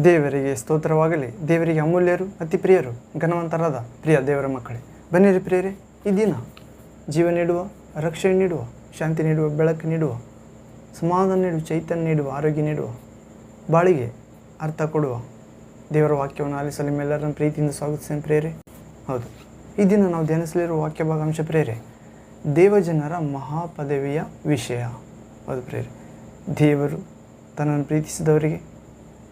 ದೇವರಿಗೆ ಸ್ತೋತ್ರವಾಗಲಿ. ದೇವರಿಗೆ ಅಮೂಲ್ಯರು, ಅತಿ ಪ್ರಿಯರು, ಘನವಂತರಾದ ಪ್ರಿಯ ದೇವರ ಮಕ್ಕಳೇ, ಬನ್ನಿರಿ ಪ್ರಿಯರೇ. ಈ ದಿನ ಜೀವ ನೀಡುವ, ರಕ್ಷಣೆ ನೀಡುವ, ಶಾಂತಿ ನೀಡುವ, ಬೆಳಕು ನೀಡುವ, ಸಮಾಧಾನ ನೀಡುವ, ಚೈತನ್ಯ ನೀಡುವ, ಆರೋಗ್ಯ ನೀಡುವ, ಬಾಳಿಗೆ ಅರ್ಥ ಕೊಡುವ ದೇವರ ವಾಕ್ಯವನ್ನು ಆಲಿಸಲು ನಿಮ್ಮೆಲ್ಲರನ್ನು ಪ್ರೀತಿಯಿಂದ ಸ್ವಾಗತಿಸ್ತೇನೆ ಪ್ರಿಯರೇ. ಹೌದು, ಈ ದಿನ ನಾವು ಧ್ಯಾನಿಸಲಿರುವ ವಾಕ್ಯ ಭಾಗಾಂಶ ಪ್ರಿಯರೇ, ದೇವಜನರ ಮಹಾಪದವಿಯ ವಿಷಯ. ಹೌದು ಪ್ರಿಯರೇ, ದೇವರು ತನ್ನನ್ನು ಪ್ರೀತಿಸಿದವರಿಗೆ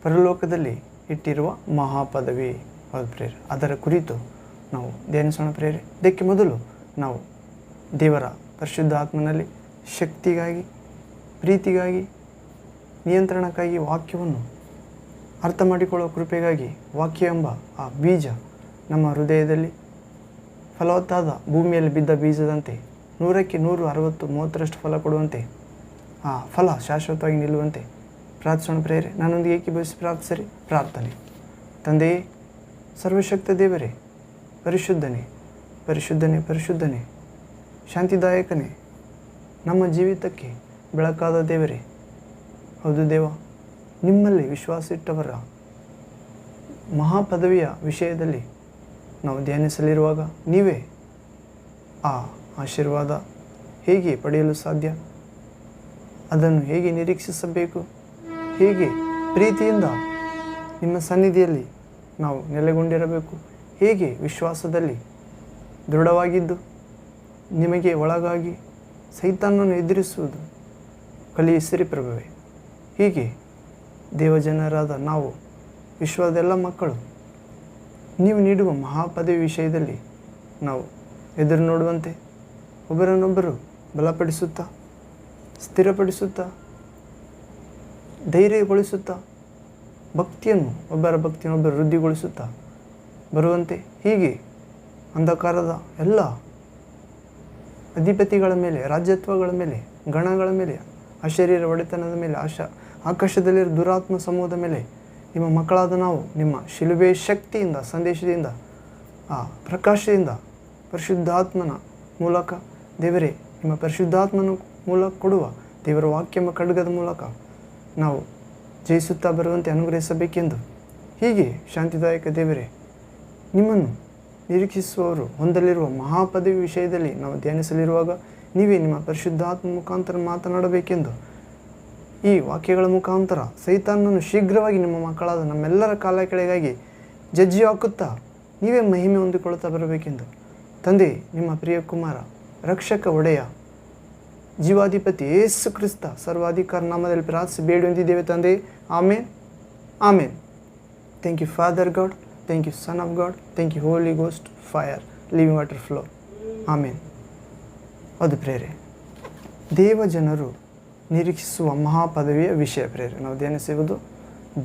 ಪರಲೋಕದಲ್ಲಿ ಇಟ್ಟಿರುವ ಮಹಾಪದವಿ. ಹೌದು ಪ್ರಿಯರೇ, ಅದರ ಕುರಿತು ನಾವು ಧ್ಯಾನಿಸೋಣ ಪ್ರಿಯರೇ. ಇದಕ್ಕೆ ಮೊದಲು ನಾವು ದೇವರ ಪರಿಶುದ್ಧ ಆತ್ಮನಲ್ಲಿ ಶಕ್ತಿಗಾಗಿ, ಪ್ರೀತಿಗಾಗಿ, ನಿಯಂತ್ರಣಕ್ಕಾಗಿ, ವಾಕ್ಯವನ್ನು ಅರ್ಥ ಮಾಡಿಕೊಳ್ಳುವ ಕೃಪೆಗಾಗಿ, ವಾಕ್ಯ ಎಂಬ ಆ ಬೀಜ ನಮ್ಮ ಹೃದಯದಲ್ಲಿ ಫಲವತ್ತಾದ ಭೂಮಿಯಲ್ಲಿ ಬಿದ್ದ ಬೀಜದಂತೆ 100ಕ್ಕೆ 100, 60, 30ರಷ್ಟು ಫಲ ಕೊಡುವಂತೆ, ಆ ಫಲ ಶಾಶ್ವತವಾಗಿ ನಿಲ್ಲುವಂತೆ ಪ್ರಾರ್ಥಿಸೋಣ ಪ್ರೇರೆ. ನನ್ನೊಂದಿಗೆ ಏಕೀಭವಿಸಿ ಪ್ರಾರ್ಥಿಸರಿ. ಪ್ರಾರ್ಥನೆ. ತಂದೆಯೇ, ಸರ್ವಶಕ್ತ ದೇವರೇ, ಪರಿಶುದ್ಧನೇ, ಪರಿಶುದ್ಧನೇ, ಪರಿಶುದ್ಧನೇ, ಶಾಂತಿದಾಯಕನೇ, ನಮ್ಮ ಜೀವಿತಕ್ಕೆ ಬೆಳಕಾದ ದೇವರೇ. ಹೌದು ದೇವ, ನಿಮ್ಮಲ್ಲಿ ವಿಶ್ವಾಸ ಇಟ್ಟವರ ಮಹಾಪದವಿಯ ವಿಷಯದಲ್ಲಿ ನಾವು ಧ್ಯಾನಿಸಲಿರುವಾಗ ನೀವೇ ಆ ಆಶೀರ್ವಾದ ಹೇಗೆ ಪಡೆಯಲು ಸಾಧ್ಯ, ಅದನ್ನು ಹೇಗೆ ನಿರೀಕ್ಷಿಸಬೇಕು, ಹೇಗೆ ಪ್ರೀತಿಯಿಂದ ನಿಮ್ಮ ಸನ್ನಿಧಿಯಲ್ಲಿ ನಾವು ನೆಲೆಗೊಂಡಿರಬೇಕು, ಹೇಗೆ ವಿಶ್ವಾಸದಲ್ಲಿ ದೃಢವಾಗಿದ್ದು ನಿಮಗೆ ಒಳಗಾಗಿ ಸೈತಾನನ್ನು ಎದುರಿಸುವುದು ಕಲಿಯಿಸಿರಿ ಪ್ರಭುವೇ. ಹೀಗೆ ದೇವಜನರಾದ ನಾವು, ವಿಶ್ವದ ಎಲ್ಲ ಮಕ್ಕಳು, ನೀವು ನೀಡುವ ಮಹಾಪದವಿ ವಿಷಯದಲ್ಲಿ ನಾವು ಎದುರು ನೋಡುವಂತೆ, ಒಬ್ಬರನ್ನೊಬ್ಬರು ಬಲಪಡಿಸುತ್ತಾ, ಸ್ಥಿರಪಡಿಸುತ್ತಾ, ಧೈರ್ಯಗೊಳಿಸುತ್ತಾ, ಒಬ್ಬರ ಭಕ್ತಿಯನ್ನು ವೃದ್ಧಿಗೊಳಿಸುತ್ತಾ ಬರುವಂತೆ, ಹೀಗೆ ಅಂಧಕಾರದ ಎಲ್ಲ ಅಧಿಪತಿಗಳ ಮೇಲೆ, ರಾಜ್ಯತ್ವಗಳ ಮೇಲೆ, ಗಣಗಳ ಮೇಲೆ, ಅಶರೀರ ಒಡೆತನದ ಮೇಲೆ, ಆಕಾಶದಲ್ಲಿರುವ ದುರಾತ್ಮ ಸಮೂಹದ ಮೇಲೆ ನಿಮ್ಮ ಮಕ್ಕಳಾದ ನಾವು ನಿಮ್ಮ ಶಿಲುಬೆ ಶಕ್ತಿಯಿಂದ, ಸಂದೇಶದಿಂದ, ಆ ಪ್ರಕಾಶದಿಂದ, ಪರಿಶುದ್ಧಾತ್ಮನ ಮೂಲಕ ದೇವರೇ, ನಿಮ್ಮ ಪರಿಶುದ್ಧಾತ್ಮನ ಮೂಲಕ ಕೊಡುವ ದೇವರ ವಾಕ್ಯ ಎಂಬ ಖಡ್ಗದ ಮೂಲಕ ನಾವು ಜಯಿಸುತ್ತಾ ಬರುವಂತೆ ಅನುಗ್ರಹಿಸಬೇಕೆಂದು, ಹೀಗೆ ಶಾಂತಿದಾಯಕ ದೇವರೇ, ನಿಮ್ಮನ್ನು ನಿರೀಕ್ಷಿಸುವವರು ಹೊಂದಲಿರುವ ಮಹಾಪದವಿ ವಿಷಯದಲ್ಲಿ ನಾವು ಧ್ಯಾನಿಸಲಿರುವಾಗ ನೀವೇ ನಿಮ್ಮ ಪರಿಶುದ್ಧಾತ್ಮ ಮುಖಾಂತರ ಮಾತನಾಡಬೇಕೆಂದು, ಈ ವಾಕ್ಯಗಳ ಮುಖಾಂತರ ಸೈತಾನನ್ನು ಶೀಘ್ರವಾಗಿ ನಿಮ್ಮ ಮಕ್ಕಳಾದ ನಮ್ಮೆಲ್ಲರ ಕಾಲ ಕೆಳಗಾಗಿ ಜಜ್ಜಿ ಹಾಕುತ್ತಾ ನೀವೇ ಮಹಿಮೆ ಹೊಂದಿಕೊಳ್ಳುತ್ತಾ ಬರಬೇಕೆಂದು, ತಂದೆ, ನಿಮ್ಮ ಪ್ರಿಯ ಕುಮಾರ, ರಕ್ಷಕ, ಒಡೆಯ, ಜೀವಾಧಿಪತಿ ಯೇಸು ಕ್ರಿಸ್ತ ಸರ್ವಾಧಿಕಾರ ನಾಮದಲ್ಲಿ ಪ್ರಾರ್ಥಿಸಿ ಬೇಡಿ ಹೊಂದಿದ್ದೇವೆ ತಂದೆ. Amen, amen. Thank you Father God, thank you Son of God, thank you Holy Ghost, fire, living water flow. Amen. ಅದು ಪ್ರೇರೆ, ದೇವಜನರು ನಿರೀಕ್ಷಿಸುವ ಮಹಾಪದವಿಯ ವಿಷಯ ಪ್ರೇರೆ. ನಾವು ಧ್ಯಾನಿಸುವುದು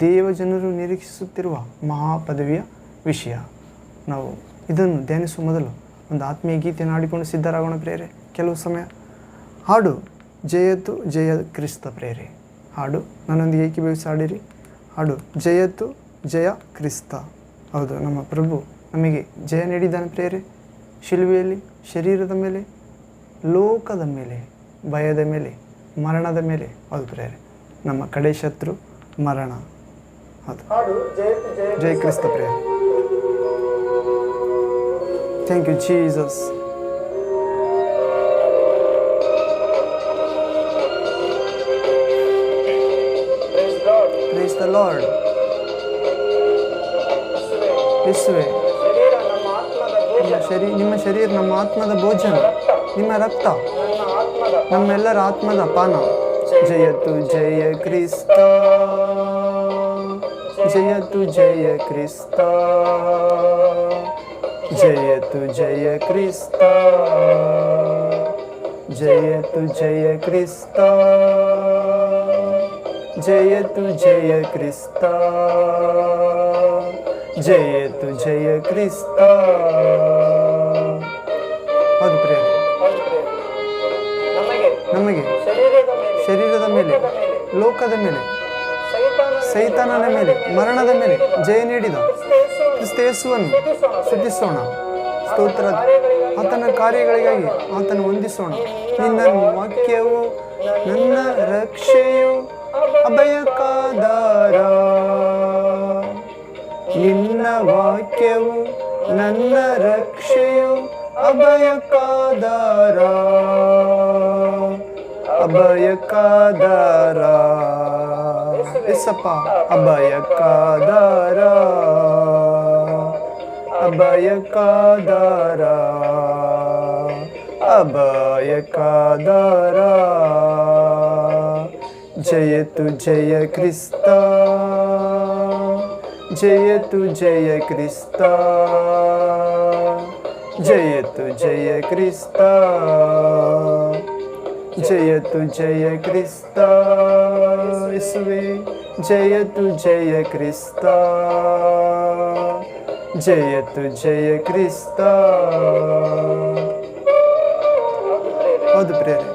ದೇವಜನರು ನಿರೀಕ್ಷಿಸುತ್ತಿರುವ ಮಹಾಪದವಿಯ ವಿಷಯ. ನಾವು ಇದನ್ನು ಧ್ಯಾನಿಸುವ ಮೊದಲು ಒಂದು ಆತ್ಮೀಯ ಗೀತೆಯನ್ನು ಹಾಡಿಕೊಂಡು ಸಿದ್ಧರಾಗೋಣ ಪ್ರೇರೆ. ಕೆಲವು ಸಮಯ ಹಾಡು ಜಯತು ಜಯ ಕ್ರಿಸ್ತ ಪ್ರೇರೆ. ಹಾಡು ನನ್ನೊಂದಿಗೆ ಏಕೀಭವಿಸಿ ಹಾಡಿರಿ. ಹಾಡು ಜಯತು ಜಯ ಕ್ರಿಸ್ತ. ಹೌದು, ನಮ್ಮ ಪ್ರಭು ನಮಗೆ ಜಯ ನೀಡಿದ್ದಾನೆ ಪ್ರೇರೆ. ಶಿಲುಬೆಯಲ್ಲಿ, ಶರೀರದ ಮೇಲೆ, ಲೋಕದ ಮೇಲೆ, ಭಯದ ಮೇಲೆ, ಮರಣದ ಮೇಲೆ. ಹೌದು ಪ್ರೇರೆ, ನಮ್ಮ ಕಡೆ ಶತ್ರು ಮರಣ. ಹೌದು, ಜಯ ಕ್ರಿಸ್ತ ಪ್ರೇರೆ. Thank you Jesus. Praise the Lord. ಯೇಸುವೆ, ನಿಮ್ಮ ಶರೀರ ನಮ್ಮ ಆತ್ಮದ ಭೋಜನ, ನಿಮ್ಮ ರಕ್ತ ನಮ್ಮೆಲ್ಲರ ಆತ್ಮದ ಪಾನ. ಜಯತು ಜಯ ಕ್ರಿಸ್ತ, ಜಯತು ಜಯ ಕ್ರಿಸ್ತ, ಜಯತು ಜಯ ಕ್ರಿಸ್ತ, ಜಯತು ಜಯ ಕ್ರಿಸ್ತ, ಜಯತು ಜಯ ಕ್ರಿಸ್ತ, ಜಯತು ಜಯ ಕ್ರಿಸ್ತ. ಹೌದು ಪ್ರಿಯ, ನಮಗೆ ಶರೀರದ ಮೇಲೆ, ಲೋಕದ ಮೇಲೆ, ಸೈತಾನನ ಮೇಲೆ, ಮರಣದ ಮೇಲೆ ಜಯ ನೀಡಿದ ಕ್ರಿಸ್ತ ಯೇಸುವನ್ನು ಸ್ತುತಿಸೋಣ. ಸ್ತೋತ್ರ. ಆತನ ಕಾರ್ಯಗಳಿಗಾಗಿ ಆತನ ವಂದಿಸೋಣ. ನಿನ್ನ ವಾಕ್ಯವು ನನ್ನ ರಕ್ಷೆಯು, ಅಭಯಕ್ಕಾದಾರ. ಅಭಯಕ್ಕಾದಾರ ಅಭಯಕ್ಕಾದಾರ ಎಸಪ್ಪ ಅಭಯಕ್ಕಾದಾರ ಅಭಯಕ್ಕಾದಾರ ಅಭಯಕ್ಕಾದಾರ ಜಯತು ಜಯ ಕ್ರಿಸ್ತ ಜಯತು ಜಯ ಕ್ರಿಸ್ತ ಜಯತು ಜಯ ಕ್ರಿಸ್ತ ಜಯತು ಜಯ ಕ್ರಿಸ್ತ ಯೇಸುವೇ ಜಯತು ಜಯ ಕ್ರಿಸ್ತ ಜಯತು ಜಯ ಕ್ರಿಸ್ತ. ಹೌದು ಪ್ರೇರೆ,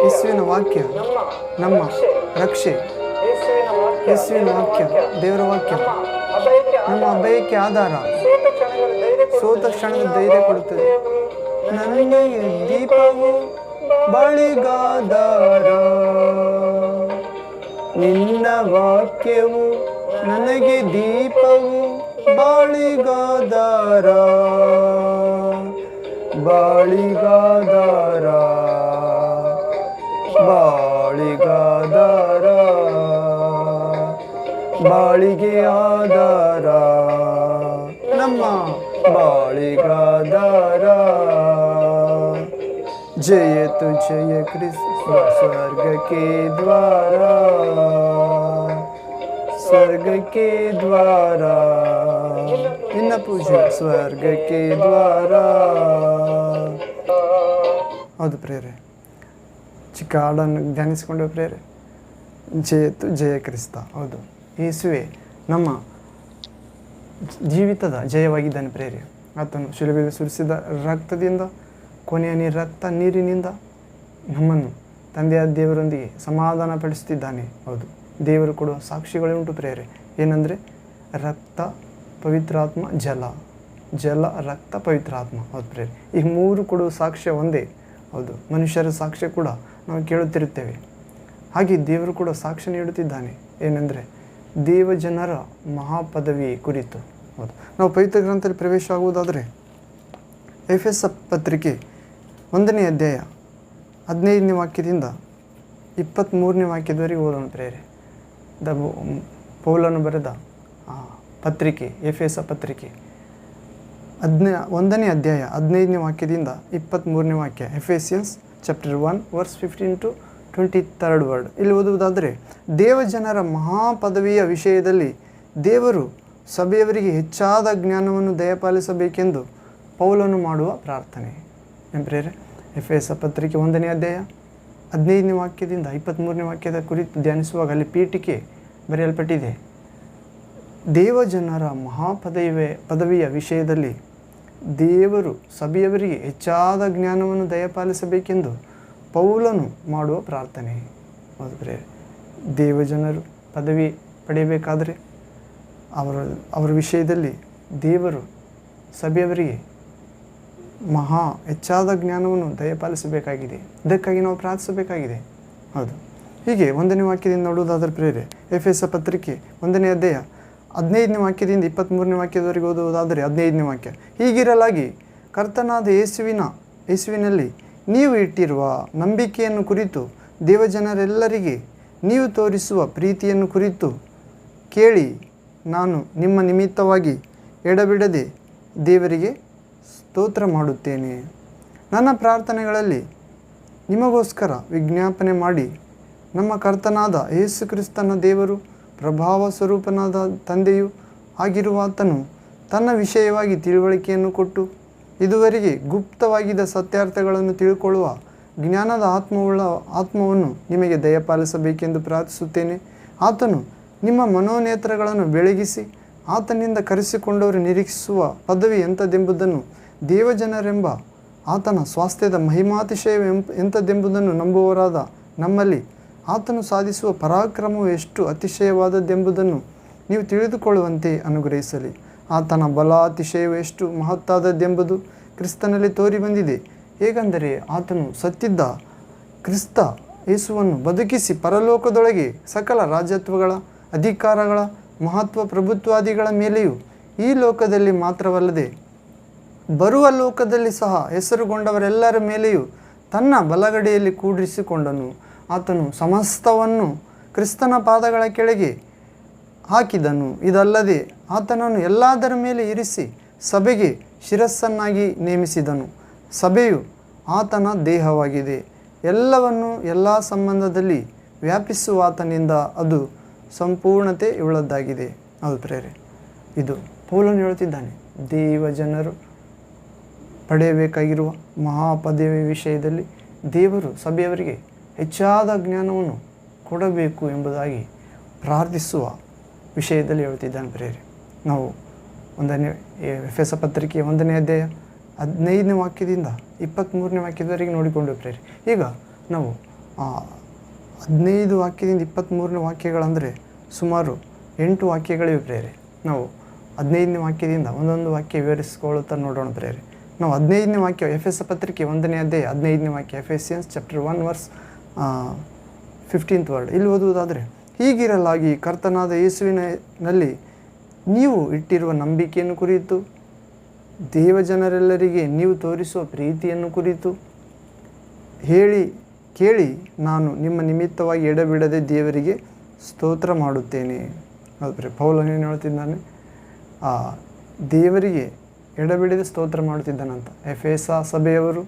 ಯೇಸುವಿನ ವಾಕ್ಯ ನಮ್ಮ ರಕ್ಷೆ, ಯೇಸುವಿನ ವಾಕ್ಯ ದೇವರ ವಾಕ್ಯ ನಮ್ಮ ಅಭಯಕ್ಕೆ ಆಧಾರ, ಸೋತ ಕ್ಷಣದ ಧೈರ್ಯ ಕೊಡುತ್ತದೆ. ನನಗೆ ದೀಪವು ಬಳಿಗಾದಾರ, ನಿನ್ನ ವಾಕ್ಯವು ನನಗೆ ದೀಪವು ಬಾಳಿಗಾದಾರ, ಬಾಳಿಗಾದಾರ, ಬಾಳಿಗಾದಾರ, ಬಾಳಿಗೆ ಆಧಾರ, ನಮ್ಮ ಬಾಳಿಗಾದಾರ. ಜಯತು ಜಯ ಕ್ರಿಸ್ತ ಸ್ವರ್ಗಕ್ಕೆ ದ್ವಾರ, ಸ್ವರ್ಗಕ್ಕೆ ದ್ವಾರ, ನಿನ್ನ ಪೂಜೆ ಸ್ವರ್ಗಕ್ಕೆ ದ್ವಾರ. ಹೌದು ಪ್ರೇರೆ, ಚಿಕ್ಕ ಹಾಡನ್ನು ಧ್ಯಾನಿಸಿಕೊಂಡು ಪ್ರೇರೆ. ಜಯತು ಜಯ ಕ್ರಿಸ್ತ. ಹೌದು, ಯೇಸುವೆ ನಮ್ಮ ಜೀವಿತದ ಜಯವಾಗಿದ್ದಾನೆ ಪ್ರೇರೆ. ಆತನು ಶಿಲುಬೆಯಲ್ಲಿ ಸುರಿಸಿದ ರಕ್ತದಿಂದ, ಕೊನೆಯ ನೀರಿನಿಂದ ನಮ್ಮನ್ನು ತಂದೆಯ ದೇವರೊಂದಿಗೆ ಸಮಾಧಾನ ಪಡಿಸುತ್ತಿದ್ದಾನೆ. ಹೌದು, ದೇವರು ಕೊಡುವ ಸಾಕ್ಷಿಗಳುಂಟು ಪ್ರೇರೆ. ಏನಂದರೆ ರಕ್ತ, ಪವಿತ್ರಾತ್ಮ, ಜಲ, ಜಲ, ರಕ್ತ, ಪವಿತ್ರಾತ್ಮ. ಹೌದು ಪ್ರೇರೆ, ಈ ಮೂರು ಕೊಡುವ ಸಾಕ್ಷ್ಯ ಒಂದೇ. ಹೌದು, ಮನುಷ್ಯರ ಸಾಕ್ಷ್ಯ ಕೂಡ ನಾವು ಕೇಳುತ್ತಿರುತ್ತೇವೆ. ಹಾಗೆ ದೇವರು ಕೂಡ ಸಾಕ್ಷ್ಯ ನೀಡುತ್ತಿದ್ದಾನೆ. ಏನೆಂದರೆ ದೇವಜನರ ಮಹಾಪದವಿ ಕುರಿತು. ಹೌದು, ನಾವು ಪವಿತ್ರ ಗ್ರಂಥದಲ್ಲಿ ಪ್ರವೇಶ ಆಗುವುದಾದರೆ ಎಫೆಸ ಪತ್ರಿಕೆ 1ನೇ ಅಧ್ಯಾಯ 15ನೇ ವಾಕ್ಯದಿಂದ 23ನೇ ವಾಕ್ಯದವರೆಗೆ ಓದೋಣ ಪ್ರೇರೆ. ಪೌಲನು ಬರೆದ ಪತ್ರಿಕೆ, ಎಫೆಸ ಪತ್ರಿಕೆ 1ನೇ ಅಧ್ಯಾಯ 15ನೇ ವಾಕ್ಯದಿಂದ 23ನೇ ವಾಕ್ಯ. Ephesians chapter 1 verse 15 to 23rd word. ಇಲ್ಲಿ ಓದುವುದಾದರೆ, ದೇವಜನರ ಮಹಾಪದವಿಯ ವಿಷಯದಲ್ಲಿ ದೇವರು ಸಭೆಯವರಿಗೆ ಹೆಚ್ಚಾದ ಜ್ಞಾನವನ್ನು ದಯಪಾಲಿಸಬೇಕೆಂದು ಪೌಲನು ಮಾಡುವ ಪ್ರಾರ್ಥನೆ. ಪ್ರೇರೆ, ಎಫೆಸ ಪತ್ರಿಕೆ 1ನೇ ಅಧ್ಯಾಯ 15ನೇ ವಾಕ್ಯದಿಂದ 23ನೇ ವಾಕ್ಯದ ಕುರಿತು ಧ್ಯಾನಿಸುವಾಗ ಅಲ್ಲಿ ಪೀಠಿಕೆ ಬರೆಯಲ್ಪಟ್ಟಿದೆ. ದೇವಜನರ ಪದವಿಯ ವಿಷಯದಲ್ಲಿ ದೇವರು ಸಭೆಯವರಿಗೆ ಹೆಚ್ಚಾದ ಜ್ಞಾನವನ್ನು ದಯಪಾಲಿಸಬೇಕೆಂದು ಪೌಲನು ಮಾಡುವ ಪ್ರಾರ್ಥನೆ. ಹೌದು ಪ್ರೇರೆ, ದೇವಜನರು ಪದವಿ ಪಡೆಯಬೇಕಾದರೆ ಅವರ ವಿಷಯದಲ್ಲಿ ದೇವರು ಸಭೆಯವರಿಗೆ ಹೆಚ್ಚಾದ ಜ್ಞಾನವನ್ನು ದಯಪಾಲಿಸಬೇಕಾಗಿದೆ. ಇದಕ್ಕಾಗಿ ನಾವು ಪ್ರಾರ್ಥಿಸಬೇಕಾಗಿದೆ. ಹೌದು, ಹೀಗೆ 1ನೇ ವಾಕ್ಯದಿಂದ ನೋಡುವುದಾದರೆ ಪ್ರೇರೆ, ಎಫೆಸ ಪತ್ರಿಕೆ 1ನೇ ಅಧ್ಯಾಯ 15ನೇ ವಾಕ್ಯದಿಂದ 23ನೇ ವಾಕ್ಯದವರೆಗೆ ಓದುವುದಾದರೆ 15ನೇ ವಾಕ್ಯ. ಹೀಗಿರಲಾಗಿ ಕರ್ತನಾದ ಯೇಸುವಿನಲ್ಲಿ ನೀವು ಇಟ್ಟಿರುವ ನಂಬಿಕೆಯನ್ನು ಕುರಿತು ದೇವಜನರೆಲ್ಲರಿಗೆ ನೀವು ತೋರಿಸುವ ಪ್ರೀತಿಯನ್ನು ಕುರಿತು ಕೇಳಿ ನಾನು ನಿಮ್ಮ ನಿಮಿತ್ತವಾಗಿ ಎಡಬಿಡದೆ ದೇವರಿಗೆ ಸ್ತೋತ್ರ ಮಾಡುತ್ತೇನೆ. ನನ್ನ ಪ್ರಾರ್ಥನೆಗಳಲ್ಲಿ ನಿಮಗೋಸ್ಕರ ವಿಜ್ಞಾಪನೆ ಮಾಡಿ ನಮ್ಮ ಕರ್ತನಾದ ಯೇಸು ಕ್ರಿಸ್ತನ ದೇವರು, ಪ್ರಭಾವ ಸ್ವರೂಪನಾದ ತಂದೆಯು ಆಗಿರುವಾತನು ತನ್ನ ವಿಷಯವಾಗಿ ತಿಳುವಳಿಕೆಯನ್ನು ಕೊಟ್ಟು ಇದುವರೆಗೆ ಗುಪ್ತವಾಗಿದ್ದ ಸತ್ಯಾರ್ಥಗಳನ್ನು ತಿಳ್ಕೊಳ್ಳುವ ಜ್ಞಾನದ ಆತ್ಮವನ್ನು ನಿಮಗೆ ದಯಪಾಲಿಸಬೇಕೆಂದು ಪ್ರಾರ್ಥಿಸುತ್ತೇನೆ. ಆತನು ನಿಮ್ಮ ಮನೋನೇತ್ರಗಳನ್ನು ಬೆಳಗಿಸಿ ಆತನಿಂದ ಕರೆಸಿಕೊಂಡವರು ನಿರೀಕ್ಷಿಸುವ ಪದವಿ ಎಂಥದೆಂಬುದನ್ನು, ದೇವಜನರೆಂಬ ಆತನ ಸ್ವಾಸ್ಥ್ಯದ ಮಹಿಮಾತಿಶಯ ಎಂಥದೆಂಬುದನ್ನು ನಂಬುವವರಾದ ನಮ್ಮಲ್ಲಿ ಆತನು ಸಾಧಿಸುವ ಪರಾಕ್ರಮವು ಎಷ್ಟು ಅತಿಶಯವಾದದ್ದೆಂಬುದನ್ನು ನೀವು ತಿಳಿದುಕೊಳ್ಳುವಂತೆ ಅನುಗ್ರಹಿಸಲಿ. ಆತನ ಬಲಾತಿಶಯವು ಎಷ್ಟು ಮಹತ್ತಾದದ್ದೆಂಬುದು ಕ್ರಿಸ್ತನಲ್ಲಿ ತೋರಿ ಬಂದಿದೆ. ಹೇಗೆಂದರೆ ಆತನು ಸತ್ತಿದ್ದ ಕ್ರಿಸ್ತ ಯೇಸುವನ್ನು ಬದುಕಿಸಿ ಪರಲೋಕದೊಳಗೆ ಸಕಲ ರಾಜ್ಯತ್ವಗಳ, ಅಧಿಕಾರಗಳ, ಮಹತ್ವ ಪ್ರಭುತ್ವಾದಿಗಳ ಮೇಲೆಯೂ ಈ ಲೋಕದಲ್ಲಿ ಮಾತ್ರವಲ್ಲದೆ ಬರುವ ಲೋಕದಲ್ಲಿ ಸಹ ಹೆಸರುಗೊಂಡವರೆಲ್ಲರ ಮೇಲೆಯೂ ತನ್ನ ಬಲಗಡೆಯಲ್ಲಿ ಕೂಡಿರಿಸಿಕೊಂಡನು. ಆತನು ಸಮಸ್ತವನ್ನು ಕ್ರಿಸ್ತನ ಪಾದಗಳ ಕೆಳಗೆ ಹಾಕಿದನು. ಇದಲ್ಲದೆ ಆತನನ್ನು ಎಲ್ಲದರ ಮೇಲೆ ಇರಿಸಿ ಸಭೆಗೆ ಶಿರಸ್ಸನ್ನಾಗಿ ನೇಮಿಸಿದನು. ಸಭೆಯು ಆತನ ದೇಹವಾಗಿದೆ. ಎಲ್ಲವನ್ನು ಎಲ್ಲ ಸಂಬಂಧದಲ್ಲಿ ವ್ಯಾಪಿಸುವ ಆತನಿಂದ ಅದು ಸಂಪೂರ್ಣತೆ ಉಳ್ಳದ್ದಾಗಿದೆ. ಹೌದು ಪ್ರೇರೆ, ಇದು ಪೌಲನು ಹೇಳುತ್ತಿದ್ದಾನೆ. ದೇವಜನರು ಪಡೆಯಬೇಕಾಗಿರುವ ಮಹಾಪದವಿ ವಿಷಯದಲ್ಲಿ ದೇವರು ಸಭೆಯವರಿಗೆ ಹೆಚ್ಚಾದ ಜ್ಞಾನವನ್ನು ಕೊಡಬೇಕು ಎಂಬುದಾಗಿ ಪ್ರಾರ್ಥಿಸುವ ವಿಷಯದಲ್ಲಿ ಹೇಳ್ತಿದ್ದಾನೆ ಪ್ರೇರೆ. ನಾವು ಎಫೆಸ ಪತ್ರಿಕೆ 1ನೇ ಅಧ್ಯಾಯ 15ನೇ ವಾಕ್ಯದಿಂದ 23ನೇ ವಾಕ್ಯದವರೆಗೆ ನೋಡಿಕೊಂಡು ಪ್ರೇರೆ. ಈಗ ನಾವು 15 ವಾಕ್ಯದಿಂದ 23ನೇ ವಾಕ್ಯಗಳಂದರೆ ಸುಮಾರು 8 ವಾಕ್ಯಗಳಿವೆ ಪ್ರೇರೆ. ನಾವು 15ನೇ ವಾಕ್ಯದಿಂದ ಒಂದೊಂದು ವಾಕ್ಯ ವಿವರಿಸಿಕೊಳ್ಳುತ್ತಾ ನೋಡೋಣ ಪ್ರೇರೆ. ನಾವು 15ನೇ ವಾಕ್ಯ ಎಫೆಸ ಪತ್ರಿಕೆ 1ನೇ ಅಧ್ಯಾಯ 15ನೇ ವಾಕ್ಯ, Ephesians chapter 1 verse 15th word ಇಲ್ಲಿ ಓದುವುದಾದರೆ, ಹೀಗಿರಲಾಗಿ ಕರ್ತನಾದ ಯೇಸುವಿನಲ್ಲಿ ನೀವು ಇಟ್ಟಿರುವ ನಂಬಿಕೆಯನ್ನು ಕುರಿತು, ದೇವಜನರೆಲ್ಲರಿಗೆ ನೀವು ತೋರಿಸುವ ಪ್ರೀತಿಯನ್ನು ಕುರಿತು ಕೇಳಿ ನಾನು ನಿಮ್ಮ ನಿಮಿತ್ತವಾಗಿ ಎಡೆಬಿಡದೆ ದೇವರಿಗೆ ಸ್ತೋತ್ರ ಮಾಡುತ್ತೇನೆ. ಹೌದ್ರಿ, ಪೌಲನು ಏನು ಹೇಳ್ತಿದ್ದಾನೆ? ದೇವರಿಗೆ ಎಡೆಬಿಡದೆ ಸ್ತೋತ್ರ ಮಾಡುತ್ತಿದ್ದಾನಂತ. ಎಫೆಸ ಸಭೆಯವರು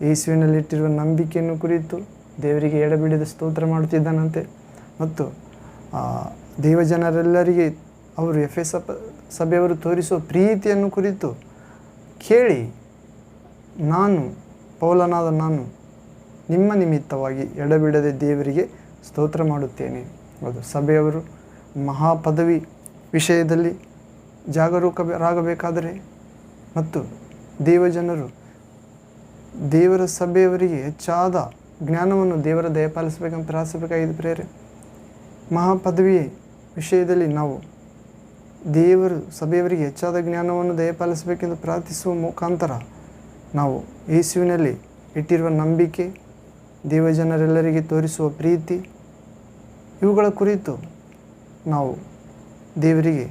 ಯೇಸುವಿನಲ್ಲಿಟ್ಟಿರುವ ನಂಬಿಕೆಯನ್ನು ಕುರಿತು ದೇವರಿಗೆ ಎಡೆಬಿಡದೆ ಸ್ತೋತ್ರ ಮಾಡುತ್ತಿದ್ದಾನಂತೆ. ಮತ್ತು ದೇವಜನರೆಲ್ಲರಿಗೆ ಅವರು ಎಫೆಸ ಸಭೆಯವರು ತೋರಿಸುವ ಪ್ರೀತಿಯನ್ನು ಕುರಿತು ಕೇಳಿ ಪೌಲನಾದ ನಾನು ನಿಮ್ಮ ನಿಮಿತ್ತವಾಗಿ ಎಡೆಬಿಡದೆ ದೇವರಿಗೆ ಸ್ತೋತ್ರ ಮಾಡುತ್ತೇನೆ. ಹೌದು, ಸಭೆಯವರು ಮಹಾಪದವಿ ವಿಷಯದಲ್ಲಿ ಜಾಗರೂಕರಾಗಬೇಕಾದರೆ ಮತ್ತು ದೇವಜನರು ದೇವರ ಸಭೆಯವರಿಗೆ ಹೆಚ್ಚಾದ ಜ್ಞಾನವನ್ನು ದೇವರ ದಯಪಾಲಿಸಬೇಕಂತ ಪ್ರಾರ್ಥಿಸಬೇಕಾಗಿದೆ ಪ್ರೇರೆ. ಮಹಾಪದವಿ ವಿಷಯದಲ್ಲಿ ನಾವು ದೇವರು ಸಭೆಯವರಿಗೆ ಹೆಚ್ಚಾದ ಜ್ಞಾನವನ್ನು ದಯಪಾಲಿಸಬೇಕೆಂದು ಪ್ರಾರ್ಥಿಸುವ ಮುಖಾಂತರ ನಾವು ಯೇಸುವಿನಲ್ಲಿ ಇಟ್ಟಿರುವ ನಂಬಿಕೆ, ದೇವಜನರೆಲ್ಲರಿಗೆ ತೋರಿಸುವ ಪ್ರೀತಿ, ಇವುಗಳ ಕುರಿತು ನಾವು ದೇವರಿಗೆ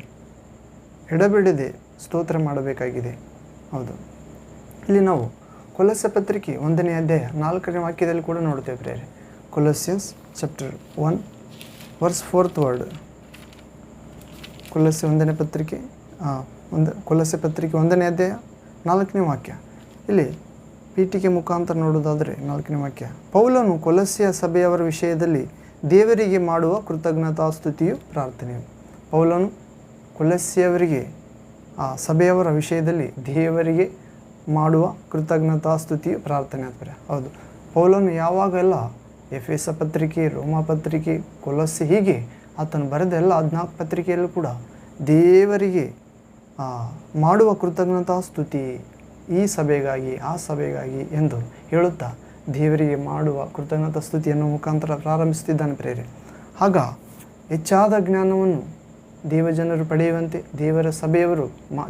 ಎಡಬಿಡದೆ ಸ್ತೋತ್ರ ಮಾಡಬೇಕಾಗಿದೆ. ಹೌದು, ಇಲ್ಲಿ ನಾವು ಕೊಲೊಸ್ಸೆ ಪತ್ರಿಕೆ 1ನೇ ಅಧ್ಯಾಯ 4ನೇ ವಾಕ್ಯದಲ್ಲಿ ಕೂಡ ನೋಡ್ತೇವೆ ಪ್ರೇರೆ. ಕೊಲೊಸ್ಸಿಯನ್ಸ್ ಚಾಪ್ಟರ್ 1 ವರ್ಸ್ 4th ವರ್ಡ್. ಕೊಲೊಸ್ಸೆ 1ನೇ ಪತ್ರಿಕೆ 1ನೇ ಅಧ್ಯಾಯ 4ನೇ ವಾಕ್ಯ. ಇಲ್ಲಿ ಪೀಠಿಕೆ ಮುಖಾಂತರ ನೋಡೋದಾದರೆ 4ನೇ ವಾಕ್ಯ, ಪೌಲನು ಕೊಲೊಸ್ಸೆಯ ಸಭೆಯವರ ವಿಷಯದಲ್ಲಿ ದೇವರಿಗೆ ಮಾಡುವ ಕೃತಜ್ಞತಾಸ್ತುತಿಯು ಪ್ರಾರ್ಥನೆಯು. ಪೌಲನು ಕೊಲೊಸ್ಸೆಯವರಿಗೆ ಸಭೆಯವರ ವಿಷಯದಲ್ಲಿ ದೇವರಿಗೆ ಮಾಡುವ ಕೃತಜ್ಞತಾಸ್ತುತಿಯು ಪ್ರಾರ್ಥನೆ ಆಗ್ತಾರೆ. ಹೌದು, ಪೌಲನು ಯಾವಾಗೆಲ್ಲ ಎಫೆಸ ಪತ್ರಿಕೆ, ರೋಮ ಪತ್ರಿಕೆ, ಕೊಲೊಸ್ಸೆ ಹೀಗೆ ಆತನು ಬರೆದ ಎಲ್ಲ 14 ಪತ್ರಿಕೆಯಲ್ಲೂ ಕೂಡ ದೇವರಿಗೆ ಮಾಡುವ ಕೃತಜ್ಞತಾಸ್ತುತಿ ಈ ಸಭೆಗಾಗಿ ಆ ಸಭೆಗಾಗಿ ಎಂದು ಹೇಳುತ್ತಾ ದೇವರಿಗೆ ಮಾಡುವ ಕೃತಜ್ಞತಾ ಸ್ತುತಿಯನ್ನು ಮುಖಾಂತರ ಪ್ರಾರಂಭಿಸುತ್ತಿದ್ದಾನೆ ಪ್ರೇರೆ. ಆಗ ಹೆಚ್ಚಾದ ಜ್ಞಾನವನ್ನು ದೇವಜನರು ಪಡೆಯುವಂತೆ, ದೇವರ ಸಭೆಯವರು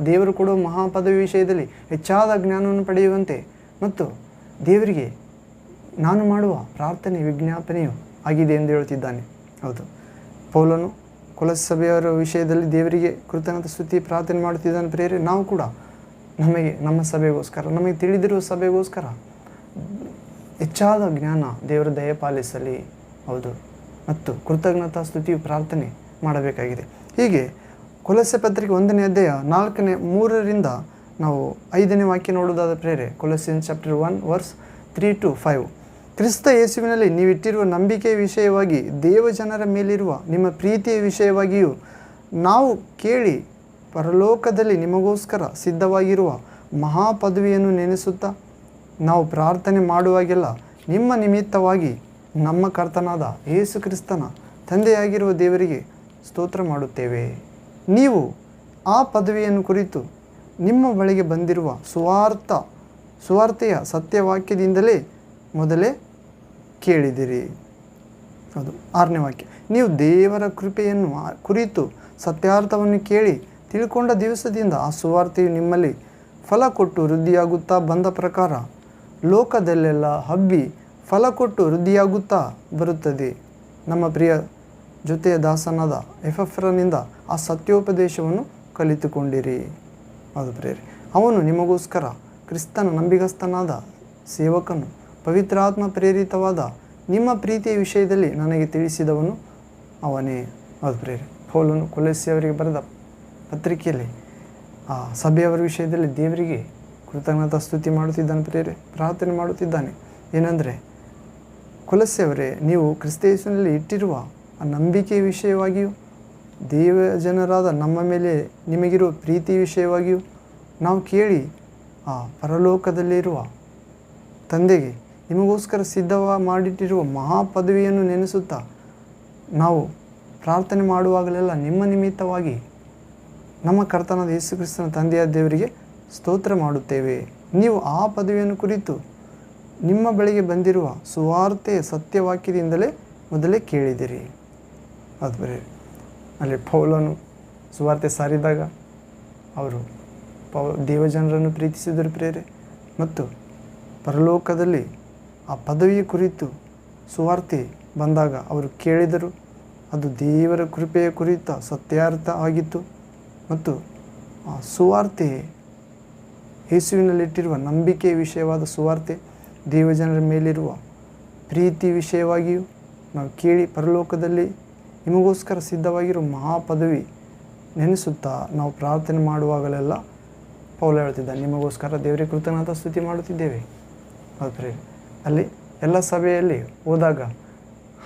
ದೇವರು ಕೊಡುವ ಮಹಾಪದವಿ ವಿಷಯದಲ್ಲಿ ಹೆಚ್ಚಾದ ಜ್ಞಾನವನ್ನು ಪಡೆಯುವಂತೆ ಮತ್ತು ದೇವರಿಗೆ ನಾನು ಮಾಡುವ ಪ್ರಾರ್ಥನೆ ವಿಜ್ಞಾಪನೆಯು ಆಗಿದೆ ಎಂದು ಹೇಳುತ್ತಿದ್ದಾನೆ. ಹೌದು, ಪೌಲನು ಕೊಲೊಸ್ಸೆ ಸಭೆಯವರ ವಿಷಯದಲ್ಲಿ ದೇವರಿಗೆ ಕೃತಜ್ಞತಾ ಸ್ತುತಿ ಪ್ರಾರ್ಥನೆ ಮಾಡುತ್ತಿದ್ದಾನೆ ಪ್ರೇರೆ. ನಾವು ಕೂಡ ನಮ್ಮ ಸಭೆಗೋಸ್ಕರ, ನಮಗೆ ತಿಳಿದಿರುವ ಸಭೆಗೋಸ್ಕರ ಹೆಚ್ಚಾದ ಜ್ಞಾನ ದೇವರ ದಯಪಾಲಿಸಲಿ. ಹೌದು, ಮತ್ತು ಕೃತಜ್ಞತಾ ಸ್ತುತಿಯು ಪ್ರಾರ್ಥನೆ ಮಾಡಬೇಕಾಗಿದೆ. ಹೀಗೆ ಕೊಲೊಸ್ಸೆ ಪತ್ರಿಕೆ 1ನೇ ಅಧ್ಯಾಯ 3ರಿಂದ ನಾವು 5ನೇ ವಾಕ್ಯ ನೋಡುವುದಾದ ಪ್ರೇರೆ. ಕೊಲೊಸ್ಸಿಯನ್ಸ್ ಚಾಪ್ಟರ್ 1 ವರ್ಸ್ 3 to 5. ಕ್ರಿಸ್ತ ಯೇಸುವಿನಲ್ಲಿ ನೀವಿಟ್ಟಿರುವ ನಂಬಿಕೆಯ ವಿಷಯವಾಗಿ ದೇವಜನರ ಮೇಲಿರುವ ನಿಮ್ಮ ಪ್ರೀತಿಯ ವಿಷಯವಾಗಿಯೂ ನಾವು ಕೇಳಿ ಪರಲೋಕದಲ್ಲಿ ನಿಮಗೋಸ್ಕರ ಸಿದ್ಧವಾಗಿರುವ ಮಹಾಪದವಿಯನ್ನು ನೆನೆಸುತ್ತಾ ನಾವು ಪ್ರಾರ್ಥನೆ ಮಾಡುವಾಗೆಲ್ಲ ನಿಮ್ಮ ನಿಮಿತ್ತವಾಗಿ ನಮ್ಮ ಕರ್ತನಾದ ಯೇಸು ಕ್ರಿಸ್ತನ ತಂದೆಯಾಗಿರುವ ದೇವರಿಗೆ ಸ್ತೋತ್ರ ಮಾಡುತ್ತೇವೆ. ನೀವು ಆ ಪದವಿಯನ್ನು ಕುರಿತು ನಿಮ್ಮ ಬಳಿಗೆ ಬಂದಿರುವ ಸುವಾರ್ತೆಯ ಸತ್ಯವಾಕ್ಯದಿಂದಲೇ ಮೊದಲೇ ಕೇಳಿದಿರಿ. ಅದು 6ನೇ ವಾಕ್ಯ. ನೀವು ದೇವರ ಕೃಪೆಯನ್ನು ಕುರಿತು ಸತ್ಯಾರ್ಥವನ್ನು ಕೇಳಿ ತಿಳ್ಕೊಂಡ ದಿವಸದಿಂದ ಆ ಸುವಾರ್ತೆಯು ನಿಮ್ಮಲ್ಲಿ ಫಲ ಕೊಟ್ಟು ವೃದ್ಧಿಯಾಗುತ್ತಾ ಬಂದ ಪ್ರಕಾರ ಲೋಕದಲ್ಲೆಲ್ಲ ಹಬ್ಬಿ ಫಲ ಕೊಟ್ಟು ವೃದ್ಧಿಯಾಗುತ್ತಾ ಬರುತ್ತದೆ. ನಮ್ಮ ಪ್ರಿಯ ಜೊತೆಯ ದಾಸನಾದ ಎಪಫ್ರನಿಂದ ಆ ಸತ್ಯೋಪದೇಶವನ್ನು ಕಲಿತುಕೊಂಡಿರಿ. ಅದು ಪ್ರೇರೆ. ಅವನು ನಿಮಗೋಸ್ಕರ ಕ್ರಿಸ್ತನ ನಂಬಿಗಸ್ತನಾದ ಸೇವಕನು, ಪವಿತ್ರಾತ್ಮ ಪ್ರೇರಿತವಾದ ನಿಮ್ಮ ಪ್ರೀತಿಯ ವಿಷಯದಲ್ಲಿ ನನಗೆ ತಿಳಿಸಿದವನು ಅವನೇ. ಹೌದು ಪ್ರೇರೆ, ಪೌಲನು ಕೊಲೊಸ್ಸೆಯವರಿಗೆ ಬರೆದ ಪತ್ರಿಕೆಯಲ್ಲಿ ಆ ಸಭೆಯವರ ವಿಷಯದಲ್ಲಿ ದೇವರಿಗೆ ಕೃತಜ್ಞತಾ ಸ್ತುತಿ ಮಾಡುತ್ತಿದ್ದಾನೆ ಪ್ರೇರೆ, ಪ್ರಾರ್ಥನೆ ಮಾಡುತ್ತಿದ್ದಾನೆ. ಏನಂದರೆ, ಕೊಲೊಸ್ಸೆಯವರೇ, ನೀವು ಕ್ರಿಸ್ತೇಸುವಿನಲ್ಲಿ ಇಟ್ಟಿರುವ ಆ ನಂಬಿಕೆಯ ವಿಷಯವಾಗಿಯೂ ದೇವ ಜನರಾದ ನಮ್ಮ ಮೇಲೆ ನಿಮಗಿರುವ ಪ್ರೀತಿ ವಿಷಯವಾಗಿಯೂ ನಾವು ಕೇಳಿ ಆ ಪರಲೋಕದಲ್ಲಿರುವ ತಂದೆಗೆ ನಿಮಗೋಸ್ಕರ ಮಾಡಿಟ್ಟಿರುವ ಮಹಾಪದವಿಯನ್ನು ನೆನೆಸುತ್ತಾ ನಾವು ಪ್ರಾರ್ಥನೆ ಮಾಡುವಾಗಲೆಲ್ಲ ನಿಮ್ಮ ನಿಮಿತ್ತವಾಗಿ ನಮ್ಮ ಕರ್ತನಾದ ಯೇಸು ಕ್ರಿಸ್ತನ ತಂದೆಯ ದೇವರಿಗೆ ಸ್ತೋತ್ರ ಮಾಡುತ್ತೇವೆ. ನೀವು ಆ ಪದವಿಯನ್ನು ಕುರಿತು ನಿಮ್ಮ ಬಳಿಗೆ ಬಂದಿರುವ ಸುವಾರ್ತೆಯ ಸತ್ಯವಾಕ್ಯದಿಂದಲೇ ಮೊದಲೇ ಕೇಳಿದಿರಿ. ಅದು ಬರೀ ಅಲ್ಲಿ ಪೌಲನು ಸುವಾರ್ತೆ ಸಾರಿದಾಗ ಅವರು ದೇವಜನರನ್ನು ಪ್ರೀತಿಸಿದರು ಪ್ರೇರೆ, ಮತ್ತು ಪರಲೋಕದಲ್ಲಿ ಆ ಪದವಿಯ ಕುರಿತು ಸುವಾರ್ತೆ ಬಂದಾಗ ಅವರು ಕೇಳಿದರು. ಅದು ದೇವರ ಕೃಪೆಯ ಕುರಿತ ಸತ್ಯಾರ್ಥ ಆಗಿತ್ತು. ಮತ್ತು ಆ ಸುವಾರ್ತೆ ಯೇಸುವಿನಲ್ಲಿಟ್ಟಿರುವ ನಂಬಿಕೆಯ ವಿಷಯವಾದ ಸುವಾರ್ತೆ ದೇವಜನರ ಮೇಲಿರುವ ಪ್ರೀತಿ ವಿಷಯವಾಗಿಯೂ ನಾವು ಕೇಳಿ ಪರಲೋಕದಲ್ಲಿ ನಿಮಗೋಸ್ಕರ ಸಿದ್ಧವಾಗಿರುವ ಮಹಾಪದವಿ ನೆನೆಸುತ್ತಾ ನಾವು ಪ್ರಾರ್ಥನೆ ಮಾಡುವಾಗಲೆಲ್ಲ ಪೌಲ ಹೇಳ್ತಿದ್ದಾನೆ, ನಿಮಗೋಸ್ಕರ ದೇವರಿಗೆ ಕೃತಜ್ಞತಾ ಸ್ತುತಿ ಮಾಡುತ್ತಿದ್ದೇವೆ. ಹೌದು, ಅಲ್ಲಿ ಎಲ್ಲ ಸಭೆಯಲ್ಲಿ ಹೋದಾಗ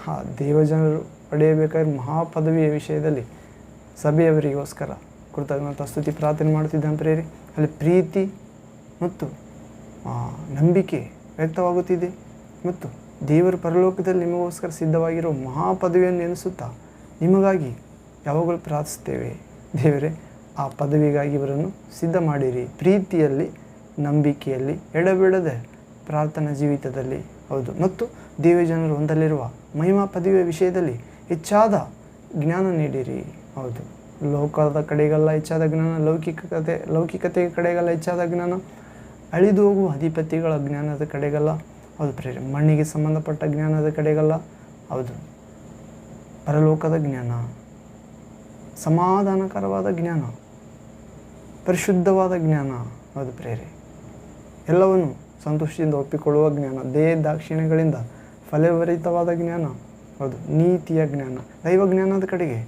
ಆ ದೇವಜನರು ಪಡೆಯಬೇಕಾದ ಮಹಾಪದವಿಯ ವಿಷಯದಲ್ಲಿ ಸಭೆಯವರಿಗೋಸ್ಕರ ಕೃತಜ್ಞತಾ ಸ್ತುತಿ ಪ್ರಾರ್ಥನೆ ಮಾಡುತ್ತಿದ್ದಾನೆ ಪ್ರೇರಿ. ಅಲ್ಲಿ ಪ್ರೀತಿ ಮತ್ತು ನಂಬಿಕೆ ವ್ಯಕ್ತವಾಗುತ್ತಿದೆ. ಮತ್ತು ದೇವರ ಪರಲೋಕದಲ್ಲಿ ನಿಮಗೋಸ್ಕರ ಸಿದ್ಧವಾಗಿರುವ ಮಹಾಪದವಿಯನ್ನು ನೆನೆಸುತ್ತಾ ನಿಮಗಾಗಿ ಯಾವಾಗಲೂ ಪ್ರಾರ್ಥಿಸ್ತೇವೆ. ದೇವರೇ, ಆ ಪದವಿಗಾಗಿ ಇವರನ್ನು ಸಿದ್ಧ ಮಾಡಿರಿ, ಪ್ರೀತಿಯಲ್ಲಿ, ನಂಬಿಕೆಯಲ್ಲಿ, ಎಡಬಿಡದೆ ಪ್ರಾರ್ಥನಾ ಜೀವಿತದಲ್ಲಿ. ಹೌದು, ಮತ್ತು ದೇವಜನರು ಹೊಂದಲಿರುವ ಮಹಿಮಾ ಪದವಿಯ ವಿಷಯದಲ್ಲಿ ಹೆಚ್ಚಾದ ಜ್ಞಾನ ನೀಡಿರಿ. ಹೌದು, ಲೋಕದ ಕಡೆಗೆಲ್ಲ ಹೆಚ್ಚಾದ ಜ್ಞಾನ, ಲೌಕಿಕತೆಯ ಕಡೆಗೆಲ್ಲ ಹೆಚ್ಚಾದ ಜ್ಞಾನ, ಅಳಿದು ಹೋಗುವ ಅಧಿಪತಿಗಳ ಜ್ಞಾನದ ಕಡೆಗಲ್ಲ. ಹೌದು ಪ್ರೇರೆ, ಮಣ್ಣಿಗೆ ಸಂಬಂಧಪಟ್ಟ ಜ್ಞಾನದ ಕಡೆಗಲ್ಲ. ಹೌದು, ಪರಲೋಕದ ಜ್ಞಾನ, ಸಮಾಧಾನಕರವಾದ ಜ್ಞಾನ, ಪರಿಶುದ್ಧವಾದ ಜ್ಞಾನ. ಹೌದು ಪ್ರೇರೆ, ಎಲ್ಲವನ್ನು ಸಂತೋಷದಿಂದ ಒಪ್ಪಿಕೊಳ್ಳುವ ಜ್ಞಾನ, ದಾಕ್ಷಿಣ್ಯಗಳಿಂದ ಫಲಭರಿತವಾದ ಜ್ಞಾನ. ಹೌದು, ನೀತಿಯ ಜ್ಞಾನ, ದೈವ ಜ್ಞಾನದ ಕಡೆಗೆ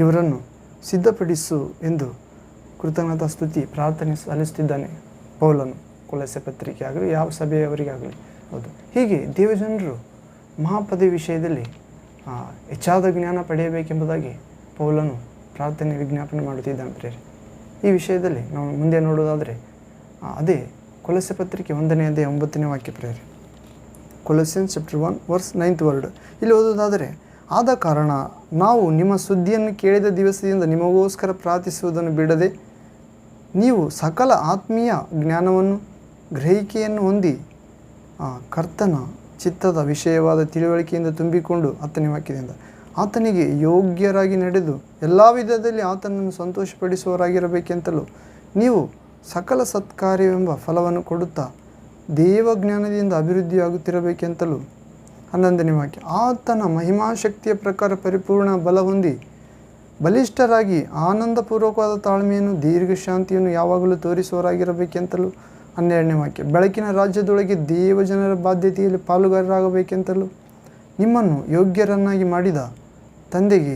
ಇವರನ್ನು ಸಿದ್ಧಪಡಿಸು ಎಂದು ಕೃತಜ್ಞತಾ ಸ್ತುತಿ ಪ್ರಾರ್ಥನೆ ಸಲ್ಲಿಸುತ್ತಿದ್ದಾನೆ ಪೌಲನು, ಕೊಲೊಸ್ಸೆ ಪತ್ರಿಕೆ ಆಗಲಿ ಯಾವ ಸಭೆಯವರಿಗಾಗಲಿ. ಹೌದು, ಹೀಗೆ ದೇವಜನರು ಮಹಾಪದವಿ ವಿಷಯದಲ್ಲಿ ಹೆಚ್ಚಾದ ಜ್ಞಾನ ಪಡೆಯಬೇಕೆಂಬುದಾಗಿ ಪೌಲನು ಪ್ರಾರ್ಥನೆ ವಿಜ್ಞಾಪನೆ ಮಾಡುತ್ತಿದ್ದಾನೆ ಪ್ರೇರೆ. ಈ ವಿಷಯದಲ್ಲಿ ನಾವು ಮುಂದೆ ನೋಡೋದಾದರೆ ಅದೇ ಕೊಲೊಸ್ಸೆ ಪತ್ರಿಕೆ 1ನೇ ಅಧ್ಯಾಯ 9ನೇ ವಾಕ್ಯ ಪ್ರೇರೆ. ಕೊಲೊಸ್ಸಿಯನ್ಸ್ ಚಾಪ್ಟರ್ 1 ವರ್ಸ್ 9th ವರ್ಡ್. ಇಲ್ಲಿ ಓದೋದಾದರೆ, ಆದ ಕಾರಣ ನಾವು ನಿಮ್ಮ ಸುದ್ದಿಯನ್ನು ಕೇಳಿದ ದಿವಸದಿಂದ ನಿಮಗೋಸ್ಕರ ಪ್ರಾರ್ಥಿಸುವುದನ್ನು ಬಿಡದೆ ನೀವು ಸಕಲ ಆತ್ಮೀಯ ಜ್ಞಾನವನ್ನು ಗ್ರಹಿಕೆಯನ್ನು ಹೊಂದಿ ಕರ್ತನ ಚಿತ್ತದ ವಿಷಯವಾದ ತಿಳುವಳಿಕೆಯಿಂದ ತುಂಬಿಕೊಂಡು 10ನೇ ವಾಕ್ಯದಿಂದ ಆತನಿಗೆ ಯೋಗ್ಯರಾಗಿ ನಡೆದು ಎಲ್ಲ ವಿಧದಲ್ಲಿ ಆತನನ್ನು ಸಂತೋಷಪಡಿಸುವವರಾಗಿರಬೇಕೆಂತಲೂ ನೀವು ಸಕಲ ಸತ್ಕಾರ್ಯವೆಂಬ ಫಲವನ್ನು ಕೊಡುತ್ತಾ ದೇವಜ್ಞಾನದಿಂದ ಅಭಿವೃದ್ಧಿಯಾಗುತ್ತಿರಬೇಕೆಂತಲೂ 11ನೇ ವಾಕ್ಯ ಆತನ ಮಹಿಮಾಶಕ್ತಿಯ ಪ್ರಕಾರ ಪರಿಪೂರ್ಣ ಬಲ ಹೊಂದಿ ಬಲಿಷ್ಠರಾಗಿ ಆನಂದಪೂರ್ವಕವಾದ ತಾಳ್ಮೆಯನ್ನು ದೀರ್ಘಶಾಂತಿಯನ್ನು ಯಾವಾಗಲೂ ತೋರಿಸುವವರಾಗಿರಬೇಕೆಂತಲೂ 12ನೇ ವಾಕ್ಯ ಬೆಳಕಿನ ರಾಜ್ಯದೊಳಗೆ ದೇವಜನರ ಬಾಧ್ಯತೆಯಲ್ಲಿ ಪಾಲುಗಾರರಾಗಬೇಕೆಂತಲೂ ನಿಮ್ಮನ್ನು ಯೋಗ್ಯರನ್ನಾಗಿ ಮಾಡಿದ ತಂದೆಗೆ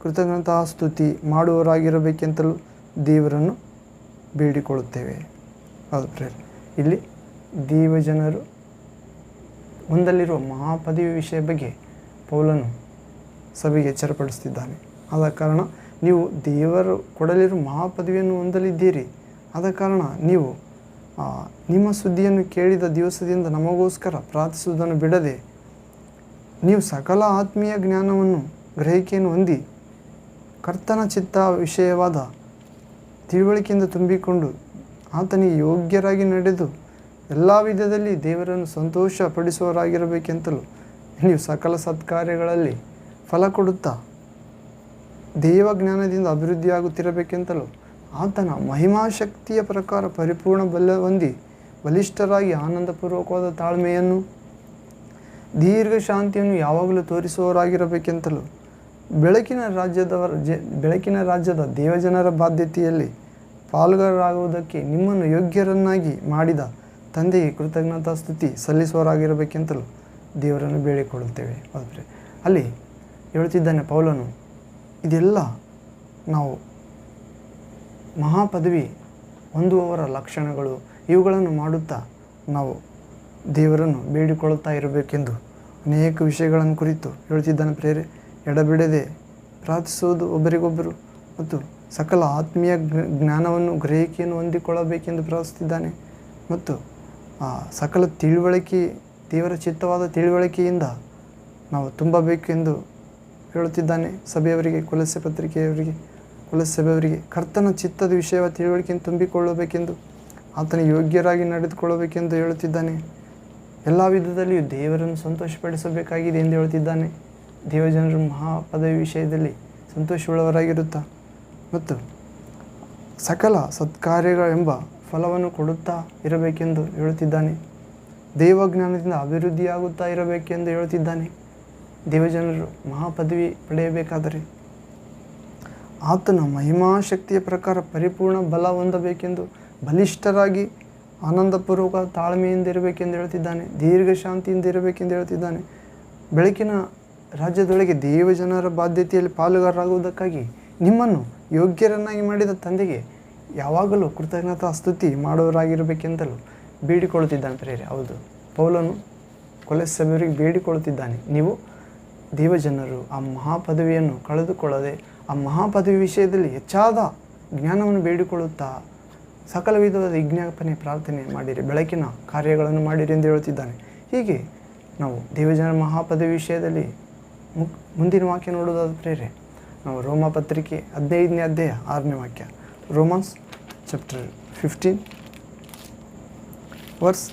ಕೃತಜ್ಞತಾ ಸ್ತುತಿ ಮಾಡುವವರಾಗಿರಬೇಕೆಂತಲೂ ದೇವರನ್ನು ಬೇಡಿಕೊಳ್ಳುತ್ತೇವೆ. ಹೌದು ಪ್ರೇರೆ, ಇಲ್ಲಿ ದೇವಜನರು ಹೊಂದಲಿರುವ ಮಹಾಪದವಿ ವಿಷಯ ಬಗ್ಗೆ ಪೌಲನು ಸಭೆಗೆ ಎಚ್ಚರಪಡಿಸುತ್ತಿದ್ದಾನೆ. ಆದ ಕಾರಣ ನೀವು ದೇವರು ಕೊಡಲಿರುವ ಮಹಾಪದವಿಯನ್ನು ಹೊಂದಲಿದ್ದೀರಿ. ಆದ ಕಾರಣ ನೀವು ನಿಮ್ಮ ಸುದ್ದಿಯನ್ನು ಕೇಳಿದ ದಿವಸದಿಂದ ನಮಗೋಸ್ಕರ ಪ್ರಾರ್ಥಿಸುವುದನ್ನು ಬಿಡದೆ ನೀವು ಸಕಲ ಆತ್ಮೀಯ ಜ್ಞಾನವನ್ನು ಗ್ರಹಿಕೆಯನ್ನು ಹೊಂದಿ ಕರ್ತನ ಚಿತ್ತ ವಿಷಯವಾದ ತಿಳುವಳಿಕೆಯಿಂದ ತುಂಬಿಕೊಂಡು ಆತನಿಗೆ ಯೋಗ್ಯರಾಗಿ ನಡೆದು ಎಲ್ಲ ವಿಧದಲ್ಲಿ ದೇವರನ್ನು ಸಂತೋಷಪಡಿಸುವವರಾಗಿರಬೇಕೆಂತಲೂ ನೀವು ಸಕಲ ಸತ್ಕಾರ್ಯಗಳಲ್ಲಿ ಫಲ ಕೊಡುತ್ತಾ ದೇವಜ್ಞಾನದಿಂದ ಅಭಿವೃದ್ಧಿಯಾಗುತ್ತಿರಬೇಕೆಂತಲೂ ಆತನ ಮಹಿಮಾಶಕ್ತಿಯ ಪ್ರಕಾರ ಪರಿಪೂರ್ಣ ಬಲ ಹೊಂದಿ ಬಲಿಷ್ಠರಾಗಿ ಆನಂದಪೂರ್ವಕವಾದ ತಾಳ್ಮೆಯನ್ನು ದೀರ್ಘ ಶಾಂತಿಯನ್ನು ಯಾವಾಗಲೂ ಬೆಳಕಿನ ರಾಜ್ಯದ ದೇವಜನರ ಬಾಧ್ಯತೆಯಲ್ಲಿ ಪಾಲುಗಾರರಾಗುವುದಕ್ಕೆ ನಿಮ್ಮನ್ನು ಯೋಗ್ಯರನ್ನಾಗಿ ಮಾಡಿದ ತಂದೆಗೆ ಕೃತಜ್ಞತಾ ಸ್ತುತಿ ಸಲ್ಲಿಸುವವರಾಗಿರಬೇಕೆಂತಲೂ ದೇವರನ್ನು ಬೇಡಿಕೊಳ್ಳುತ್ತೇವೆ. ಆದರೆ ಅಲ್ಲಿ ಹೇಳುತ್ತಿದ್ದಾನೆ ಪೌಲನು, ಇದೆಲ್ಲ ನಾವು ಮಹಾಪದವಿ ಹೊಂದುವವರ ಲಕ್ಷಣಗಳು. ಇವುಗಳನ್ನು ಮಾಡುತ್ತಾ ನಾವು ದೇವರನ್ನು ಬೇಡಿಕೊಳ್ಳುತ್ತಾ ಇರಬೇಕೆಂದು ಅನೇಕ ವಿಷಯಗಳನ್ನು ಕುರಿತು ಹೇಳುತ್ತಿದ್ದಾನೆ ಪ್ರೇರೆ. ಎಡಬಿಡದೆ ಪ್ರಾರ್ಥಿಸುವುದು, ಒಬ್ಬರಿಗೊಬ್ಬರು ಮತ್ತು ಸಕಲ ಆತ್ಮೀಯ ಜ್ಞಾನವನ್ನು ಗ್ರಹಿಕೆಯನ್ನು ಹೊಂದಿಕೊಳ್ಳಬೇಕೆಂದು ಪ್ರಾರ್ಥಿಸುತ್ತಿದ್ದಾನೆ. ಮತ್ತು ಆ ಸಕಲ ತಿಳುವಳಿಕೆ, ದೇವರ ಚಿತ್ತವಾದ ತಿಳುವಳಿಕೆಯಿಂದ ನಾವು ತುಂಬಬೇಕೆಂದು ಹೇಳುತ್ತಿದ್ದಾನೆ ಸಭೆಯವರಿಗೆ, ಕೊಲೊಸ್ಸೆ ಪತ್ರಿಕೆಯವರಿಗೆ, ಕೊಲೊಸ್ಸೆ ಸಭೆಯವರಿಗೆ ಕರ್ತನ ಚಿತ್ತದ ವಿಷಯವ ತಿಳುವಳಿಕೆಯನ್ನು ತುಂಬಿಕೊಳ್ಳಬೇಕೆಂದು, ಆತನ ಯೋಗ್ಯರಾಗಿ ನಡೆದುಕೊಳ್ಳಬೇಕೆಂದು ಹೇಳುತ್ತಿದ್ದಾನೆ. ಎಲ್ಲ ವಿಧದಲ್ಲಿಯೂ ದೇವರನ್ನು ಸಂತೋಷಪಡಿಸಬೇಕಾಗಿದೆ ಎಂದು ಹೇಳುತ್ತಿದ್ದಾನೆ. ದೇವಜನರು ಮಹಾಪದವಿ ವಿಷಯದಲ್ಲಿ ಸಂತೋಷವುಳ್ಳವರಾಗಿರುತ್ತಾ ಮತ್ತು ಸಕಲ ಸತ್ಕಾರ್ಯಗಳೆಂಬ ಫಲವನ್ನು ಕೊಡುತ್ತಾ ಇರಬೇಕೆಂದು ಹೇಳುತ್ತಿದ್ದಾನೆ. ದೇವಜ್ಞಾನದಿಂದ ಅಭಿವೃದ್ಧಿಯಾಗುತ್ತಾ ಇರಬೇಕೆಂದು ಹೇಳುತ್ತಿದ್ದಾನೆ. ದೇವಜನರು ಮಹಾಪದವಿ ಪಡೆಯಬೇಕಾದರೆ ಆತನ ಮಹಿಮಾಶಕ್ತಿಯ ಪ್ರಕಾರ ಪರಿಪೂರ್ಣ ಬಲ ಹೊಂದಬೇಕೆಂದು, ಬಲಿಷ್ಠರಾಗಿ ಆನಂದಪೂರ್ವಕ ತಾಳ್ಮೆಯಿಂದ ಇರಬೇಕೆಂದು ಹೇಳ್ತಿದ್ದಾನೆ. ದೀರ್ಘ ಶಾಂತಿಯಿಂದ ಇರಬೇಕೆಂದು ಹೇಳ್ತಿದ್ದಾನೆ. ಬೆಳಕಿನ ರಾಜ್ಯದೊಳಗೆ ದೇವಜನರ ಬಾಧ್ಯತೆಯಲ್ಲಿ ಪಾಲುಗಾರರಾಗುವುದಕ್ಕಾಗಿ ನಿಮ್ಮನ್ನು ಯೋಗ್ಯರನ್ನಾಗಿ ಮಾಡಿದ ತಂದೆಗೆ ಯಾವಾಗಲೂ ಕೃತಜ್ಞತಾ ಸ್ತುತಿ ಮಾಡುವವರಾಗಿರಬೇಕೆಂತಲೂ ಬೇಡಿಕೊಳ್ಳುತ್ತಿದ್ದಾನೆ ಪ್ರೇರೆ. ಹೌದು, ಪೌಲನು ಕೊಲೊಸ್ಸೆ ಸಭೆಯವರಿಗೆ ಬೇಡಿಕೊಳ್ಳುತ್ತಿದ್ದಾನೆ, ನೀವು ದೇವಜನರು ಆ ಮಹಾಪದವಿಯನ್ನು ಕಳೆದುಕೊಳ್ಳದೆ ಆ ಮಹಾಪದವಿ ವಿಷಯದಲ್ಲಿ ಹೆಚ್ಚಾದ ಜ್ಞಾನವನ್ನು ಬೇಡಿಕೊಳ್ಳುತ್ತಾ ಸಕಲ ವಿಧವಾದ ವಿಜ್ಞಾಪನೆ ಪ್ರಾರ್ಥನೆ ಮಾಡಿರಿ, ಬೆಳಕಿನ ಕಾರ್ಯಗಳನ್ನು ಮಾಡಿರಿ ಎಂದು ಹೇಳುತ್ತಿದ್ದಾನೆ. ಹೀಗೆ ನಾವು ದೇವಜನರ ಮಹಾಪದವಿ ವಿಷಯದಲ್ಲಿ ಮುಂದಿನ ವಾಕ್ಯ ನೋಡುವುದಾದ ಪ್ರೇರೆ, ನಾವು ರೋಮ ಪತ್ರಿಕೆ 15ನೇ ಅಧ್ಯಾಯ 6ನೇ ವಾಕ್ಯ, Romans chapter 15 verse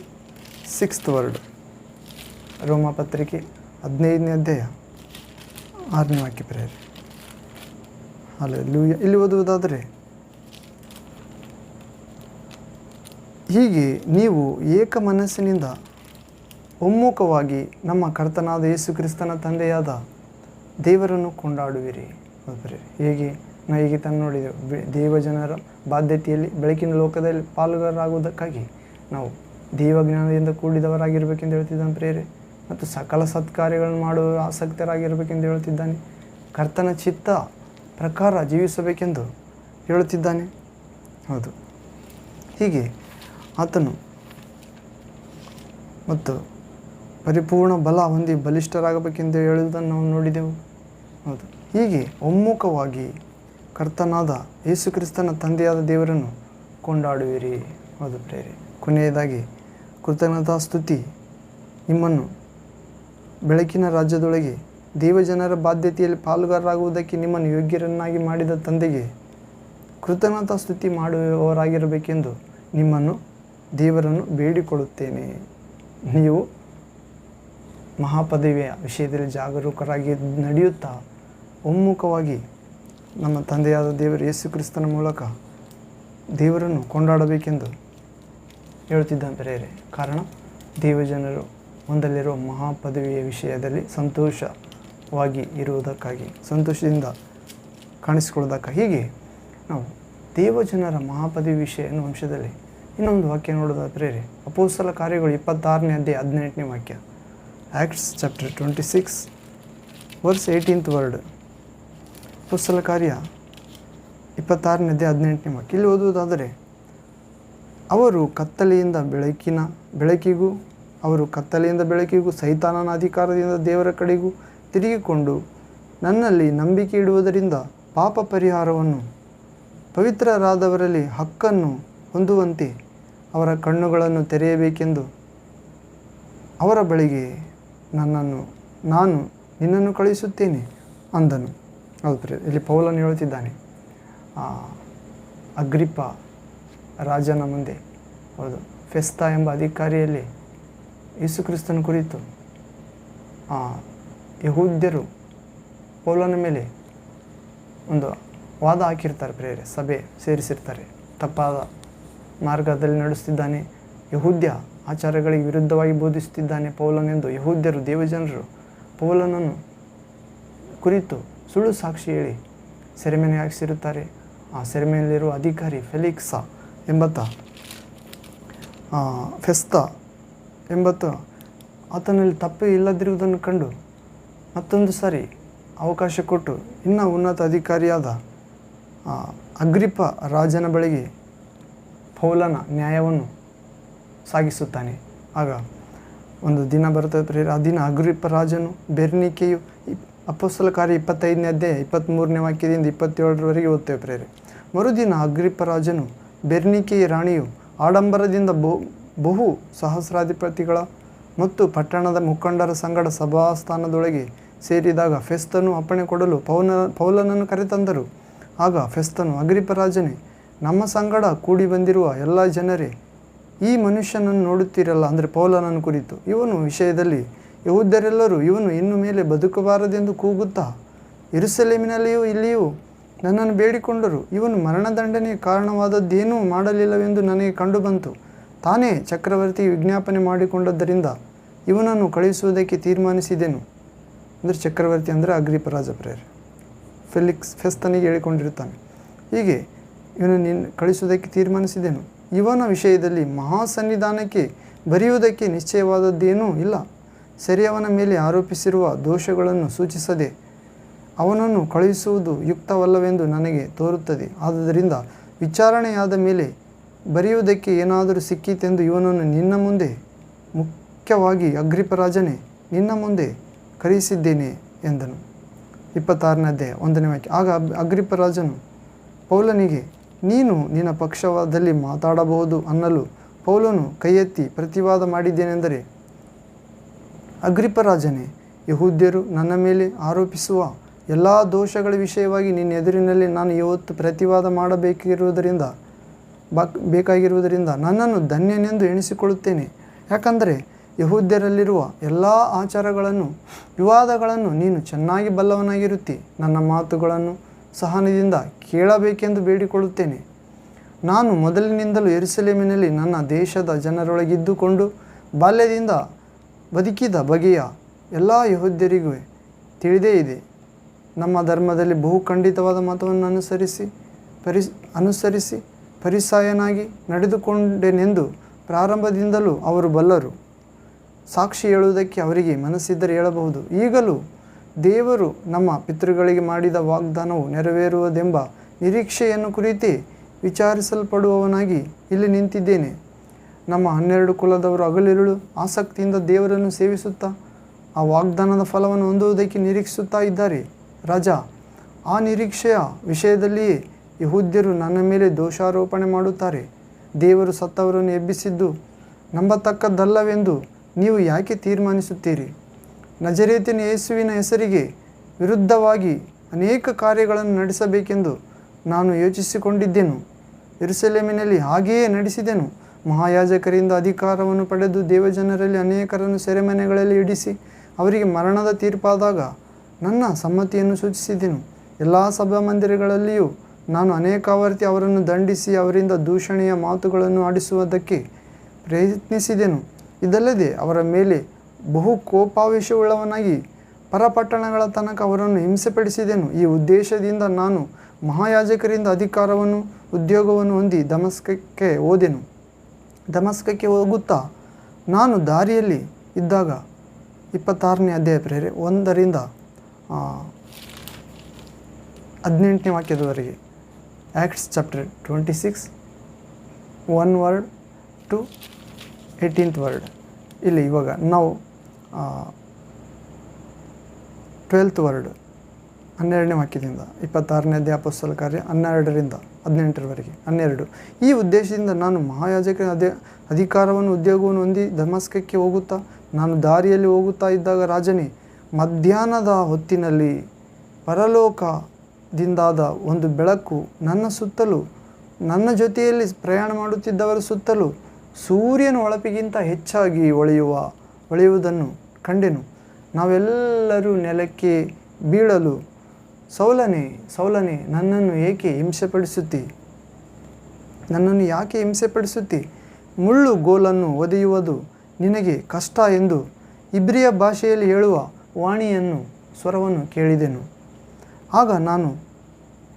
6th word. ರೋಮ ಪತ್ರಿಕೆ 15ನೇ ಅಧ್ಯಾಯ 6ನೇ ವಾಕ್ಯ ಪ್ರೇರೆ. ಹಲ್ಲೆಲೂಯಾ. ಇಲ್ಲಿ ಓದುವುದಾದರೆ, ಹೀಗೆ ನೀವು ಏಕ ಮನಸ್ಸಿನಿಂದ ಒಮ್ಮುಖವಾಗಿ ನಮ್ಮ ಕರ್ತನಾದ ಯೇಸು ಕ್ರಿಸ್ತನ ತಂದೆಯಾದ ದೇವರನ್ನು ಕೊಂಡಾಡುವಿರಿ. ಹೇಗೆ ನಾವು ಹೀಗೆ ತಾನು ನೋಡಿದೆವು, ದೇವಜನರ ಬಾಧ್ಯತೆಯಲ್ಲಿ ಬೆಳಕಿನ ಲೋಕದಲ್ಲಿ ಪಾಲುಗಾರರಾಗುವುದಕ್ಕಾಗಿ ನಾವು ದೇವಜ್ಞಾನದಿಂದ ಕೂಡಿದವರಾಗಿರಬೇಕೆಂದು ಹೇಳ್ತಿದ್ದಾನೆ ಪ್ರೇರೆ. ಮತ್ತು ಸಕಲ ಸತ್ಕಾರ್ಯಗಳನ್ನು ಮಾಡುವ ಆಸಕ್ತರಾಗಿರಬೇಕೆಂದು ಹೇಳುತ್ತಿದ್ದಾನೆ. ಕರ್ತನ ಚಿತ್ತ ಪ್ರಕಾರ ಜೀವಿಸಬೇಕೆಂದು ಹೇಳುತ್ತಿದ್ದಾನೆ. ಹೌದು, ಹೀಗೆ ಆತನು ಮತ್ತು ಪರಿಪೂರ್ಣ ಬಲ ಹೊಂದಿ ಬಲಿಷ್ಠರಾಗಬೇಕೆಂದು ಹೇಳುವುದನ್ನು ನಾವು ನೋಡಿದೆವು. ಹೌದು, ಹೀಗೆ ಒಮ್ಮುಖವಾಗಿ ಕರ್ತನಾದ ಯೇಸು ಕ್ರಿಸ್ತನ ತಂದೆಯಾದ ದೇವರನ್ನು ಕೊಂಡಾಡುವಿರಿ. ಹೌದು ಪ್ರೇರೆ. ಕೊನೆಯದಾಗಿ ಕೃತಜ್ಞತಾ ಸ್ತುತಿ ನಿಮ್ಮನ್ನು ಬೆಳಕಿನ ರಾಜ್ಯದೊಳಗೆ ದೇವಜನರ ಬಾಧ್ಯತೆಯಲ್ಲಿ ಪಾಲುಗಾರರಾಗುವುದಕ್ಕೆ ನಿಮ್ಮನ್ನು ಯೋಗ್ಯರನ್ನಾಗಿ ಮಾಡಿದ ತಂದೆಗೆ ಕೃತಜ್ಞತಾ ಸ್ತುತಿ ಮಾಡುವವರಾಗಿರಬೇಕೆಂದು ನಿಮ್ಮನ್ನು ದೇವರನ್ನು ಬೇಡಿಕೊಳ್ಳುತ್ತೇನೆ. ನೀವು ಮಹಾಪದವಿಯ ವಿಷಯದಲ್ಲಿ ಜಾಗರೂಕರಾಗಿ ನಡೆಯುತ್ತಾ ಒಮ್ಮುಖವಾಗಿ ನಮ್ಮ ತಂದೆಯಾದ ದೇವರು ಯೇಸು ಕ್ರಿಸ್ತನ ಮೂಲಕ ದೇವರನ್ನು ಕೊಂಡಾಡಬೇಕೆಂದು ಹೇಳುತ್ತಿದ್ದಾನೆ ಪ್ರೇರೆ. ಕಾರಣ ದೇವಜನರು ಹೊಂದಲಿರುವ ಮಹಾಪದವಿಯ ವಿಷಯದಲ್ಲಿ ಸಂತೋಷವಾಗಿ ಇರುವುದಕ್ಕಾಗಿ, ಸಂತೋಷದಿಂದ ಕಾಣಿಸಿಕೊಳ್ಳುವುದಕ್ಕಾಗಿ. ಹೀಗೆ ನಾವು ದೇವಜನರ ಮಹಾಪದವಿ ವಿಷಯ ಎನ್ನುವ ಅಂಶದಲ್ಲಿ ಇನ್ನೊಂದು ವಾಕ್ಯ ನೋಡೋದಾದ ಪ್ರೇರೆ, ಅಪೊಸ್ತಲ ಕಾರ್ಯಗಳು 26ನೇ ಅಧ್ಯಾಯ 18ನೇ ವಾಕ್ಯ, Acts chapter 26 verse 18th word. ಅಪೊಸ್ತಲ ಕಾರ್ಯ 26ನೇ ಅಧ್ಯಾಯ 18ನೇ ವಾಕ್ಯ. ಇಲ್ಲಿ ಓದುವುದಾದರೆ, ಅವರು ಕತ್ತಲೆಯಿಂದ ಬೆಳಕಿಗೂ ಸೈತಾನನ ಅಧಿಕಾರದಿಂದ ದೇವರ ಕಡೆಗೂ ತಿರುಗಿಕೊಂಡು ನನ್ನಲ್ಲಿ ನಂಬಿಕೆ ಇಡುವುದರಿಂದ ಪಾಪ ಪರಿಹಾರವನ್ನು ಪವಿತ್ರರಾದವರಲ್ಲಿ ಹಕ್ಕನ್ನು ಹೊಂದುವಂತೆ ಅವರ ಕಣ್ಣುಗಳನ್ನು ತೆರೆಯಬೇಕೆಂದು ಅವರ ಬಳಿಗೆ ನಾನು ನಿನ್ನನ್ನು ಕಳುಹಿಸುತ್ತೇನೆ ಅಂದನು. ಹೌದು, ಇಲ್ಲಿ ಪೌಲನು ಹೇಳುತ್ತಿದ್ದಾನೆ ಅಗ್ರಿಪ್ಪ ರಾಜನ ಮುಂದೆ. ಹೌದು, ಫೆಸ್ತಾ ಎಂಬ ಅಧಿಕಾರಿಯಲ್ಲಿ ಯೇಸುಕ್ರಿಸ್ತನ ಕುರಿತು ಯಹೂದ್ಯರು ಪೌಲನ ಮೇಲೆ ಒಂದು ವಾದ ಹಾಕಿರ್ತಾರೆ ಪ್ರೇರೆ. ಸಭೆ ಸೇರಿಸಿರ್ತಾರೆ, ತಪ್ಪಾದ ಮಾರ್ಗದಲ್ಲಿ ನಡೆಸುತ್ತಿದ್ದಾನೆ, ಯಹೂದ್ಯ ಆಚಾರಗಳಿಗೆ ವಿರುದ್ಧವಾಗಿ ಬೋಧಿಸುತ್ತಿದ್ದಾನೆ ಪೌಲನೆಂದು ಯಹೂದ್ಯರು, ದೇವಜನರು ಪೌಲನನ್ನು ಕುರಿತು ಸುಳ್ಳು ಸಾಕ್ಷಿ ಹೇಳಿ ಸೆರೆಮನೆ ಹಾಕಿಸಿರುತ್ತಾರೆ. ಆ ಸೆರೆಮನೆಯಲ್ಲಿರುವ ಅಧಿಕಾರಿ ಫೆಲಿಕ್ಸ ಫೆಸ್ತ ಎಂಬತ್ತ ಆತನಲ್ಲಿ ತಪ್ಪು ಇಲ್ಲದಿರುವುದನ್ನು ಕಂಡು ಮತ್ತೊಂದು ಸಾರಿ ಅವಕಾಶ ಕೊಟ್ಟು ಇನ್ನೂ ಉನ್ನತ ಅಧಿಕಾರಿಯಾದ ಅಗ್ರಿಪ್ಪ ರಾಜನ ಬಳಿಗೆ ಪೌಲನ ನ್ಯಾಯವನ್ನು ಸಾಗಿಸುತ್ತಾನೆ. ಆಗ ಒಂದು ದಿನ ಬರ್ತದೆ ಪ್ರೇರೆ. ಆ ದಿನ ಅಗ್ರಿಪ್ಪ ರಾಜನು ಬೆರ್ನಿಕೆಯು ಅಪೊಸ್ತಲ ಕಾರ್ಯ 25ನೇ ಅಧ್ಯಾಯ 23ನೇ ವಾಕ್ಯದಿಂದ 27ರವರೆಗೆ ಓದ್ತೇವೆ ಪ್ರೇರೆ. ಮರುದಿನ ಅಗ್ರಿಪ್ಪ ರಾಜನು ಬೆರ್ನಿಕೆಯ ರಾಣಿಯು ಆಡಂಬರದಿಂದ ಬಹು ಸಹಸ್ರಾಧಿಪತಿಗಳ ಮತ್ತು ಪಟ್ಟಣದ ಮುಖಂಡರ ಸಂಗಡ ಸಭಾಸ್ಥಾನದೊಳಗೆ ಸೇರಿದಾಗ ಫೆಸ್ತನು ಅಪ್ಪಣೆ ಕೊಡಲು ಪೌಲನನ್ನು ಕರೆತಂದರು. ಆಗ ಫೆಸ್ತನು, ಅಗ್ರಿಪ್ಪ ರಾಜನೇ, ನಮ್ಮ ಸಂಗಡ ಕೂಡಿ ಬಂದಿರುವ ಎಲ್ಲ ಜನರೇ, ಈ ಮನುಷ್ಯನನ್ನು ನೋಡುತ್ತೀರಲ್ಲ, ಅಂದರೆ ಪೌಲನನ್ನು ಕುರಿತು, ಇವನು ವಿಷಯದಲ್ಲಿ ಯೆಹೂದ್ಯರೆಲ್ಲರೂ ಇವನು ಇನ್ನು ಮೇಲೆ ಬದುಕಬಾರದೆಂದು ಕೂಗುತ್ತಾ ಯೆರೂಸಲೇಮಿನಲ್ಲಿಯೂ ಇಲ್ಲಿಯೂ ನನ್ನನ್ನು ಬೇಡಿಕೊಂಡರು. ಇವನು ಮರಣದಂಡನೆಗೆ ಕಾರಣವಾದದ್ದೇನೂ ಮಾಡಲಿಲ್ಲವೆಂದು ನನಗೆ ಕಂಡುಬಂತು. ತಾನೇ ಚಕ್ರವರ್ತಿಗೆ ವಿಜ್ಞಾಪನೆ ಮಾಡಿಕೊಂಡದ್ದರಿಂದ ಇವನನ್ನು ಕಳುಹಿಸುವುದಕ್ಕೆ ತೀರ್ಮಾನಿಸಿದೆನು. ಅಂದರೆ ಚಕ್ರವರ್ತಿ ಅಂದರೆ ಅಗ್ರಿಪ್ಪ ರಾಜ ಪ್ರೇರೆ. ಫೆಸ್ತನಿಗೆ ಹೇಳಿಕೊಂಡಿರುತ್ತಾನೆ. ಹೀಗೆ ಇವನು ಕಳಿಸುವುದಕ್ಕೆ ತೀರ್ಮಾನಿಸಿದೆನು. ಇವನ ವಿಷಯದಲ್ಲಿ ಮಹಾಸನ್ನಿಧಾನಕ್ಕೆ ಬರೆಯುವುದಕ್ಕೆ ನಿಶ್ಚಯವಾದದ್ದೇನೂ ಇಲ್ಲ. ಸೆರೆಯವನ ಮೇಲೆ ಆರೋಪಿಸಿರುವ ದೋಷಗಳನ್ನು ಸೂಚಿಸದೆ ಅವನನ್ನು ಕಳುಹಿಸುವುದು ಯುಕ್ತವಲ್ಲವೆಂದು ನನಗೆ ತೋರುತ್ತದೆ. ಆದುದರಿಂದ ವಿಚಾರಣೆಯಾದ ಮೇಲೆ ಬರೆಯುವುದಕ್ಕೆ ಏನಾದರೂ ಸಿಕ್ಕಿತೆಂದು ಇವನನ್ನು ನಿನ್ನ ಮುಂದೆ, ಮುಖ್ಯವಾಗಿ ಅಗ್ರಿಪ್ಪ ರಾಜನೇ, ನಿನ್ನ ಮುಂದೆ ಕರೆಯಿಸಿದ್ದೇನೆ ಎಂದನು. 26ನೇ ಅಧ್ಯಾಯ 1ನೇ ವಾಕ್ಯ. ಆಗ ಅಗ್ರಿಪ್ಪ ರಾಜನು ಪೌಲನಿಗೆ, ನೀನು ನಿನ್ನ ಪಕ್ಷದಲ್ಲಿ ಮಾತಾಡಬಹುದು ಅನ್ನಲು ಪೌಲನು ಕೈಯೆತ್ತಿ ಪ್ರತಿವಾದ ಮಾಡಿದ್ದೇನೆಂದರೆ, ಅಗ್ರಿಪ್ಪ ರಾಜನೇ, ಯೆಹೂದ್ಯರು ನನ್ನ ಮೇಲೆ ಆರೋಪಿಸುವ ಎಲ್ಲ ದೋಷಗಳ ವಿಷಯವಾಗಿ ನಿನ್ನ ಎದುರಿನಲ್ಲಿ ನಾನು ಇವತ್ತು ಪ್ರತಿವಾದ ಬೇಕಾಗಿರುವುದರಿಂದ ನನ್ನನ್ನು ಧನ್ಯನೆಂದು ಎಣಿಸಿಕೊಳ್ಳುತ್ತೇನೆ. ಯಾಕಂದರೆ ಯೆಹೂದ್ಯರಲ್ಲಿರುವ ಎಲ್ಲ ಆಚಾರಗಳನ್ನು, ವಿವಾದಗಳನ್ನು ನೀನು ಚೆನ್ನಾಗಿ ಬಲ್ಲವನಾಗಿರುತ್ತಿ. ನನ್ನ ಮಾತುಗಳನ್ನು ಸಹನದಿಂದ ಕೇಳಬೇಕೆಂದು ಬೇಡಿಕೊಳ್ಳುತ್ತೇನೆ. ನಾನು ಮೊದಲಿನಿಂದಲೂ ಯೆರೂಸಲೇಮಿನಲ್ಲಿ ನನ್ನ ದೇಶದ ಜನರೊಳಗಿದ್ದುಕೊಂಡು ಬಾಲ್ಯದಿಂದ ಬದುಕಿದ ಬಗೆಯ ಎಲ್ಲ ಯೆಹೂದ್ಯರಿಗೂ ತಿಳಿದೇ ಇದೆ. ನಮ್ಮ ಧರ್ಮದಲ್ಲಿ ಬಹು ಖಂಡಿತವಾದ ಮತವನ್ನು ಅನುಸರಿಸಿ ಫರಿಸಾಯನಾಗಿ ನಡೆದುಕೊಂಡೆನೆಂದು ಪ್ರಾರಂಭದಿಂದಲೂ ಅವರು ಬಲ್ಲರು. ಸಾಕ್ಷಿ ಹೇಳುವುದಕ್ಕೆ ಅವರಿಗೆ ಮನಸ್ಸಿದ್ದರೆ ಹೇಳಬಹುದು. ಈಗಲೂ ದೇವರು ನಮ್ಮ ಪಿತೃಗಳಿಗೆ ಮಾಡಿದ ವಾಗ್ದಾನವು ನೆರವೇರುವುದೆಂಬ ನಿರೀಕ್ಷೆಯನ್ನು ಕುರಿತೇ ವಿಚಾರಿಸಲ್ಪಡುವವನಾಗಿ ಇಲ್ಲಿ ನಿಂತಿದ್ದೇನೆ. ನಮ್ಮ 12 ಕುಲದವರು ಹಗಲಿರುಳು ಆಸಕ್ತಿಯಿಂದ ದೇವರನ್ನು ಸೇವಿಸುತ್ತಾ ಆ ವಾಗ್ದಾನದ ಫಲವನ್ನು ಹೊಂದುವುದಕ್ಕೆ ನಿರೀಕ್ಷಿಸುತ್ತಾ ಇದ್ದಾರೆ. ರಾಜ, ಆ ನಿರೀಕ್ಷೆಯ ವಿಷಯದಲ್ಲಿಯೇ ಯೆಹೂದ್ಯರು ನನ್ನ ಮೇಲೆ ದೋಷಾರೋಪಣೆ ಮಾಡುತ್ತಾರೆ. ದೇವರು ಸತ್ತವರನ್ನು ಎಬ್ಬಿಸಿದ್ದು ನಂಬತಕ್ಕದ್ದಲ್ಲವೆಂದು ನೀವು ಯಾಕೆ ತೀರ್ಮಾನಿಸುತ್ತೀರಿ? ನಜರೇತಿನ ಯೇಸುವಿನ ಹೆಸರಿಗೆ ವಿರುದ್ಧವಾಗಿ ಅನೇಕ ಕಾರ್ಯಗಳನ್ನು ನಡೆಸಬೇಕೆಂದು ನಾನು ಯೋಚಿಸಿಕೊಂಡಿದ್ದೆನು. ಯೆರೂಸಲೇಮಿನಲ್ಲಿ ಹಾಗೆಯೇ ನಡೆಸಿದೆನು. ಮಹಾಯಾಜಕರಿಂದ ಅಧಿಕಾರವನ್ನು ಪಡೆದು ದೇವಜನರಲ್ಲಿ ಅನೇಕರನ್ನು ಸೆರೆಮನೆಗಳಲ್ಲಿ ಇಡಿಸಿ ಅವರಿಗೆ ಮರಣದ ತೀರ್ಪಾದಾಗ ನನ್ನ ಸಮ್ಮತಿಯನ್ನು ಸೂಚಿಸಿದೆನು. ಎಲ್ಲ ಸಭಾಮಂದಿರಗಳಲ್ಲಿಯೂ ನಾನು ಅನೇಕಾವರ್ತಿ ಅವರನ್ನು ದಂಡಿಸಿ ಅವರಿಂದ ದೂಷಣೆಯ ಮಾತುಗಳನ್ನು ಆಡಿಸುವುದಕ್ಕೆ ಪ್ರಯತ್ನಿಸಿದೆನು. ಇದಲ್ಲದೆ ಅವರ ಮೇಲೆ ಬಹು ಕೋಪಾವೇಶವುಳ್ಳವನಾಗಿ ಪರಪಟ್ಟಣಗಳ ತನಕ ಅವರನ್ನು ಹಿಂಸೆಪಡಿಸಿದೆನು. ಈ ಉದ್ದೇಶದಿಂದ ನಾನು ಮಹಾಯಾಜಕರಿಂದ ಅಧಿಕಾರವನ್ನು ಉದ್ಯೋಗವನ್ನು ಹೊಂದಿ ದಮಸ್ಕಕ್ಕೆ ಹೋಗುತ್ತಾ ನಾನು ದಾರಿಯಲ್ಲಿ ಇದ್ದಾಗ 26ನೇ ಅಧ್ಯಾಯ ಪ್ರೇರೆ 1ರಿಂದ 18ನೇ ವಾಕ್ಯದವರೆಗೆ. Acts chapter 26 1 word to 18th word. ಇಲ್ಲಿ ಇವಾಗ ನಾವು 12th ವರ್ಡ್ 12ನೇ ವಾಕ್ಯದಿಂದ 26ನೇ ಅಧ್ಯಾಯ ಅಪೊಸ್ತಲ ಕಾರ್ಯ 12ರಿಂದ 18ರವರೆಗೆ. 12. ಈ ಉದ್ದೇಶದಿಂದ ನಾನು ಮಹಾಯಾಜಕರ ಅಧಿಕಾರವನ್ನು ಉದ್ಯೋಗವನ್ನು ಹೊಂದಿ ದಮಸ್ಕಕ್ಕೆ ಹೋಗುತ್ತಾ ನಾನು ದಾರಿಯಲ್ಲಿ ಹೋಗುತ್ತಾ ಇದ್ದಾಗ, ರಾಜನೇ, ಮಧ್ಯಾಹ್ನದ ಹೊತ್ತಿನಲ್ಲಿ ಪರಲೋಕದಿಂದಾದ ಒಂದು ಬೆಳಕು ನನ್ನ ಸುತ್ತಲೂ, ನನ್ನ ಜೊತೆಯಲ್ಲಿ ಪ್ರಯಾಣ ಮಾಡುತ್ತಿದ್ದವರ ಸುತ್ತಲೂ ಸೂರ್ಯನ ಹೊಳಪಿಗಿಂತ ಹೆಚ್ಚಾಗಿ ಹೊಳೆಯುವುದನ್ನು ಕಂಡೆನು. ನಾವೆಲ್ಲರೂ ನೆಲಕ್ಕೆ ಬೀಳಲು, ಸೌಲನೇ, ಸೌಲನೇ, ನನ್ನನ್ನು ಯಾಕೆ ಹಿಂಸೆಪಡಿಸುತ್ತಿ? ಮುಳ್ಳು ಗೋಲನ್ನು ಒದೆಯುವುದು ನಿನಗೆ ಕಷ್ಟ ಎಂದು ಇಬ್ರಿಯ ಭಾಷೆಯಲ್ಲಿ ಹೇಳುವ ಸ್ವರವನ್ನು ಕೇಳಿದೆನು. ಆಗ ನಾನು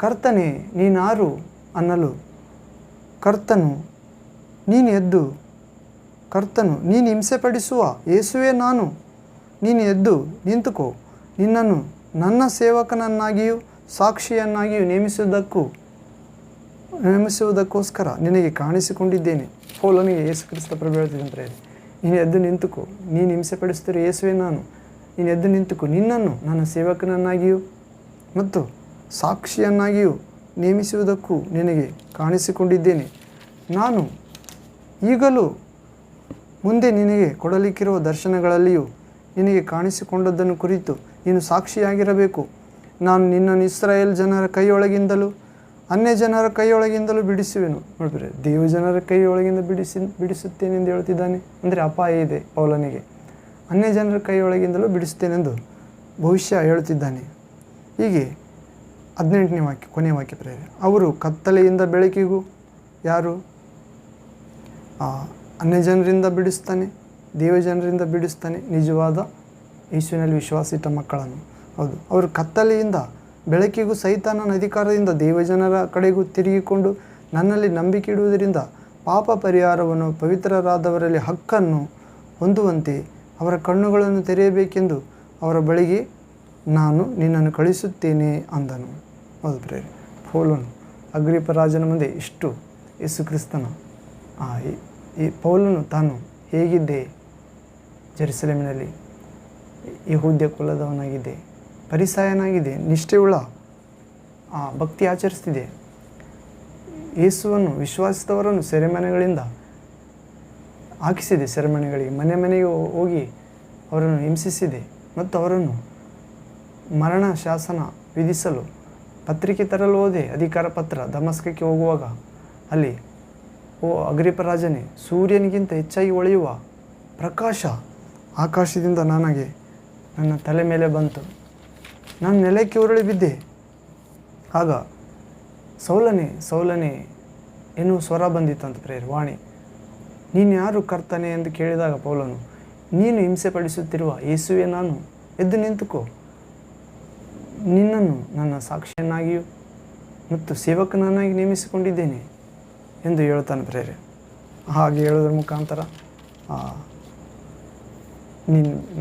ಕರ್ತನೇ ನೀನಾರು ಅನ್ನಲು ಕರ್ತನು ನೀನು ಎದ್ದು ಕರ್ತನು ನೀನು ಹಿಂಸೆಪಡಿಸುವ ಯೇಸುವೆ ನಾನು, ನೀನು ಎದ್ದು ನಿಂತುಕೋ, ನಿನ್ನನ್ನು ನನ್ನ ಸೇವಕನನ್ನಾಗಿಯೂ ಸಾಕ್ಷಿಯನ್ನಾಗಿಯೂ ನೇಮಿಸುವುದಕ್ಕೋಸ್ಕರ ನಿನಗೆ ಕಾಣಿಸಿಕೊಂಡಿದ್ದೇನೆ. ಪೌಲನಿಗೆ ಯೇಸು ಕ್ರಿಸ್ತ ಪ್ರಭು ಹೇಳ್ತಿದ್ದಂತೆ, ನೀನು ಎದ್ದು ನಿಂತುಕೋ, ನೀನು ಹಿಂಸೆಪಡಿಸ್ತಿರೋ ಯೇಸುವೆ ನಾನು, ನೀನು ಎದ್ದು ನಿಂತುಕೋ, ನಿನ್ನನ್ನು ನನ್ನ ಸೇವಕನನ್ನಾಗಿಯೂ ಮತ್ತು ಸಾಕ್ಷಿಯನ್ನಾಗಿಯೂ ನೇಮಿಸುವುದಕ್ಕೂ ನಿನಗೆ ಕಾಣಿಸಿಕೊಂಡಿದ್ದೇನೆ. ನಾನು ಈಗಲೂ ಮುಂದೆ ನಿನಗೆ ಕೊಡಲಿಕ್ಕಿರುವ ದರ್ಶನಗಳಲ್ಲಿಯೂ ನಿನಗೆ ಕಾಣಿಸಿಕೊಂಡದ್ದನ್ನು ಕುರಿತು ನೀನು ಸಾಕ್ಷಿಯಾಗಿರಬೇಕು. ನಾನು ನಿನ್ನನ್ನು ಇಸ್ರಾಯೇಲ್ ಜನರ ಕೈಯೊಳಗಿಂದಲೂ ಅನ್ಯ ಜನರ ಕೈಯೊಳಗಿಂದಲೂ ಬಿಡಿಸುವೆನು. ನೋಡ್ಬಿಡ್ರಿ, ದೇವ ಜನರ ಕೈಯೊಳಗಿಂದ ಬಿಡಿಸುತ್ತೇನೆ ಎಂದು ಹೇಳ್ತಿದ್ದಾನೆ. ಅಂದರೆ ಅಪಾಯ ಇದೆ ಪೌಲನಿಗೆ. ಅನ್ಯ ಜನರ ಕೈಯೊಳಗಿಂದಲೂ ಬಿಡಿಸುತ್ತೇನೆಂದು ಭವಿಷ್ಯ ಹೇಳ್ತಿದ್ದಾನೆ. ಹೀಗೆ 18ನೇ ವಾಕ್ಯ, ಕೊನೆಯ ವಾಕ್ಯ ಪ್ರೇರೆ, ಅವರು ಕತ್ತಲೆಯಿಂದ ಬೆಳಕಿಗೂ, ಯಾರು ಅನ್ಯ ಜನರಿಂದ ಬಿಡಿಸ್ತಾನೆ, ದೇವ ಜನರಿಂದ ಬಿಡಿಸ್ತಾನೆ ನಿಜವಾದ ಯೇಸುವಿನಲ್ಲಿ ವಿಶ್ವಾಸಿತ ಮಕ್ಕಳನ್ನು. ಹೌದು, ಅವರು ಕತ್ತಲೆಯಿಂದ ಬೆಳಕಿಗೂ ಸೈತಾನನ ಅಧಿಕಾರದಿಂದ ದೇವಜನರ ಕಡೆಗೂ ತಿರುಗಿಕೊಂಡು ನನ್ನಲ್ಲಿ ನಂಬಿಕೆ ಇಡುವುದರಿಂದ ಪಾಪ ಪರಿಹಾರವನ್ನು ಪವಿತ್ರರಾದವರಲ್ಲಿ ಹಕ್ಕನ್ನು ಹೊಂದುವಂತೆ ಅವರ ಕಣ್ಣುಗಳನ್ನು ತೆರೆಯಬೇಕೆಂದು ಅವರ ಬಳಿಗೆ ನಾನು ನಿನ್ನನ್ನು ಕಳಿಸುತ್ತೇನೆ ಅಂದನು. ಹೌದು ಪ್ರೇರೆ, ಪೌಲನು ಅಗ್ರಿಪ ರಾಜನ ಮುಂದೆ ಇಷ್ಟು ಯೇಸು ಕ್ರಿಸ್ತನ ಈ ಪೌಲನು ತಾನು ಹೇಗಿದ್ದೆ, ಜೆರುಸಲೇಮಿನಲ್ಲಿ ಯೆಹೂದ್ಯ ಕುಲದವನಾಗಿದ್ದೆ, ಪರಿಸಾಯನಾಗಿದೆ, ನಿಷ್ಠೆಯುಳ್ಳ ಭಕ್ತಿ ಆಚರಿಸ್ತಿದೆ, ಯೇಸುವನ್ನು ವಿಶ್ವಾಸಿದವರನ್ನು ಸೆರೆಮನೆಗಳಿಂದ ಹಾಕಿಸಿದೆ, ಸೆರೆಮನೆಗಳಿಗೆ ಮನೆ ಮನೆಗೆ ಹೋಗಿ ಅವರನ್ನು ಹಿಂಸಿಸಿದೆ ಮತ್ತು ಅವರನ್ನು ಮರಣ ಶಾಸನ ವಿಧಿಸಲು ಪತ್ರಿಕೆ ತರಲು ಹೋದೆ. ಅಧಿಕಾರ ಪತ್ರ ದಮಸ್ಕಕ್ಕೆ ಹೋಗುವಾಗ ಅಲ್ಲಿ, ಓ ಅಗ್ರಿಪ ರಾಜನೇ, ಸೂರ್ಯನಿಗಿಂತ ಹೆಚ್ಚಾಗಿ ಹೊಳೆಯುವ ಪ್ರಕಾಶ ಆಕಾಶದಿಂದ ನನಗೆ ನನ್ನ ತಲೆ ಮೇಲೆ ಬಂತು. ನಾನು ನೆಲಕ್ಕೆ ಉರುಳಿ ಬಿದ್ದೆ. ಆಗ ಸೌಲನೇ ಸೌಲನೇ ಎನ್ನುವ ಸ್ವರ ಬಂದಿತ್ತಂತ ಪ್ರೇರೆ, ವಾಣಿ. ನೀನು ಯಾರು ಕರ್ತನೆ ಎಂದು ಕೇಳಿದಾಗ ಪೌಲನು, ನೀನು ಹಿಂಸೆಪಡಿಸುತ್ತಿರುವ ಯೇಸುವೆ ನಾನು, ಎದ್ದು ನಿಂತುಕೋ, ನಿನ್ನನ್ನು ನನ್ನ ಸಾಕ್ಷಿಯನ್ನಾಗಿಯೂ ಮತ್ತು ಸೇವಕನನ್ನಾಗಿ ನೇಮಿಸಿಕೊಂಡಿದ್ದೇನೆ ಎಂದು ಹೇಳ್ತಾನೆ ಪ್ರೇರೆ. ಹಾಗೆ ಹೇಳೋದ್ರ ಮುಖಾಂತರ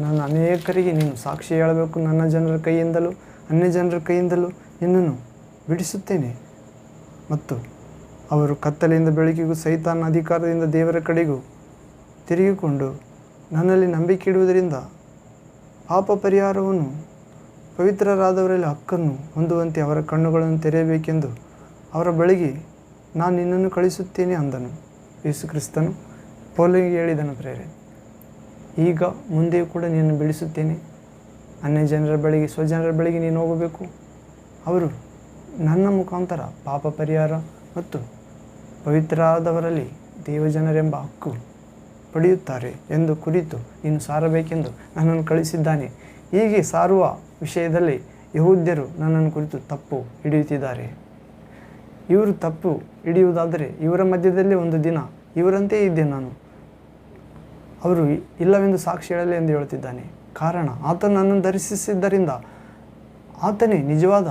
ನನ್ನ ಅನೇಕರಿಗೆ ನೀನು ಸಾಕ್ಷಿ ಹೇಳಬೇಕು, ನನ್ನ ಜನರ ಕೈಯಿಂದಲೂ ಅನ್ಯ ಜನರ ಕೈಯಿಂದಲೂ ನಿನ್ನನ್ನು ಬಿಡಿಸುತ್ತೇನೆ ಮತ್ತು ಅವರು ಕತ್ತಲೆಯಿಂದ ಬೆಳಕಿಗೂ ಸೈತಾನ ಅಧಿಕಾರದಿಂದ ದೇವರ ಕಡೆಗೂ ತಿರುಗಿಕೊಂಡು ನನ್ನಲ್ಲಿ ನಂಬಿಕೆ ಇಡುವುದರಿಂದ ಪಾಪ ಪರಿಹಾರವನ್ನು ಪವಿತ್ರರಾದವರಲ್ಲಿ ಹಕ್ಕನ್ನು ಹೊಂದುವಂತೆ ಅವರ ಕಣ್ಣುಗಳನ್ನು ತೆರೆಯಬೇಕೆಂದು ಅವರ ಬಳಿಗೆ ನಾನು ನಿನ್ನನ್ನು ಕಳಿಸುತ್ತೇನೆ ಅಂದನು. ಯೇಸು ಕ್ರಿಸ್ತನು ಪೌಲನಿಗೆ ಹೇಳಿದನು ಪ್ರೇರೆ, ಈಗ ಮುಂದೆಯೂ ಕೂಡ ನಿನ್ನನ್ನು ಬಿಡಿಸುತ್ತೇನೆ, ಅನ್ಯ ಜನರ ಬಳಿಗೆ ಸ್ವಜನರ ಬಳಿಗೆ ನೀನು ಹೋಗಬೇಕು, ಅವರು ನನ್ನ ಮುಖಾಂತರ ಪಾಪ ಪರಿಹಾರ ಮತ್ತು ಪವಿತ್ರರಾದವರಲ್ಲಿ ದೇವಜನರೆಂಬ ಹಕ್ಕು ಪಡೆಯುತ್ತಾರೆ ಎಂದು ಕುರಿತು ನೀನು ಸಾರಬೇಕೆಂದು ನನ್ನನ್ನು ಕಳಿಸಿದ್ದಾನೆ. ಹೀಗೆ ಸಾರುವ ವಿಷಯದಲ್ಲಿ ಯಹೂದ್ಯರು ನನ್ನನ್ನು ಕುರಿತು ತಪ್ಪು ಹಿಡಿಯುತ್ತಿದ್ದಾರೆ. ಇವರು ತಪ್ಪು ಹಿಡಿಯುವುದಾದರೆ ಇವರ ಮಧ್ಯದಲ್ಲೇ ಒಂದು ದಿನ ಇವರಂತೆ ಇದ್ದೆ ನಾನು, ಅವರು ಇಲ್ಲವೆಂದು ಸಾಕ್ಷಿ ಹೇಳಲಿ ಎಂದು ಹೇಳುತ್ತಿದ್ದಾನೆ. ಕಾರಣ ಆತನು ನನ್ನನ್ನು ದರ್ಶಿಸಿದ್ದರಿಂದ, ಆತನೇ ನಿಜವಾದ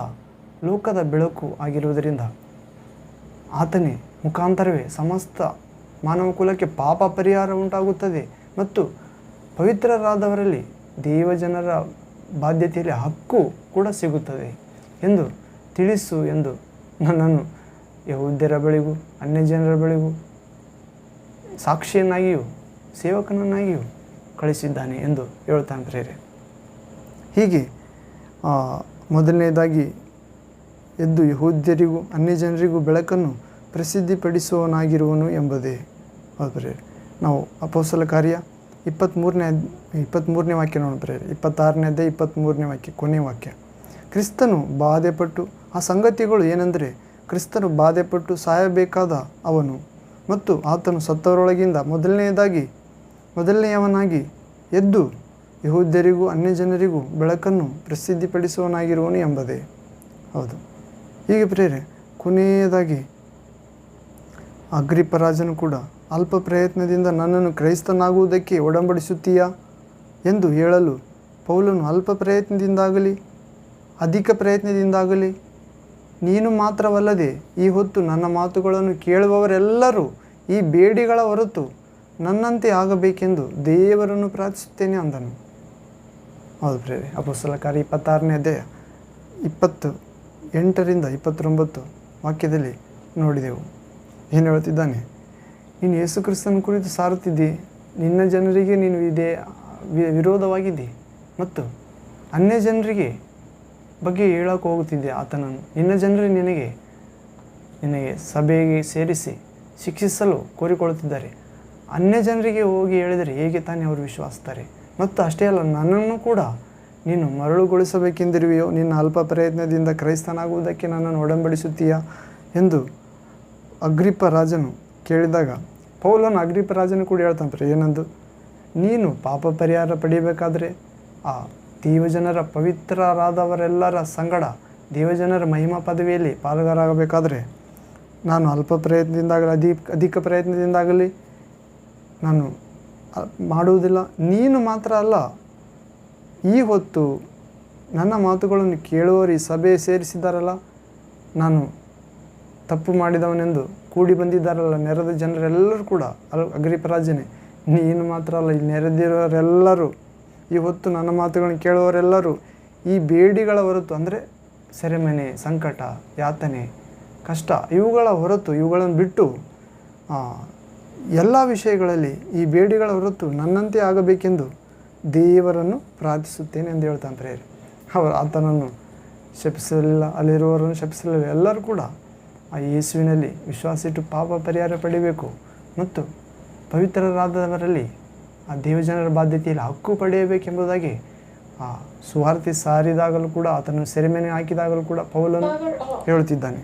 ಲೋಕದ ಬೆಳಕು ಆಗಿರುವುದರಿಂದ, ಆತನೇ ಮುಖಾಂತರವೇ ಸಮಸ್ತ ಮಾನವ ಕುಲಕ್ಕೆ ಪಾಪ ಪರಿಹಾರ ಉಂಟಾಗುತ್ತದೆ ಮತ್ತು ಪವಿತ್ರರಾದವರಲ್ಲಿ ದೇವಜನರ ಬಾಧ್ಯತೆಯಲ್ಲಿ ಹಕ್ಕು ಕೂಡ ಸಿಗುತ್ತದೆ ಎಂದು ತಿಳಿಸು ಎಂದು ನನ್ನನ್ನು ಯಹೂದ್ಯರ ಬಳಿಗೂ ಅನ್ಯ ಜನರ ಬಳಿಗೂ ಸಾಕ್ಷಿಯನ್ನಾಗಿಯೂ ಸೇವಕನನ್ನಾಗಿಯೂ ಕಳಿಸಿದ್ದಾನೆ ಎಂದು ಹೇಳ್ತಾನೆ ಪ್ರೇರೆ. ಹೀಗೆ ಮೊದಲನೇದಾಗಿ ಎದ್ದು ಯಹೂದ್ಯರಿಗೂ ಅನ್ಯ ಜನರಿಗೂ ಬೆಳಕನ್ನು ಪ್ರಸಿದ್ಧಿಪಡಿಸುವವನಾಗಿರುವನು ಎಂಬುದೇ. ಹೌದು ಪ್ರೇರೆ, ನಾವು ಅಪೊಸ್ತಲ ಕಾರ್ಯ 23ನೇ ವಾಕ್ಯ ನೋಡೋಣ ಪ್ರೇರೆ. 26ನೇ ಅಧ್ಯಾಯ 23ನೇ ವಾಕ್ಯ, ಕೊನೆಯ ವಾಕ್ಯ. ಕ್ರಿಸ್ತನು ಬಾಧೆಪಟ್ಟು, ಆ ಸಂಗತಿಗಳು ಏನೆಂದರೆ ಕ್ರಿಸ್ತನು ಬಾಧೆಪಟ್ಟು ಸಾಯಬೇಕಾದ ಅವನು ಮತ್ತು ಆತನು ಸತ್ತವರೊಳಗಿಂದ ಮೊದಲನೆಯವನಾಗಿ ಎದ್ದು ಯಹೂದ್ಯರಿಗೂ ಅನ್ಯ ಜನರಿಗೂ ಬೆಳಕನ್ನು ಪ್ರಸಿದ್ಧಿಪಡಿಸುವವನಾಗಿರುವನು ಎಂಬುದೇ. ಹೌದು, ಹೀಗೆ ಪ್ರೇರೆ, ಕೊನೆಯದಾಗಿ ಅಗ್ರಿಪ ರಾಜನು ಕೂಡ ಅಲ್ಪ ಪ್ರಯತ್ನದಿಂದ ನನ್ನನ್ನು ಕ್ರೈಸ್ತನಾಗುವುದಕ್ಕೆ ಒಡಂಬಡಿಸುತ್ತೀಯಾ ಎಂದು ಹೇಳಲು ಪೌಲನು ಅಲ್ಪ ಪ್ರಯತ್ನದಿಂದಾಗಲಿ ಅಧಿಕ ಪ್ರಯತ್ನದಿಂದಾಗಲಿ ನೀನು ಮಾತ್ರವಲ್ಲದೆ ಈ ಹೊತ್ತು ನನ್ನ ಮಾತುಗಳನ್ನು ಕೇಳುವವರೆಲ್ಲರೂ ಈ ಬೇಡಿಗಳ ಹೊರತು ನನ್ನಂತೆ ಆಗಬೇಕೆಂದು ದೇವರನ್ನು ಪ್ರಾರ್ಥಿಸುತ್ತೇನೆ ಅಂದನು. ಹೌದು ಪ್ರೇರೆ, ಅಪೊಸ್ತಲರ ಕಾರ್ಯ 26ನೇ ಅಧ್ಯಾಯ 28ರಿಂದ 29 ವಾಕ್ಯದಲ್ಲಿ ನೋಡಿದೆವು. ಏನು ಹೇಳ್ತಿದ್ದಾನೆ? ನೀನು ಯೇಸು ಕ್ರಿಸ್ತನ ಕುರಿತು ಸಾರುತ್ತಿದ್ದಿ, ನಿನ್ನ ಜನರಿಗೆ ನೀನು ವಿರೋಧವಾಗಿದ್ದಿ ಮತ್ತು ಅನ್ಯ ಜನರಿಗೆ ಬಗ್ಗೆ ಹೇಳೋಕೆ ಹೋಗುತ್ತಿದ್ದೆ ಆತನನ್ನು. ನಿನ್ನ ಜನರು ನಿನಗೆ ಸಭೆಗೆ ಸೇರಿಸಿ ಶಿಕ್ಷಿಸಲು ಕೋರಿಕೊಳ್ಳುತ್ತಿದ್ದಾರೆ. ಅನ್ಯ ಜನರಿಗೆ ಹೋಗಿ ಹೇಳಿದರೆ ಹೇಗೆ ತಾನೇ ಅವರು ವಿಶ್ವಾಸಿಸ್ತಾರೆ? ಮತ್ತು ಅಷ್ಟೇ ಅಲ್ಲ, ನನ್ನನ್ನು ಕೂಡ ನೀನು ಮರಳುಗೊಳಿಸಬೇಕೆಂದಿರುವೆಯೋ? ನಿನ್ನ ಅಲ್ಪ ಪ್ರಯತ್ನದಿಂದ ಕ್ರೈಸ್ತನಾಗುವುದಕ್ಕೆ ನನ್ನನ್ನು ಒಡಂಬಡಿಸುತ್ತೀಯಾ ಎಂದು ಅಗ್ರಿಪ್ಪ ರಾಜನು ಕೇಳಿದಾಗ, ಪೌಲನು ಅಗ್ರಿಪ್ಪ ರಾಜನು ಕೂಡ ಹೇಳ್ತಾನೆ ಏನಂದು, ನೀನು ಪಾಪ ಪರಿಹಾರ ಪಡೆಯಬೇಕಾದ್ರೆ ಆ ದೇವಜನರ ಪವಿತ್ರರಾದವರೆಲ್ಲರ ಸಂಗಡ ದೇವಜನರ ಮಹಿಮಾ ಪದವಿಯಲ್ಲಿ ಪಾಲುಗಾರಾಗಬೇಕಾದ್ರೆ ನಾನು ಅಲ್ಪ ಪ್ರಯತ್ನದಿಂದಾಗಲಿ ಅಧಿಕ ಪ್ರಯತ್ನದಿಂದಾಗಲಿ ನಾನು ಮಾಡುವುದಿಲ್ಲ. ನೀನು ಮಾತ್ರ ಅಲ್ಲ, ಈ ಹೊತ್ತು ನನ್ನ ಮಾತುಗಳನ್ನು ಕೇಳುವವರು ಈ ಸಭೆ ಸೇರಿಸಿದ್ದಾರಲ್ಲ, ನಾನು ತಪ್ಪು ಮಾಡಿದವನೆಂದು ಕೂಡಿ ಬಂದಿದ್ದಾರಲ್ಲ ನೆರೆದ ಜನರೆಲ್ಲರೂ ಕೂಡ ಅಗ್ರಿಪ್ಪ ರಾಜನೇ, ನೀನು ಮಾತ್ರ ಅಲ್ಲ, ಇಲ್ಲಿ ನೆರೆದಿರೋರೆಲ್ಲರೂ ಈ ಹೊತ್ತು ನನ್ನ ಮಾತುಗಳನ್ನು ಕೇಳುವವರೆಲ್ಲರೂ ಈ ಬೇಡಿಗಳ ಹೊರತು, ಅಂದರೆ ಸೆರೆಮನೆ, ಸಂಕಟ, ಯಾತನೆ, ಕಷ್ಟ ಇವುಗಳ ಹೊರತು, ಇವುಗಳನ್ನು ಬಿಟ್ಟು ಎಲ್ಲ ವಿಷಯಗಳಲ್ಲಿ ಈ ಬೇಡಿಗಳ ಹೊರತು ನನ್ನಂತೆ ಆಗಬೇಕೆಂದು ದೇವರನ್ನು ಪ್ರಾರ್ಥಿಸುತ್ತೇನೆ ಎಂದು ಹೇಳ್ತಾನೆ ಪ್ರೇರೆ. ಆತನನ್ನು ಶಪಿಸಲಿಲ್ಲ, ಅಲ್ಲಿರುವವರನ್ನು ಶಪಿಸಲಿಲ್ಲ. ಎಲ್ಲರೂ ಕೂಡ ಆ ಯೇಸುವಿನಲ್ಲಿ ವಿಶ್ವಾಸಿಟ್ಟು ಪಾಪ ಪರಿಹಾರ ಪಡೆಯಬೇಕು ಮತ್ತು ಪವಿತ್ರರಾದವರಲ್ಲಿ ಆ ದೇವಜನರ ಬಾಧ್ಯತೆಯಲ್ಲಿ ಹಕ್ಕು ಪಡೆಯಬೇಕೆಂಬುದಾಗಿ ಆ ಸುವಾರ್ತೆ ಸಾರಿದಾಗಲೂ ಕೂಡ, ಆತನನ್ನು ಸೆರೆಮನೆ ಹಾಕಿದಾಗಲೂ ಕೂಡ ಪೌಲನು ಹೇಳುತ್ತಿದ್ದಾನೆ.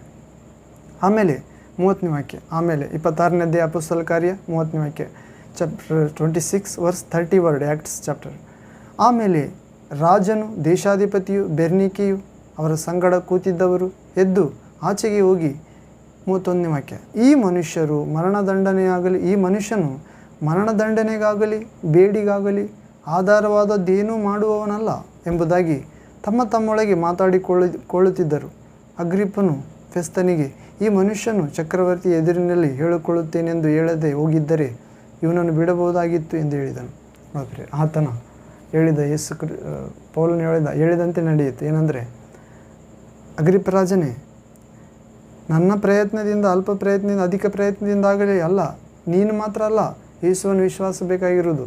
ಆಮೇಲೆ 30ನೇ ವಾಕ್ಯ, ಆಮೇಲೆ 26ನೇ ಅಧ್ಯಾಯ ಅಪೊಸ್ತಲರ ಕಾರ್ಯ 30ನೇ ವಾಕ್ಯ, chapter 26 verse 30 word, Acts chapter. ಆಮೇಲೆ ರಾಜನು, ದೇಶಾಧಿಪತಿಯು, ಬೆರ್ನಿಕೆಯು ಅವರ ಸಂಗಡ ಕೂತಿದ್ದವರು ಎದ್ದು ಆಚೆಗೆ ಹೋಗಿ, 31ನೇ ವಾಕ್ಯ, ಈ ಮನುಷ್ಯನು ಮರಣದಂಡನೆಗಾಗಲಿ ಬೇಡಿಗಾಗಲಿ ಆಧಾರವಾದದ್ದೇನೂ ಮಾಡುವವನಲ್ಲ ಎಂಬುದಾಗಿ ತಮ್ಮೊಳಗೆ ಮಾತಾಡಿಕೊಳ್ಳುತ್ತಿದ್ದರು. ಅಗ್ರಿಪ್ಪನು ಫೆಸ್ತನಿಗೆ, ಈ ಮನುಷ್ಯನು ಚಕ್ರವರ್ತಿ ಎದುರಿನಲ್ಲಿ ಹೇಳಿಕೊಳ್ಳುತ್ತೇನೆಂದು ಹೇಳದೆ ಹೋಗಿದ್ದರೆ ಇವನನ್ನು ಬಿಡಬಹುದಾಗಿತ್ತು ಎಂದು ಹೇಳಿದನು. ನೋಡ್ರಿ, ಆತನ ಹೇಳಿದ ಪೌಲನು ಹೇಳಿದಂತೆ ನಡೆಯಿತು. ಏನಂದರೆ, ಅಗ್ರಿಪ್ಪ ರಾಜನೇ, ನನ್ನ ಪ್ರಯತ್ನದಿಂದ, ಅಲ್ಪ ಪ್ರಯತ್ನದಿಂದ, ಅಧಿಕ ಪ್ರಯತ್ನದಿಂದಾಗಲಿ ಅಲ್ಲ, ನೀನು ಮಾತ್ರ ಅಲ್ಲ ಯೇಸುವನ್ನು ವಿಶ್ವಾಸಬೇಕಾಗಿರುವುದು.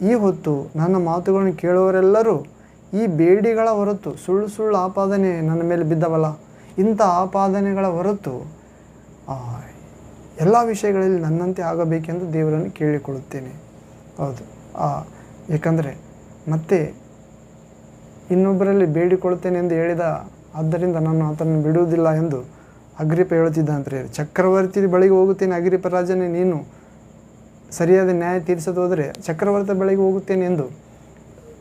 ಈ ಹೊತ್ತು ನನ್ನ ಮಾತುಗಳನ್ನು ಕೇಳುವವರೆಲ್ಲರೂ ಈ ಬೇಡಿಗಳ ಹೊರತು, ಸುಳ್ಳು ಆಪಾದನೆ ನನ್ನ ಮೇಲೆ ಬಿದ್ದವಲ್ಲ, ಇಂಥ ಆಪಾದನೆಗಳ ಹೊರತು ಎಲ್ಲ ವಿಷಯಗಳಲ್ಲಿ ನನ್ನಂತೆ ಆಗಬೇಕೆಂದು ದೇವರನ್ನು ಕೇಳಿಕೊಳ್ಳುತ್ತೇನೆ. ಹೌದು, ಏಕೆಂದರೆ ಮತ್ತೆ ಇನ್ನೊಬ್ಬರಲ್ಲಿ ಬೇಡಿಕೊಳ್ಳುತ್ತೇನೆ ಎಂದು ಹೇಳಿದ, ಆದ್ದರಿಂದ ನಾನು ಆತನನ್ನು ಬಿಡುವುದಿಲ್ಲ ಎಂದು ಅಗ್ರಿಪ್ಪ ಹೇಳುತ್ತಿದ್ದಾನೆ ಪ್ರೇರೆ. ಚಕ್ರವರ್ತಿ ಬಳಿಗೆ ಹೋಗುತ್ತೇನೆ, ಅಗ್ರಿಪ್ಪ ರಾಜನೇ, ನೀನು ಸರಿಯಾದ ನ್ಯಾಯ ತೀರಿಸೋದು ಹೋದರೆ ಚಕ್ರವರ್ತಿ ಬಳಿಗೆ ಹೋಗುತ್ತೇನೆ ಎಂದು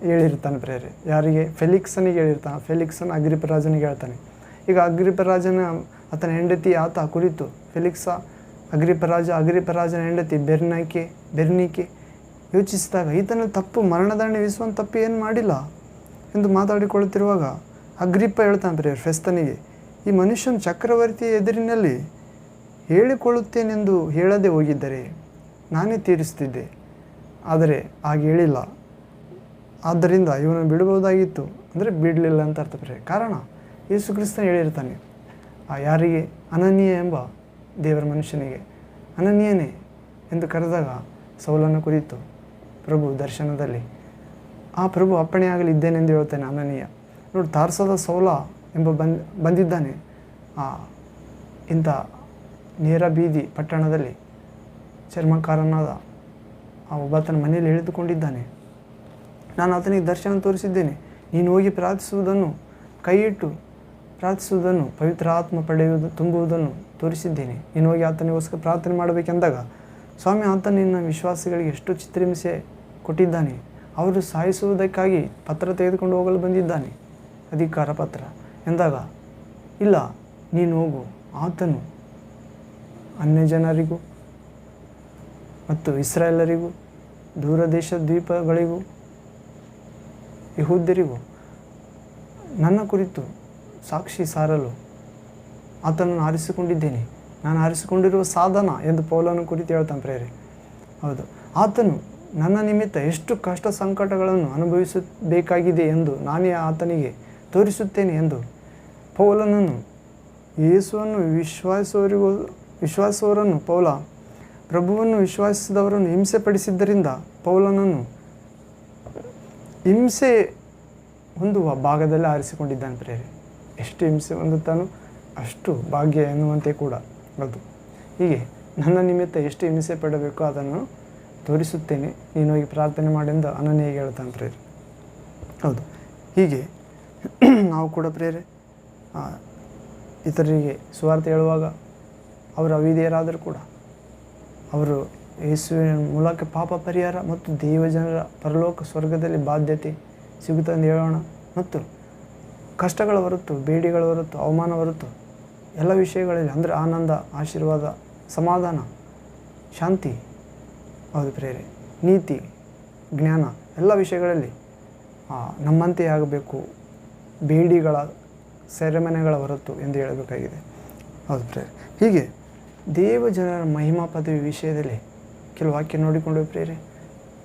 ಹೇಳಿರ್ತಾನೆ ಪ್ರೇರೆ. ಯಾರಿಗೆ? ಫೆಲಿಕ್ಸನಿಗೆ ಹೇಳಿರ್ತಾನೆ. ಫೆಲಿಕ್ಸನ್ ಅಗ್ರಿಪ್ಪ ರಾಜನಿಗೆ ಹೇಳ್ತಾನೆ. ಈಗ ಅಗ್ರಿಪ್ಪ ರಾಜನ ಆತನ ಹೆಂಡತಿ ಆತ ಕುರಿತು ಅಗ್ರಿಪ್ಪ ರಾಜನ ಹೆಂಡತಿ ಬೆರ್ನಿಕೆ ಯೋಚಿಸಿದಾಗ, ಈತನಲ್ಲಿ ತಪ್ಪು, ಮರಣದಂಡನೆ ವಿಧಿಸುವಂಥ ತಪ್ಪು ಏನು ಮಾಡಿಲ್ಲ ಎಂದು ಮಾತಾಡಿಕೊಳ್ಳುತ್ತಿರುವಾಗ ಅಗ್ರಿಪ್ಪ ಹೇಳ್ತಾನೆ ಪ್ರೇರೆ ಫೆಸ್ತನಿಗೆ, ಈ ಮನುಷ್ಯನು ಚಕ್ರವರ್ತಿಯ ಎದುರಿನಲ್ಲಿ ಹೇಳಿಕೊಳ್ಳುತ್ತೇನೆಂದು ಹೇಳದೆ ಹೋಗಿದ್ದರೆ ನಾನೇ ತೀರಿಸ್ತಿದ್ದೆ, ಆದರೆ ಹಾಗೆ ಹೇಳಿಲ್ಲ, ಆದ್ದರಿಂದ ಇವನನ್ನು ಬಿಡಬಹುದಾಗಿತ್ತು. ಅಂದರೆ ಬಿಡಲಿಲ್ಲ ಅಂತ ಅರ್ಥ ಪ್ರೇರೆ. ಕಾರಣ ಯೇಸು ಕ್ರಿಸ್ತನು ಹೇಳಿರ್ತಾನೆ, ಯಾರಿಗೆ? ಅನನೀಯ ಎಂಬ ದೇವರ ಮನುಷ್ಯನಿಗೆ ಅನನೀಯನೇ ಎಂದು ಕರೆದಾಗ ಸೌಲನ ಕುರಿತು ಪ್ರಭು ದರ್ಶನದಲ್ಲಿ ಆ ಪ್ರಭು ಅಪ್ಪಣೆಯಾಗಲಿ ಇದ್ದೇನೆಂದು ಹೇಳ್ತಾನೆ ಅನನೀಯ. ನೋಡಿ, ತಾರ್ಸದ ಸೌಲ ಎಂಬ ಬಂದಿದ್ದಾನೆ ಇಂಥ ನೇರ ಬೀದಿ ಪಟ್ಟಣದಲ್ಲಿ ಚರ್ಮಕಾರನಾದ ಆ ಒಬ್ಬಾತನ ಮನೆಯಲ್ಲಿ ಇಳಿದುಕೊಂಡಿದ್ದಾನೆ. ನಾನು ಆತನಿಗೆ ದರ್ಶನ ತೋರಿಸಿದ್ದೇನೆ. ನೀನು ಹೋಗಿ ಪ್ರಾರ್ಥಿಸುವುದನ್ನು, ಕೈ ಇಟ್ಟು ಪ್ರಾರ್ಥಿಸುವುದನ್ನು, ಪವಿತ್ರ ಆತ್ಮ ತುಂಬುವುದನ್ನು ತೋರಿಸಿದ್ದೇನೆ. ನೀನು ಹೋಗಿ ಆತನಿಗೋಸ್ಕರ ಪ್ರಾರ್ಥನೆ ಮಾಡಬೇಕೆಂದಾಗ, ಸ್ವಾಮಿ, ಆತ ನಿನ್ನ ವಿಶ್ವಾಸಿಗಳಿಗೆ ಎಷ್ಟು ಚಿತ್ರಹಿಂಸೆ ಕೊಟ್ಟಿದ್ದಾನೆ, ಅವರು ಸಾಯಿಸುವುದಕ್ಕಾಗಿ ಪತ್ರ ತೆಗೆದುಕೊಂಡು ಹೋಗಲು ಬಂದಿದ್ದಾನೆ, ಅಧಿಕಾರ ಪತ್ರ ಎಂದಾಗ, ಇಲ್ಲ, ನೀನು ಹೋಗು, ಆತನು ಅನ್ಯ ಜನರಿಗೂ ಮತ್ತು ಇಸ್ರಾಯೇಲರಿಗೂ, ದೂರದೇಶ ದ್ವೀಪಗಳಿಗೂ, ಯಹೂದ್ಯರಿಗೂ ನನ್ನ ಕುರಿತು ಸಾಕ್ಷಿ ಸಾರಲು ಆತನನ್ನು ಆರಿಸಿಕೊಂಡಿದ್ದೇನೆ, ನಾನು ಆರಿಸಿಕೊಂಡಿರುವ ಸಾಧನ ಎಂದು ಪೌಲನ ಕುರಿತು ಹೇಳ್ತಾನೆ ಪ್ರೇರೆ. ಹೌದು, ಆತನು ನನ್ನ ನಿಮಿತ್ತ ಎಷ್ಟು ಕಷ್ಟ ಸಂಕಟಗಳನ್ನು ಅನುಭವಿಸಬೇಕಾಗಿದೆ ಎಂದು ನಾನೇ ಆತನಿಗೆ ತೋರಿಸುತ್ತೇನೆ ಎಂದು ಪೌಲನನ್ನು ಯೇಸುವನ್ನು ವಿಶ್ವಾಸವರನ್ನು ಪ್ರಭುವನ್ನು ವಿಶ್ವಾಸಿಸಿದವರನ್ನು ಹಿಂಸೆಪಡಿಸಿದ್ದರಿಂದ ಪೌಲನನ್ನು ಹಿಂಸೆ ಹೊಂದುವ ಭಾಗದಲ್ಲಿ ಆರಿಸಿಕೊಂಡಿದ್ದಾನೆ ಪ್ರೇರೆ. ಎಷ್ಟು ಹಿಂಸೆ ಹೊಂದುತ್ತಾನೋ ಅಷ್ಟು ಭಾಗ್ಯ ಎನ್ನುವಂತೆ ಕೂಡ ಅದು. ಹೀಗೆ ನನ್ನ ನಿಮಿತ್ತ ಎಷ್ಟು ಹಿಂಸೆ ಪಡಬೇಕೋ ಅದನ್ನು ತೋರಿಸುತ್ತೇನೆ, ನೀನು ಹೋಗಿ ಪ್ರಾರ್ಥನೆ ಮಾಡಿಂದ ಅನನ್ಯಗೆ ಹೇಳ್ತಾನೆ ಪ್ರೇರೆ. ಹೌದು, ಹೀಗೆ ನಾವು ಕೂಡ ಪ್ರೇರೆ ಇತರರಿಗೆ ಸುವಾರ್ತೆ ಹೇಳುವಾಗ ಅವರು ಅವಿಧೇಯರಾದರೂ ಕೂಡ ಅವರು ಯೇಸುವಿನ ಮೂಲಕ ಪಾಪ ಪರಿಹಾರ ಮತ್ತು ದೇವಜನರ ಪರಲೋಕ ಸ್ವರ್ಗದಲ್ಲಿ ಬಾಧ್ಯತೆ ಸಿಗುತ್ತದೆ ಹೇಳೋಣ. ಮತ್ತು ಕಷ್ಟಗಳ ಹೊರತು, ಬೇಡಿಗಳ ಹೊರತು, ಅವಮಾನ ಹೊರತು ಎಲ್ಲ ವಿಷಯಗಳಲ್ಲಿ ಅಂದರೆ ಆನಂದ, ಆಶೀರ್ವಾದ, ಸಮಾಧಾನ, ಶಾಂತಿ, ಹೌದು ಪ್ರೇರೆ, ನೀತಿ, ಜ್ಞಾನ ಎಲ್ಲ ವಿಷಯಗಳಲ್ಲಿ ನಮ್ಮಂತೆ ಆಗಬೇಕು, ಬೇಡಿಗಳ ಸೆರೆಮನೆಗಳ ಹೊರತು ಎಂದು ಹೇಳಬೇಕಾಗಿದೆ. ಹೌದು ಪ್ರೇರೆ. ಹೀಗೆ ದೇವಜನರ ಮಹಿಮಾ ಪದವಿ ವಿಷಯದಲ್ಲಿ ಕೆಲವು ವಾಕ್ಯ ನೋಡಿಕೊಂಡು ಪ್ರೇರೆ.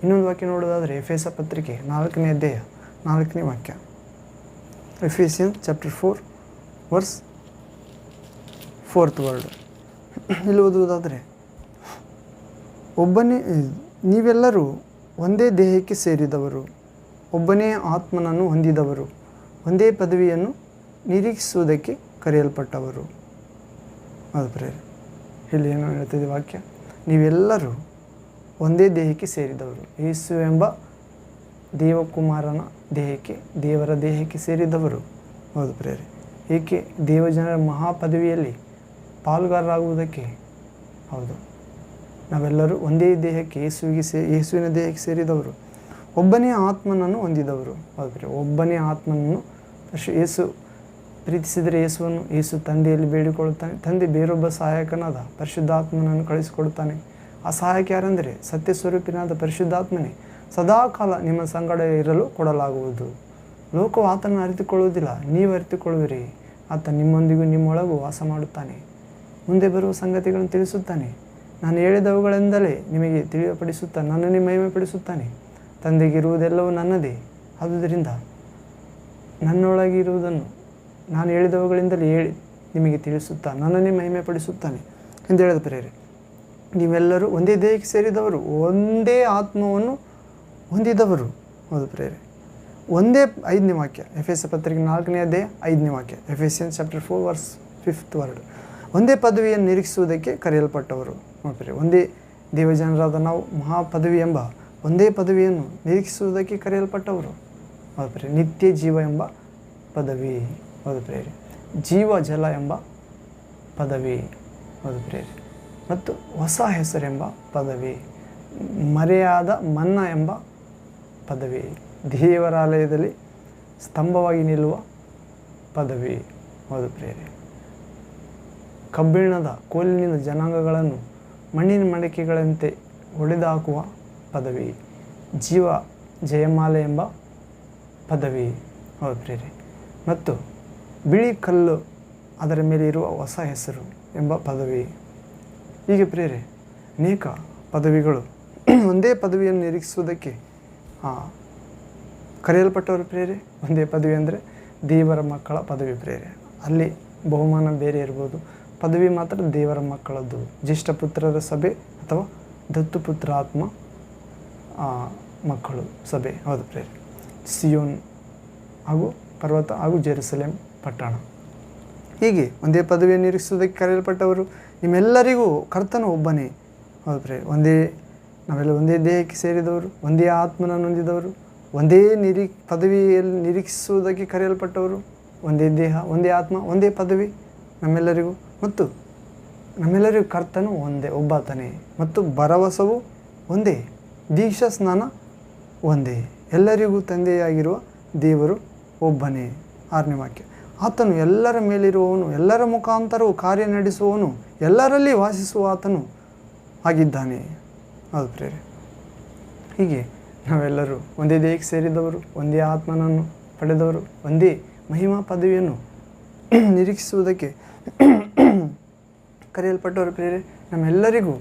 ಇನ್ನೊಂದು ವಾಕ್ಯ ನೋಡೋದಾದರೆ ಎಫೆಸ ಪತ್ರಿಕೆ 4ನೇ ಅಧ್ಯಾಯ 4ನೇ ವಾಕ್ಯ. Ephesians chapter 4 verse 4th word. ಇಲ್ಲಿ ಓದುವುದಾದರೆ, ನೀವೆಲ್ಲರೂ ಒಂದೇ ದೇಹಕ್ಕೆ ಸೇರಿದವರು, ಒಬ್ಬನೇ ಆತ್ಮನನ್ನು ಹೊಂದಿದವರು, ಒಂದೇ ಪದವಿಯನ್ನು ನಿರೀಕ್ಷಿಸುವುದಕ್ಕೆ ಕರೆಯಲ್ಪಟ್ಟವರು. ಅದು ಪ್ರೇರೆ. ಇಲ್ಲಿ ಏನು ಹೇಳ್ತಿದೆ ವಾಕ್ಯ? ನೀವೆಲ್ಲರೂ ಒಂದೇ ದೇಹಕ್ಕೆ ಸೇರಿದವರು, ಯೇಸು ಎಂಬ ದೇವಕುಮಾರನ ದೇಹಕ್ಕೆ, ದೇವರ ದೇಹಕ್ಕೆ ಸೇರಿದವರು. ಹೌದು ಪ್ರೇರೆ. ಏಕೆ? ದೇವಜನರ ಮಹಾಪದವಿಯಲ್ಲಿ ಪಾಲುಗಾರರಾಗುವುದಕ್ಕೆ. ಹೌದು, ನಾವೆಲ್ಲರೂ ಒಂದೇ ದೇಹಕ್ಕೆ, ಯೇಸುವಿನ ದೇಹಕ್ಕೆ ಸೇರಿದವರು, ಒಬ್ಬನೇ ಆತ್ಮನನ್ನು ಹೊಂದಿದವರು. ಹೌದು ಪ್ರೇರೆ. ಒಬ್ಬನೇ ಆತ್ಮನನ್ನು ಯೇಸು ಪ್ರೀತಿಸಿದರೆ ಯೇಸು ತಂದೆಯಲ್ಲಿ ಬೇಡಿಕೊಳ್ಳುತ್ತಾನೆ. ತಂದೆ ಬೇರೊಬ್ಬ ಸಹಾಯಕನಾದ ಪರಿಶುದ್ಧಾತ್ಮನನ್ನು ಕಳಿಸಿಕೊಡುತ್ತಾನೆ. ಆ ಸಹಾಯಕ ಯಾರೆಂದರೆ ಸತ್ಯ ಸ್ವರೂಪಿನಾದ ಪರಿಶುದ್ಧಾತ್ಮನೇ ಸದಾಕಾಲ ನಿಮ್ಮ ಸಂಗಡ ಇರಲು ಕೊಡಲಾಗುವುದು. ಲೋಕವು ಆತನನ್ನು ಅರಿತುಕೊಳ್ಳುವುದಿಲ್ಲ, ನೀವು ಅರಿತುಕೊಳ್ಳುವಿರಿ. ಆತ ನಿಮ್ಮೊಂದಿಗೂ ನಿಮ್ಮೊಳಗೂ ವಾಸ ಮಾಡುತ್ತಾನೆ, ಮುಂದೆ ಬರುವ ಸಂಗತಿಗಳನ್ನು ತಿಳಿಸುತ್ತಾನೆ. ನಾನು ಹೇಳಿದವುಗಳಿಂದಲೇ ನಿಮಗೆ ತಿಳಿಯಪಡಿಸುತ್ತಾನೆ, ನನ್ನನ್ನೇ ಮಹಿಮೆಪಡಿಸುತ್ತಾನೆ. ತಂದೆಗಿರುವುದೆಲ್ಲವೂ ನನ್ನದೇ, ಆದುದರಿಂದ ನನ್ನೊಳಗಿರುವುದನ್ನು ನಾನು ಹೇಳಿದವುಗಳಿಂದಲೇ ಹೇಳಿ ನಿಮಗೆ ತಿಳಿಸುತ್ತಾನೆ, ನನ್ನನ್ನೇ ಮಹಿಮೆಪಡಿಸುತ್ತಾನೆ ಎಂದು ಹೇಳಿದ ಪ್ರೇರೆ. ನೀವೆಲ್ಲರೂ ಒಂದೇ ದೇಹಕ್ಕೆ ಸೇರಿದವರು, ಒಂದೇ ಆತ್ಮವನ್ನು ಹೊಂದಿದವರು. ಹೌದು ಪ್ರೇರೆ. ಒಂದೇ 5ನೇ ವಾಕ್ಯ, ಎಫೆಸ ಪತ್ರಿಕೆ 4ನೇ ಅಧ್ಯಾಯ 5ನೇ ವಾಕ್ಯ. Ephesians chapter 4 verse 5th word. ಒಂದೇ ಪದವಿಯನ್ನು ನಿರೀಕ್ಷಿಸುವುದಕ್ಕೆ ಕರೆಯಲ್ಪಟ್ಟವರು. ಹೌದು ಪ್ರೇರೆ. ಒಂದೇ ದೇವಜನರಾದ ನಾವು ಮಹಾಪದವಿ ಎಂಬ ಒಂದೇ ಪದವಿಯನ್ನು ನಿರೀಕ್ಷಿಸುವುದಕ್ಕೆ ಕರೆಯಲ್ಪಟ್ಟವರು. ಹೌದು ಪ್ರೇರೆ. ನಿತ್ಯ ಜೀವ ಎಂಬ ಪದವಿ. ಹೌದು ಪ್ರೇರೆ. ಜೀವ ಜಲ ಎಂಬ ಪದವಿ. ಹೌದು ಪ್ರೇರೆ. ಮತ್ತು ಹೊಸ ಹೆಸರೆಂಬ ಪದವಿ, ಮರೆಯಾದ ಮನ್ನಾ ಎಂಬ ಪದವಿ, ದೇವರಾಲಯದಲ್ಲಿ ಸ್ತಂಭವಾಗಿ ನಿಲ್ಲುವ ಪದವಿ. ಹೌದು ಪ್ರೇರೆ. ಕಬ್ಬಿಣದ ಕೋಲಿನಿಂದ ಜನಾಂಗಗಳನ್ನು ಮಣ್ಣಿನ ಮಡಿಕೆಗಳಂತೆ ಹೊಡೆದು ಹಾಕುವ ಪದವಿ, ಜೀವ ಜಯಮಾಲೆ ಎಂಬ ಪದವಿ. ಹೌದು ಪ್ರೇರೆ. ಮತ್ತು ಬಿಳಿ ಕಲ್ಲು, ಅದರ ಮೇಲೆ ಇರುವ ಹೊಸ ಹೆಸರು ಎಂಬ ಪದವಿ. ಹೀಗೆ ಪ್ರೇರೆ ಅನೇಕ ಪದವಿಗಳು. ಒಂದೇ ಪದವಿಯನ್ನು ನಿರೀಕ್ಷಿಸುವುದಕ್ಕೆ ಕರೆಯಲ್ಪಟ್ಟವರು ಪ್ರೇರೆ. ಒಂದೇ ಪದವಿ ಅಂದರೆ ದೇವರ ಮಕ್ಕಳ ಪದವಿ ಪ್ರೇರೆ. ಅಲ್ಲಿ ಬಹುಮಾನ ಬೇರೆ ಇರ್ಬೋದು, ಪದವಿ ಮಾತ್ರ ದೇವರ ಮಕ್ಕಳದ್ದು. ಜ್ಯೇಷ್ಠಪುತ್ರರ ಸಭೆ ಅಥವಾ ದತ್ತುಪುತ್ರ ಆತ್ಮ ಮಕ್ಕಳು ಸಭೆ. ಹೌದು ಪ್ರೇರೆ. ಸಿಯೋನ್ ಹಾಗೂ ಪರ್ವತ ಹಾಗೂ ಜೆರುಸಲೇಮ್ ಪಟ್ಟಣ. ಹೀಗೆ ಒಂದೇ ಪದವಿಯನ್ನು ನಿರೀಕ್ಷಿಸುವುದಕ್ಕೆ ಕರೆಯಲ್ಪಟ್ಟವರು. ನಿಮ್ಮೆಲ್ಲರಿಗೂ ಕರ್ತನು ಒಬ್ಬನೇ. ಹೌದು ಪ್ರೇರೆ. ನಾವೆಲ್ಲ ಒಂದೇ ದೇಹಕ್ಕೆ ಸೇರಿದವರು, ಒಂದೇ ಆತ್ಮನನ್ನು ಹೊಂದಿದವರು, ಒಂದೇ ಪದವಿಯಲ್ಲಿ ನಿರೀಕ್ಷಿಸುವುದಕ್ಕೆ ಕರೆಯಲ್ಪಟ್ಟವರು. ಒಂದೇ ದೇಹ, ಒಂದೇ ಆತ್ಮ, ಒಂದೇ ಪದವಿ ನಮ್ಮೆಲ್ಲರಿಗೂ. ಮತ್ತು ನಮ್ಮೆಲ್ಲರಿಗೂ ಕರ್ತನು ಒಂದೇ, ಒಬ್ಬಾತನೇ. ಮತ್ತು ಭರವಸವು ಒಂದೇ, ದೀಕ್ಷಾ ಸ್ನಾನ ಒಂದೇ, ಎಲ್ಲರಿಗೂ ತಂದೆಯಾಗಿರುವ ದೇವರು ಒಬ್ಬನೇ. 6ನೇ ವಾಕ್ಯ. ಆತನು ಎಲ್ಲರ ಮೇಲಿರುವವನು, ಎಲ್ಲರ ಮುಖಾಂತರವೂ ಕಾರ್ಯ ನಡೆಸುವವನು, ಎಲ್ಲರಲ್ಲಿ ವಾಸಿಸುವ ಆತನು ಆಗಿದ್ದಾನೆ. ಹೌದು ಪ್ರೇರೆ. ಹೀಗೆ ನಾವೆಲ್ಲರೂ ಒಂದೇ ದೇಹಕ್ಕೆ ಸೇರಿದವರು, ಒಂದೇ ಆತ್ಮನನ್ನು ಪಡೆದವರು, ಒಂದೇ ಮಹಿಮಾ ಪದವಿಯನ್ನು ನಿರೀಕ್ಷಿಸುವುದಕ್ಕೆ ಕರೆಯಲ್ಪಟ್ಟವರು ಪ್ರೇರೆ. ನಮ್ಮೆಲ್ಲರಿಗೂ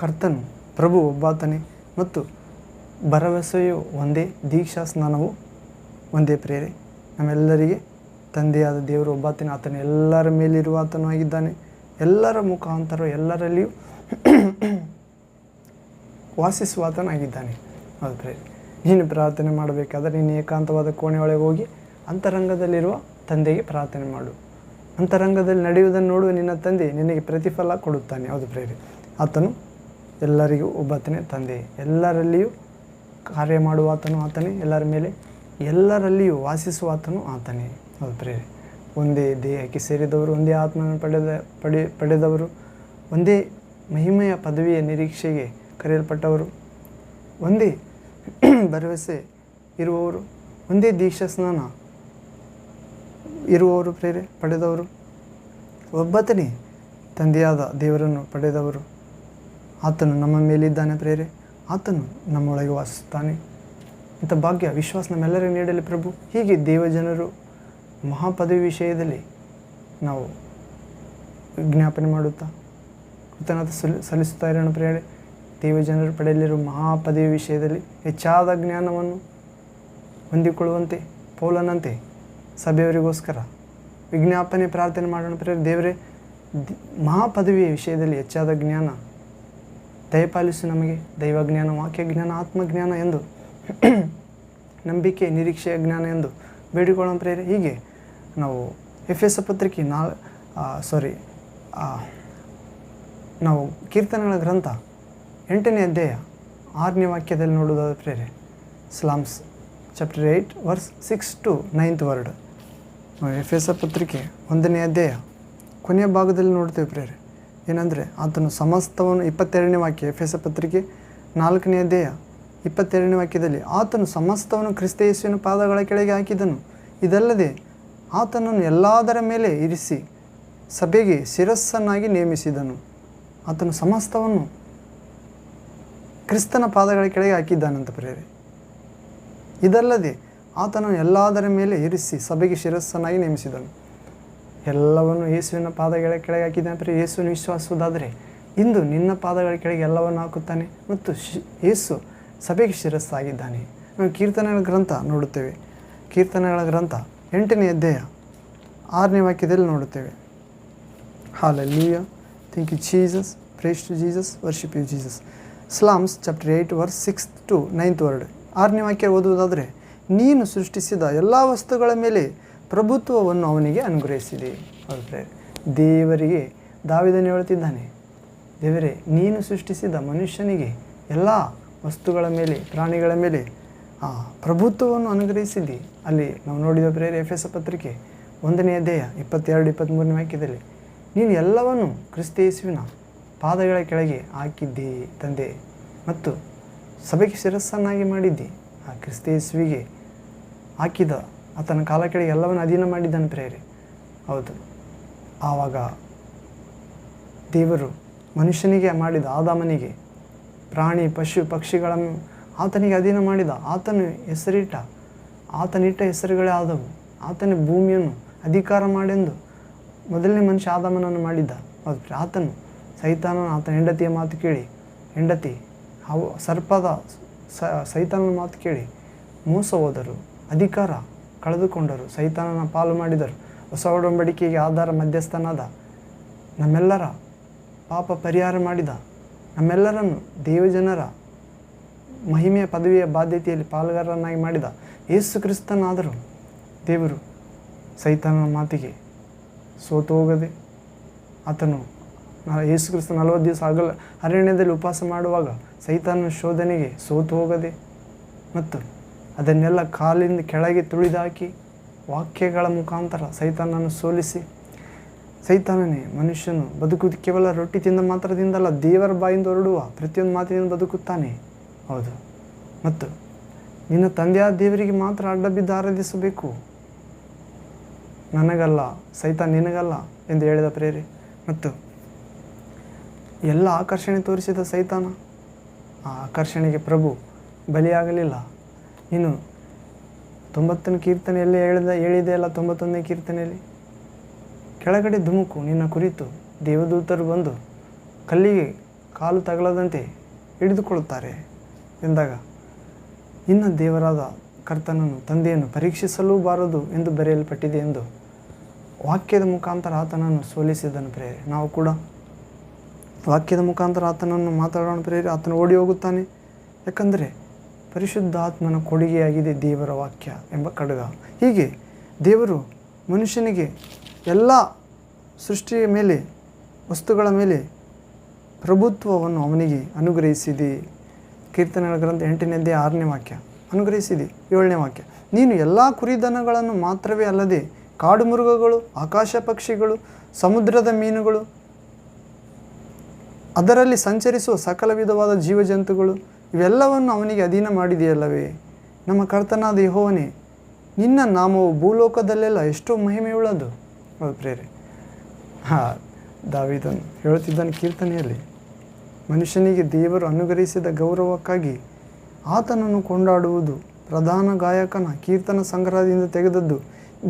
ಕರ್ತನು ಪ್ರಭು ಒಬ್ಬಾತನೇ ಮತ್ತು ಭರವಸೆಯು ಒಂದೇ, ದೀಕ್ಷಾ ಸ್ನಾನವು ಒಂದೇ ಪ್ರೇರೆ. ನಮ್ಮೆಲ್ಲರಿಗೆ ತಂದೆಯಾದ ದೇವರು ಒಬ್ಬಾತನೇ, ಆತನು ಎಲ್ಲರ ಮೇಲಿರುವ ಆತನು ಆಗಿದ್ದಾನೆ. ಎಲ್ಲರ ಮುಖಾಂತರ ಎಲ್ಲರಲ್ಲಿಯೂ ವಾಸಿಸುವ ಆತನಾಗಿದ್ದಾನೆ. ಹೌದು ಪ್ರೇರೆ. ನೀನು ಪ್ರಾರ್ಥನೆ ಮಾಡಬೇಕಾದ್ರೆ ನೀನು ಏಕಾಂತವಾದ ಕೋಣೆಯೊಳಗೆ ಹೋಗಿ ಅಂತರಂಗದಲ್ಲಿರುವ ತಂದೆಗೆ ಪ್ರಾರ್ಥನೆ ಮಾಡು. ಅಂತರಂಗದಲ್ಲಿ ನಡೆಯುವುದನ್ನು ನೋಡುವ ನಿನ್ನ ತಂದೆ ನಿನಗೆ ಪ್ರತಿಫಲ ಕೊಡುತ್ತಾನೆ. ಹೌದು ಪ್ರೇರೆ. ಆತನು ಎಲ್ಲರಿಗೂ ಒಬ್ಬಾತನೇ ತಂದೆ, ಎಲ್ಲರಲ್ಲಿಯೂ ಕಾರ್ಯ ಮಾಡುವ ಆತನು ಆತನೇ, ಎಲ್ಲರ ಮೇಲೆ ಎಲ್ಲರಲ್ಲಿಯೂ ವಾಸಿಸುವ ಆತನು ಆತನೇ. ಹೌದು ಪ್ರೇರೆ. ಒಂದೇ ದೇಹಕ್ಕೆ ಸೇರಿದವರು, ಒಂದೇ ಆತ್ಮವನ್ನು ಪಡೆದವರು, ಒಂದೇ ಮಹಿಮೆಯ ಪದವಿಯ ನಿರೀಕ್ಷೆಗೆ ಕರೆಯಲ್ಪಟ್ಟವರು, ಒಂದೇ ಭರವಸೆ ಇರುವವರು, ಒಂದೇ ದೀಕ್ಷಾ ಸ್ನಾನ ಇರುವವರು ಪ್ರೇರೆ, ಪಡೆದವರು, ಒಬ್ಬಾತನೇ ತಂದೆಯಾದ ದೇವರನ್ನು ಪಡೆದವರು. ಆತನು ನಮ್ಮ ಮೇಲಿದ್ದಾನೆ ಪ್ರೇರೆ, ಆತನು ನಮ್ಮೊಳಗೆ ವಾಸಿಸುತ್ತಾನೆ. ಇಂಥ ಭಾಗ್ಯ ವಿಶ್ವಾಸ ನಮ್ಮೆಲ್ಲರಿಗೂ ನೀಡಲಿ ಪ್ರಭು. ಹೀಗೆ ದೇವಜನರು ಮಹಾಪದವಿ ವಿಷಯದಲ್ಲಿ ನಾವು ವಿಜ್ಞಾಪನೆ ಮಾಡುತ್ತಾ ಕೃತಜ್ಞತೆ ಸಲ್ಲಿಸುತ್ತಾ ಇರೋಣ ಪ್ರೇರೆ. ದೇವಜನರು ಪಡೆಯಲಿರುವ ಮಹಾಪದವಿ ವಿಷಯದಲ್ಲಿ ಹೆಚ್ಚಾದ ಜ್ಞಾನವನ್ನು ಹೊಂದಿಕೊಳ್ಳುವಂತೆ ಪೌಲನಂತೆ ಸಭೆಯವರಿಗೋಸ್ಕರ ವಿಜ್ಞಾಪನೆ ಪ್ರಾರ್ಥನೆ ಮಾಡೋಣ ಪ್ರೇರೆ. ದೇವರೇ, ಮಹಾಪದವಿಯ ವಿಷಯದಲ್ಲಿ ಹೆಚ್ಚಾದ ಜ್ಞಾನ ದಯಪಾಲಿಸು ನಮಗೆ. ದೈವಜ್ಞಾನ, ವಾಕ್ಯಜ್ಞಾನ, ಆತ್ಮಜ್ಞಾನ ಎಂದು, ನಂಬಿಕೆ, ನಿರೀಕ್ಷೆಯ ಜ್ಞಾನ ಎಂದು ಬೇಡಿಕೊಳ್ಳೋಣ ಪ್ರೇರೆ. ಹೀಗೆ ನಾವು ಎಫೆಸ ಪತ್ರಿಕೆ ನಾವು ಕೀರ್ತನೆಗಳ ಗ್ರಂಥ 8ನೇ ಅಧ್ಯಾಯ 6ನೇ ವಾಕ್ಯದಲ್ಲಿ ನೋಡುವುದಾದ prayer. Psalms chapter 8 verse 6 to 9th word. ನಾವು ಎಫೆಸ ಪತ್ರಿಕೆ 1ನೇ ಅಧ್ಯಾಯ ಕೊನೆಯ ಭಾಗದಲ್ಲಿ ನೋಡ್ತೇವೆ ಪ್ರೇರೆ. ಏನಂದರೆ ಆತನು ಸಮಸ್ತವನ್ನು 22ನೇ ವಾಕ್ಯ, ಎಫೆಸ ಪತ್ರಿಕೆ 4ನೇ ಅಧ್ಯಾಯ 22ನೇ ವಾಕ್ಯದಲ್ಲಿ ಆತನು ಸಮಸ್ತವನ್ನು ಕ್ರಿಸ್ತ ಯೇಸುವಿನ ಪಾದಗಳ ಕೆಳಗೆ ಹಾಕಿದನು. ಇದಲ್ಲದೆ ಆತನನ್ನು ಎಲ್ಲದರ ಮೇಲೆ ಇರಿಸಿ ಸಭೆಗೆ ಶಿರಸ್ಸನ್ನಾಗಿ ನೇಮಿಸಿದನು. ಆತನು ಸಮಸ್ತವನ್ನು ಕ್ರಿಸ್ತನ ಪಾದಗಳ ಕೆಳಗೆ ಹಾಕಿದ್ದಾನಂತ ಪ್ರೇರೆ. ಇದಲ್ಲದೆ ಆತನನ್ನು ಎಲ್ಲದರ ಮೇಲೆ ಇರಿಸಿ ಸಭೆಗೆ ಶಿರಸ್ಸನ್ನಾಗಿ ನೇಮಿಸಿದನು. ಎಲ್ಲವನ್ನು ಯೇಸುವಿನ ಪಾದಗಳ ಕೆಳಗೆ ಹಾಕಿದ್ದಾನೆ ಪ್ರೇರೆ. ಯೇಸುವಿನ ವಿಶ್ವಾಸುವುದಾದರೆ ಇಂದು ನಿನ್ನ ಪಾದಗಳ ಕೆಳಗೆ ಎಲ್ಲವನ್ನು ಹಾಕುತ್ತಾನೆ ಮತ್ತು ಯೇಸು ಸಭೆಗೆ ಶಿರಸ್ಸಾಗಿದ್ದಾನೆ. ನಾವು ಕೀರ್ತನೆಗಳ ಗ್ರಂಥ ನೋಡುತ್ತೇವೆ. ಕೀರ್ತನೆಗಳ ಗ್ರಂಥ 8ನೇ ಅಧ್ಯಾಯ 6ನೇ ವಾಕ್ಯದಲ್ಲಿ ನೋಡುತ್ತೇವೆ. Hallelujah, thank you Jesus, praise to Jesus, worship you Jesus. Psalms chapter 8 verse 6 to 9th word. 6ನೇ ವಾಕ್ಯ ಓದುವುದಾದರೆ, ನೀನು ಸೃಷ್ಟಿಸಿದ ಎಲ್ಲ ವಸ್ತುಗಳ ಮೇಲೆ ಪ್ರಭುತ್ವವನ್ನು ಅವನಿಗೆ ಅನುಗ್ರಹಿಸಿದೆ. ಹೌದು, ದೇವರಿಗೆ ದಾವೀದನು ಹೇಳುತ್ತಿದ್ದಾನೆ, ದೇವರೇ, ನೀನು ಸೃಷ್ಟಿಸಿದ ಮನುಷ್ಯನಿಗೆ ಎಲ್ಲ ವಸ್ತುಗಳ ಮೇಲೆ, ಪ್ರಾಣಿಗಳ ಮೇಲೆ ಪ್ರಭುತ್ವವನ್ನು ಅನುಗ್ರಹಿಸಿದ್ದಿ. ಅಲ್ಲಿ ನಾವು ನೋಡಿದ ಪ್ರೇರೆ ಎಫೆಸ ಪತ್ರಿಕೆ 1ನೇ ಅಧ್ಯಾಯ 22-23ನೇ ವಾಕ್ಯದಲ್ಲಿ, ನೀನು ಎಲ್ಲವನ್ನು ಕ್ರಿಸ್ತ ಯೇಸುವಿನ ಪಾದಗಳ ಕೆಳಗೆ ಹಾಕಿದ್ದಿ ತಂದೆ ಮತ್ತು ಸಭೆಗೆ ಶಿರಸ್ಸನ್ನಾಗಿ ಮಾಡಿದ್ದಿ. ಆ ಕ್ರಿಸ್ತ ಯೇಸುವಿಗೆ ಹಾಕಿದ ಆತನ ಕಾಲ ಕೆಳಗೆ ಎಲ್ಲವನ್ನು ಅಧೀನ ಮಾಡಿದ್ದಾನೆ ಪ್ರೇರೆ. ಹೌದು, ಆವಾಗ ದೇವರು ಮನುಷ್ಯನಿಗೆ ಮಾಡಿದ ಆದಾಮನಿಗೆ ಪ್ರಾಣಿ ಪಶು ಪಕ್ಷಿಗಳನ್ನು ಆತನಿಗೆ ಅಧೀನ ಮಾಡಿದ. ಆತನಿಟ್ಟ ಹೆಸರುಗಳೇ ಆದವು. ಆತನ ಭೂಮಿಯನ್ನು ಅಧಿಕಾರ ಮಾಡೆಂದು ಮೊದಲನೇ ಮನುಷ್ಯ ಆದಾಮನನ್ನು ಮಾಡಿದ್ದ. ಹೌದು, ಆತನು ಸೈತಾನನ ಆತನ ಹೆಂಡತಿಯ ಮಾತು ಕೇಳಿ, ಹೆಂಡತಿ ಸೈತಾನನ ಮಾತು ಕೇಳಿ ಮೋಸ ಹೋದರು, ಅಧಿಕಾರ ಕಳೆದುಕೊಂಡರು, ಸೈತಾನನ ಪಾಲು ಮಾಡಿದರು. ಹೊಸ ಒಡಂಬಡಿಕೆಗೆ ಆಧಾರ ಮಧ್ಯಸ್ಥನಾದ, ನಮ್ಮೆಲ್ಲರ ಪಾಪ ಪರಿಹಾರ ಮಾಡಿದ, ನಮ್ಮೆಲ್ಲರನ್ನು ದೇವಜನರ ಮಹಿಮೆಯ ಪದವಿಯ ಬಾಧ್ಯತೆಯಲ್ಲಿ ಪಾಲುಗಾರರನ್ನಾಗಿ ಮಾಡಿದ ಯೇಸು ಕ್ರಿಸ್ತನಾದರೂ ದೇವರು ಸೈತಾನನ ಮಾತಿಗೆ ಸೋತು ಹೋಗದೆ, ಆತನು ಯೇಸು ಕ್ರಿಸ್ತ 40 ದಿವಸ ಅರಣ್ಯದಲ್ಲಿ ಉಪವಾಸ ಮಾಡುವಾಗ ಸೈತಾನನ ಶೋಧನೆಗೆ ಸೋತು ಹೋಗದೆ ಮತ್ತು ಅದನ್ನೆಲ್ಲ ಕಾಲಿಂದ ಕೆಳಗೆ ತುಳಿದಾಕಿ ವಾಕ್ಯಗಳ ಮುಖಾಂತರ ಸೈತಾನನ್ನು ಸೋಲಿಸಿ, ಸೈತಾನನೇ, ಮನುಷ್ಯನು ಬದುಕುವುದು ಕೇವಲ ರೊಟ್ಟಿ ತಿಂದ ಮಾತ್ರದಿಂದಲ್ಲ, ದೇವರ ಬಾಯಿಂದ ಹೊರಡುವ ಪ್ರತಿಯೊಂದು ಮಾತಿನಿಂದ ಬದುಕುತ್ತಾನೆ. ಹೌದು, ಮತ್ತು ನಿನ್ನ ತಂದೆಯಾದ ದೇವರಿಗೆ ಮಾತ್ರ ಅಡ್ಡ ಬಿದ್ದು ಆರಾಧಿಸಬೇಕು, ನನಗಲ್ಲ, ಸೈತಾನ್ ನಿನಗಲ್ಲ ಎಂದು ಹೇಳಿದ ಪ್ರೇರೆ. ಮತ್ತು ಎಲ್ಲ ಆಕರ್ಷಣೆ ತೋರಿಸಿದ ಸೈತಾನ, ಆ ಆಕರ್ಷಣೆಗೆ ಪ್ರಭು ಬಲಿಯಾಗಲಿಲ್ಲ. ನೀನು 90ನೇ ಕೀರ್ತನೆಯಲ್ಲಿ ಹೇಳಿದೆ ಅಲ್ಲ, 91ನೇ ಕೀರ್ತನೆಯಲ್ಲಿ ಕೆಳಗಡೆ ಧುಮುಕು ನಿನ್ನ ಕುರಿತು ದೇವದೂತರು ಬಂದು ಕಲ್ಲಿಗೆ ಕಾಲು ತಗಲದಂತೆ ಹಿಡಿದುಕೊಳ್ಳುತ್ತಾರೆ ಎಂದಾಗ, ಇನ್ನು ದೇವರಾದ ಕರ್ತನನ್ನು ತಂದೆಯನ್ನು ಪರೀಕ್ಷಿಸಲೂಬಾರದು ಎಂದು ಬರೆಯಲ್ಪಟ್ಟಿದೆ ಎಂದು ವಾಕ್ಯದ ಮುಖಾಂತರ ಆತನನ್ನು ಸೋಲಿಸಿದನು ಪ್ರೇರೆ. ನಾವು ಕೂಡ ವಾಕ್ಯದ ಮುಖಾಂತರ ಆತನನ್ನು ಮಾತಾಡೋಣ ಪ್ರೇರೆ. ಆತನು ಓಡಿ ಹೋಗುತ್ತಾನೆ, ಯಾಕಂದರೆ ಪರಿಶುದ್ಧ ಆತ್ಮನ ಕೊಡುಗೆಯಾಗಿದೆ ದೇವರ ವಾಕ್ಯ ಎಂಬ ಖಡ್ಗ. ಹೀಗೆ ದೇವರು ಮನುಷ್ಯನಿಗೆ ಎಲ್ಲ ಸೃಷ್ಟಿಯ ಮೇಲೆ, ವಸ್ತುಗಳ ಮೇಲೆ ಪ್ರಭುತ್ವವನ್ನು ಅವನಿಗೆ ಅನುಗ್ರಹಿಸಿದೆ. ಕೀರ್ತನೆಗಳ ಗ್ರಂಥ 8ನೇ ಅಧ್ಯಾಯ 6ನೇ ವಾಕ್ಯ. ಅನುಗ್ರಹಿಸಿದೆ 7ನೇ ವಾಕ್ಯ. ನೀನು ಎಲ್ಲ ಕುರಿದನಗಳನ್ನು ಮಾತ್ರವೇ ಅಲ್ಲದೆ ಕಾಡು ಮೃಗಗಳು, ಆಕಾಶ ಪಕ್ಷಿಗಳು, ಸಮುದ್ರದ ಮೀನುಗಳು, ಅದರಲ್ಲಿ ಸಂಚರಿಸುವ ಸಕಲ ವಿಧವಾದ ಜೀವಜಂತುಗಳು ಇವೆಲ್ಲವನ್ನು ಅವನಿಗೆ ಅಧೀನ ಮಾಡಿದೆಯಲ್ಲವೇ. ನಮ್ಮ ಕರ್ತನಾದ ಯೆಹೋವನೇ, ನಿನ್ನ ನಾಮವು ಭೂಲೋಕದಲ್ಲೆಲ್ಲ ಎಷ್ಟೋ ಮಹಿಮೆಯುಳ್ಳದು. ಹೌದು ಪ್ರೇರೆ. ದಾವೀದನು ಹೇಳುತ್ತಿದ್ದಾನೆ ಕೀರ್ತನೆಯಲ್ಲಿ, ಮನುಷ್ಯನಿಗೆ ದೇವರು ಅನುಗ್ರಹಿಸಿದ ಗೌರವಕ್ಕಾಗಿ ಆತನನ್ನು ಕೊಂಡಾಡುವುದು ಪ್ರಧಾನ ಗಾಯಕನ ಕೀರ್ತನ ಸಂಗ್ರಹದಿಂದ ತೆಗೆದದ್ದು,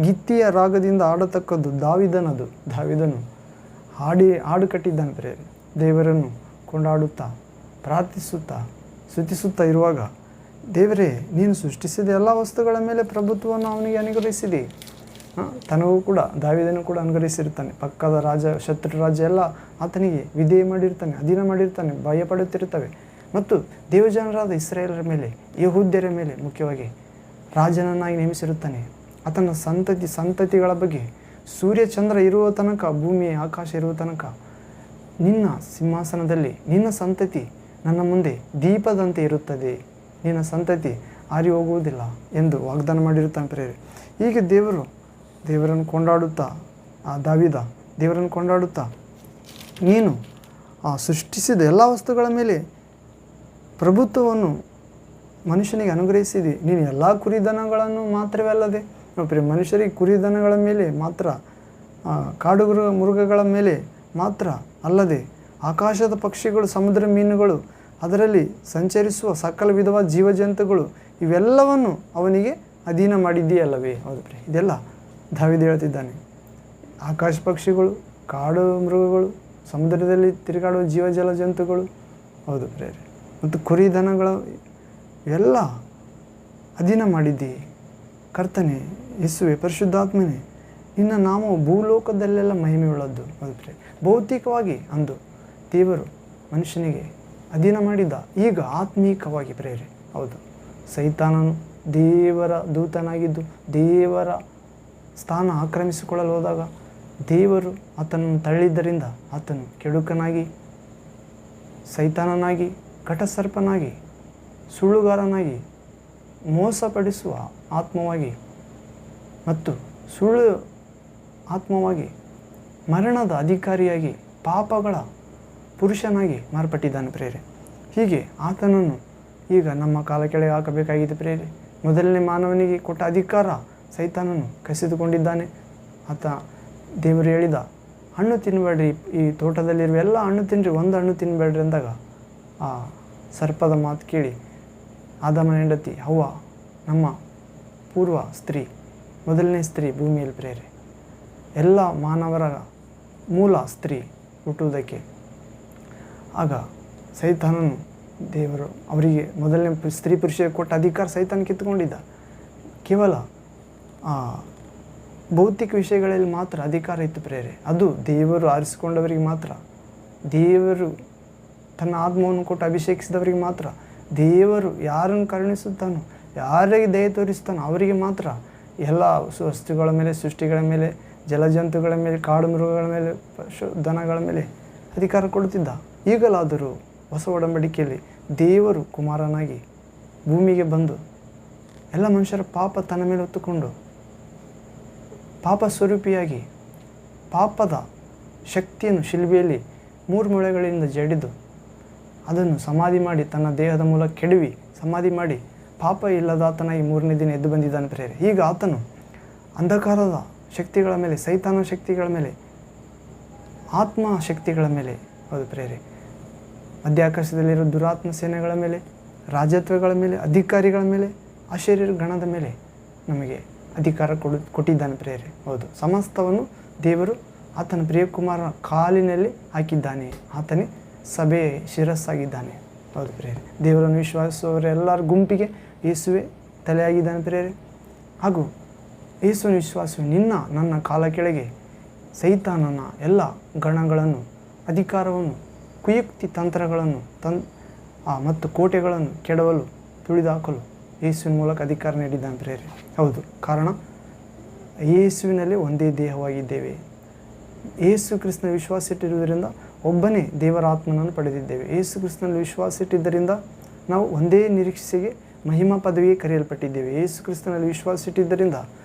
ಗಿತ್ತಿಯ ರಾಗದಿಂದ ಆಡತಕ್ಕದ್ದು ದಾವೀದನು ಹಾಡು ಕಟ್ಟಿದ್ದಾನೆ ಪ್ರೇರೆ. ದೇವರನ್ನು ಕೊಂಡಾಡುತ್ತಾ, ಪ್ರಾರ್ಥಿಸುತ್ತಾ, ಸ್ತುತಿಸುತ್ತಾ ಇರುವಾಗ, ದೇವರೇ, ನೀನು ಸೃಷ್ಟಿಸಿದ ಎಲ್ಲ ವಸ್ತುಗಳ ಮೇಲೆ ಪ್ರಭುತ್ವವನ್ನು ಅವನಿಗೆ ಅನುಗ್ರಹಿಸಿದೆ. ತನಗೂ ಕೂಡ ದಾವೀದನು ಕೂಡ ಅನುಗ್ರಹಿಸಿರ್ತಾನೆ. ಪಕ್ಕದ ಶತ್ರು ರಾಜ್ಯ ಎಲ್ಲ ಆತನಿಗೆ ವಿಧೇಯ ಮಾಡಿರ್ತಾನೆ, ಅಧೀನ ಮಾಡಿರ್ತಾನೆ, ಭಯಪಡುತ್ತಿರುತ್ತವೆ. ಮತ್ತು ದೇವಜನರಾದ ಇಸ್ರಾಯೇಲರ ಮೇಲೆ, ಯೆಹೂದ್ಯರ ಮೇಲೆ ಮುಖ್ಯವಾಗಿ ರಾಜನನ್ನಾಗಿ ನೇಮಿಸಿರುತ್ತಾನೆ. ಆತನ ಸಂತತಿಗಳ ಬಗ್ಗೆ ಸೂರ್ಯ ಚಂದ್ರ ಇರುವ ತನಕ, ಭೂಮಿ ಆಕಾಶ ಇರುವ ತನಕ ನಿನ್ನ ಸಿಂಹಾಸನದಲ್ಲಿ ನಿನ್ನ ಸಂತತಿ ನನ್ನ ಮುಂದೆ ದೀಪದಂತೆ ಇರುತ್ತದೆ, ನಿನ್ನ ಸಂತತಿ ಆರಿ ಹೋಗುವುದಿಲ್ಲ ಎಂದು ವಾಗ್ದಾನ ಮಾಡಿರುತ್ತಾನೆ ಪ್ರೇರೆ. ಹೀಗೆ ದೇವರನ್ನು ಕೊಂಡಾಡುತ್ತಾ, ದೇವರನ್ನು ಕೊಂಡಾಡುತ್ತಾ, ನೀನು ಸೃಷ್ಟಿಸಿದ ಎಲ್ಲ ವಸ್ತುಗಳ ಮೇಲೆ ಪ್ರಭುತ್ವವನ್ನು ಮನುಷ್ಯನಿಗೆ ಅನುಗ್ರಹಿಸಿದೆ. ನೀನು ಎಲ್ಲ ಕುರಿದನಗಳನ್ನು ಮಾತ್ರವೇ ಅಲ್ಲದೆ, ಮನುಷ್ಯರಿಗೆ ಕುರಿದನಗಳ ಮೇಲೆ ಮಾತ್ರ, ಕಾಡು ಮೃಗಗಳ ಮೇಲೆ ಮಾತ್ರ ಅಲ್ಲದೆ ಆಕಾಶದ ಪಕ್ಷಿಗಳು, ಸಮುದ್ರ ಮೀನುಗಳು, ಅದರಲ್ಲಿ ಸಂಚರಿಸುವ ಸಕಲ ವಿಧವಾದ ಜೀವಜಂತುಗಳು ಇವೆಲ್ಲವನ್ನು ಅವನಿಗೆ ಅಧೀನ ಮಾಡಿದ್ದೀಯಲ್ಲವೇ. ಹೌದು ಪ್ರಿಯ, ಇದೆಲ್ಲ ದಾವೀದ ಹೇಳ್ತಿದ್ದಾನೆ. ಆಕಾಶ ಪಕ್ಷಿಗಳು, ಕಾಡು ಮೃಗಗಳು, ಸಮುದ್ರದಲ್ಲಿ ತಿರುಗಾಡುವ ಜೀವಜಲ ಜಂತುಗಳು, ಹೌದು ಪ್ರೇರೆ, ಮತ್ತು ಕುರಿದನಗಳು ಎಲ್ಲ ಅಧೀನ ಮಾಡಿದ್ದೀ. ಕರ್ತನೆ, ಯೇಸುವೆ, ಪರಿಶುದ್ಧಾತ್ಮನೇ, ನಿನ್ನ ನಾಮವು ಭೂಲೋಕದಲ್ಲೆಲ್ಲ ಮಹಿಮೆಯುಳ್ಳದ್ದು. ಹೌದು ಪ್ರಿಯ, ಭೌತಿಕವಾಗಿ ಅಂದು ದೇವರು ಮನುಷ್ಯನಿಗೆ ಅಧೀನ ಮಾಡಿದ್ದ. ಈಗ ಆತ್ಮೀಕವಾಗಿ ಪ್ರೇರೆ, ಹೌದು, ಸೈತಾನನು ದೇವರ ದೂತನಾಗಿದ್ದು ದೇವರ ಸ್ಥಾನ ಆಕ್ರಮಿಸಿಕೊಳ್ಳಲು ಹೋದಾಗ ದೇವರು ಆತನನ್ನು ತಳ್ಳಿದ್ದರಿಂದ ಆತನು ಕೆಡುಕನಾಗಿ, ಸೈತಾನನಾಗಿ, ಘಟಸರ್ಪನಾಗಿ, ಸುಳ್ಳುಗಾರನಾಗಿ, ಮೋಸಪಡಿಸುವ ಆತ್ಮವಾಗಿ ಮತ್ತು ಸುಳ್ಳು ಆತ್ಮವಾಗಿ, ಮರಣದ ಅಧಿಕಾರಿಯಾಗಿ, ಪಾಪಗಳ ಪುರುಷನಾಗಿ ಮಾರ್ಪಟ್ಟಿದ್ದಾನೆ ಪ್ರೇರೆ. ಹೀಗೆ ಆತನನ್ನು ಈಗ ನಮ್ಮ ಕಾಲ ಕೆಳಗೆ ಹಾಕಬೇಕಾಗಿದೆ ಪ್ರೇರೆ. ಮೊದಲನೇ ಮಾನವನಿಗೆ ಕೊಟ್ಟ ಅಧಿಕಾರ ಸೈತಾನನು ಕಸಿದುಕೊಂಡಿದ್ದಾನೆ. ಆತ ದೇವರು ಹೇಳಿದ, ಹಣ್ಣು ತಿನ್ನಬೇಡ್ರಿ, ಈ ತೋಟದಲ್ಲಿರುವ ಎಲ್ಲ ಹಣ್ಣು ತಿನ್ನಿರಿ, ಒಂದು ಹಣ್ಣು ತಿನ್ನಬೇಡ್ರಿ ಅಂದಾಗ ಆ ಸರ್ಪದ ಮಾತು ಕೇಳಿ ಆದಾಮನ ಹೆಂಡತಿ ಅವ್ವ, ನಮ್ಮ ಪೂರ್ವ ಸ್ತ್ರೀ, ಮೊದಲನೇ ಸ್ತ್ರೀ ಭೂಮಿಯಲ್ಲಿ ಪ್ರೇರೆ, ಎಲ್ಲ ಮಾನವರ ಮೂಲ ಸ್ತ್ರೀ ಹುಟ್ಟುವುದಕ್ಕೆ. ಆಗ ಸೈತಾನನು, ದೇವರು ಅವರಿಗೆ ಮೊದಲನೇ ಸ್ತ್ರೀ ಪುರುಷರಿಗೆ ಕೊಟ್ಟ ಅಧಿಕಾರ ಸೈತಾನ ಕಿತ್ತುಕೊಂಡಿದ್ದ. ಕೇವಲ ಭೌತಿಕ ವಿಷಯಗಳಲ್ಲಿ ಮಾತ್ರ ಅಧಿಕಾರ ಇತ್ತು ಪ್ರೇರೆ. ಅದು ದೇವರು ಆರಿಸಿಕೊಂಡವರಿಗೆ ಮಾತ್ರ, ದೇವರು ತನ್ನ ಆತ್ಮವನ್ನು ಕೊಟ್ಟು ಅಭಿಷೇಕಿಸಿದವರಿಗೆ ಮಾತ್ರ, ದೇವರು ಯಾರನ್ನು ಕರುಣಿಸುತ್ತಾನೋ, ಯಾರಿಗೆ ದಯೆ ತೋರಿಸ್ತಾನೋ ಅವರಿಗೆ ಮಾತ್ರ ಎಲ್ಲ ವಸ್ತುಗಳ ಮೇಲೆ, ಸೃಷ್ಟಿಗಳ ಮೇಲೆ, ಜಲಜಂತುಗಳ ಮೇಲೆ, ಕಾಡು ಮೃಗಗಳ ಮೇಲೆ, ದನಗಳ ಮೇಲೆ ಅಧಿಕಾರ ಕೊಡುತ್ತಿದ್ದ. ಈಗಲಾದರೂ ಹೊಸ ಒಡಂಬಡಿಕೆಯಲ್ಲಿ ದೇವರು ಕುಮಾರನಾಗಿ ಭೂಮಿಗೆ ಬಂದು ಎಲ್ಲ ಮನುಷ್ಯರ ಪಾಪ ತನ್ನ ಮೇಲೆ ಹೊತ್ತುಕೊಂಡು ಪಾಪ ಸ್ವರೂಪಿಯಾಗಿ ಪಾಪದ ಶಕ್ತಿಯನ್ನು ಶಿಲುಬೆಯಲ್ಲಿ 3 ಮೊಳೆಗಳಿಂದ ಜಡಿದು ಅದನ್ನು ಸಮಾಧಿ ಮಾಡಿ, ತನ್ನ ದೇಹದ ಮೂಲಕ ಕೆಡವಿ ಸಮಾಧಿ ಮಾಡಿ, ಪಾಪ ಇಲ್ಲದಾತನಾಗಿ 3ನೇ ದಿನ ಎದ್ದು ಬಂದಿದ್ದಾನೆ ಪ್ರೇರೆ. ಈಗ ಆತನು ಅಂಧಕಾರದ ಶಕ್ತಿಗಳ ಮೇಲೆ, ಸೈತಾನ ಶಕ್ತಿಗಳ ಮೇಲೆ, ಆತ್ಮ ಶಕ್ತಿಗಳ ಮೇಲೆ, ಹೌದು ಪ್ರೇರೆ, ಮಧ್ಯಾಕಾಶದಲ್ಲಿರೋ ದುರಾತ್ಮ ಸೇನೆಗಳ ಮೇಲೆ, ರಾಜತ್ವಗಳ ಮೇಲೆ, ಅಧಿಕಾರಿಗಳ ಮೇಲೆ, ಆಶ್ಚರ್ಯ ಗಣದ ಮೇಲೆ ನಮಗೆ ಅಧಿಕಾರ ಕೊಟ್ಟಿದ್ದಾನೆ ಪ್ರೇರೆ. ಹೌದು, ಸಮಸ್ತವನ್ನು ದೇವರು ಆತನ ಪ್ರಿಯಕುಮಾರನ ಕಾಲಿನಲ್ಲಿ ಹಾಕಿದ್ದಾನೆ. ಆತನೇ ಸಭೆಯ ಶಿರಸ್ಸಾಗಿದ್ದಾನೆ. ಹೌದು ಪ್ರಿಯರೇ, ದೇವರನ್ನು ವಿಶ್ವಾಸಿಸುವವರೆಲ್ಲರ ಗುಂಪಿಗೆ ಯೇಸುವೆ ತಲೆಯಾಗಿದ್ದಾನೆ ಪ್ರಿಯರೇ. ಹಾಗೂ ಯೇಸುವಿನ ವಿಶ್ವಾಸವು ನನ್ನ ಕಾಲ ಕೆಳಗೆ ಸೈತಾನನ ಎಲ್ಲ ಗಣಗಳನ್ನು, ಅಧಿಕಾರವನ್ನು, ಕುಯುಕ್ತಿ ತಂತ್ರಗಳನ್ನು ಮತ್ತು ಕೋಟೆಗಳನ್ನು ಕೆಡವಲು, ತುಳಿದಾಕಲು ಯೇಸುವಿನ ಮೂಲಕ ಅಧಿಕಾರ ನೀಡಿದ್ದಾನೆ ಪ್ರಿಯರೇ. ಹೌದು, ಕಾರಣ ಯೇಸುವಿನಲ್ಲಿ ಒಂದೇ ದೇಹವಾಗಿದ್ದೇವೆ. ಯೇಸು ಕ್ರಿಸ್ತನ ವಿಶ್ವಾಸ ಇಟ್ಟಿರುವುದರಿಂದ ಒಬ್ಬನೇ ದೇವರ ಆತ್ಮನನ್ನು ಪಡೆದಿದ್ದೇವೆ. ಯೇಸು ಕ್ರಿಸ್ತನಲ್ಲಿ ವಿಶ್ವಾಸ ಇಟ್ಟಿದ್ದರಿಂದ ನಾವು ಒಂದೇ ನಿರೀಕ್ಷೆಗೆ ಮಹಿಮಾ ಪದವಿಗೆ ಕರೆಯಲ್ಪಟ್ಟಿದ್ದೇವೆ. ಯೇಸು ಕ್ರಿಸ್ತನಲ್ಲಿ ವಿಶ್ವಾಸ ಇಟ್ಟಿದ್ದರಿಂದ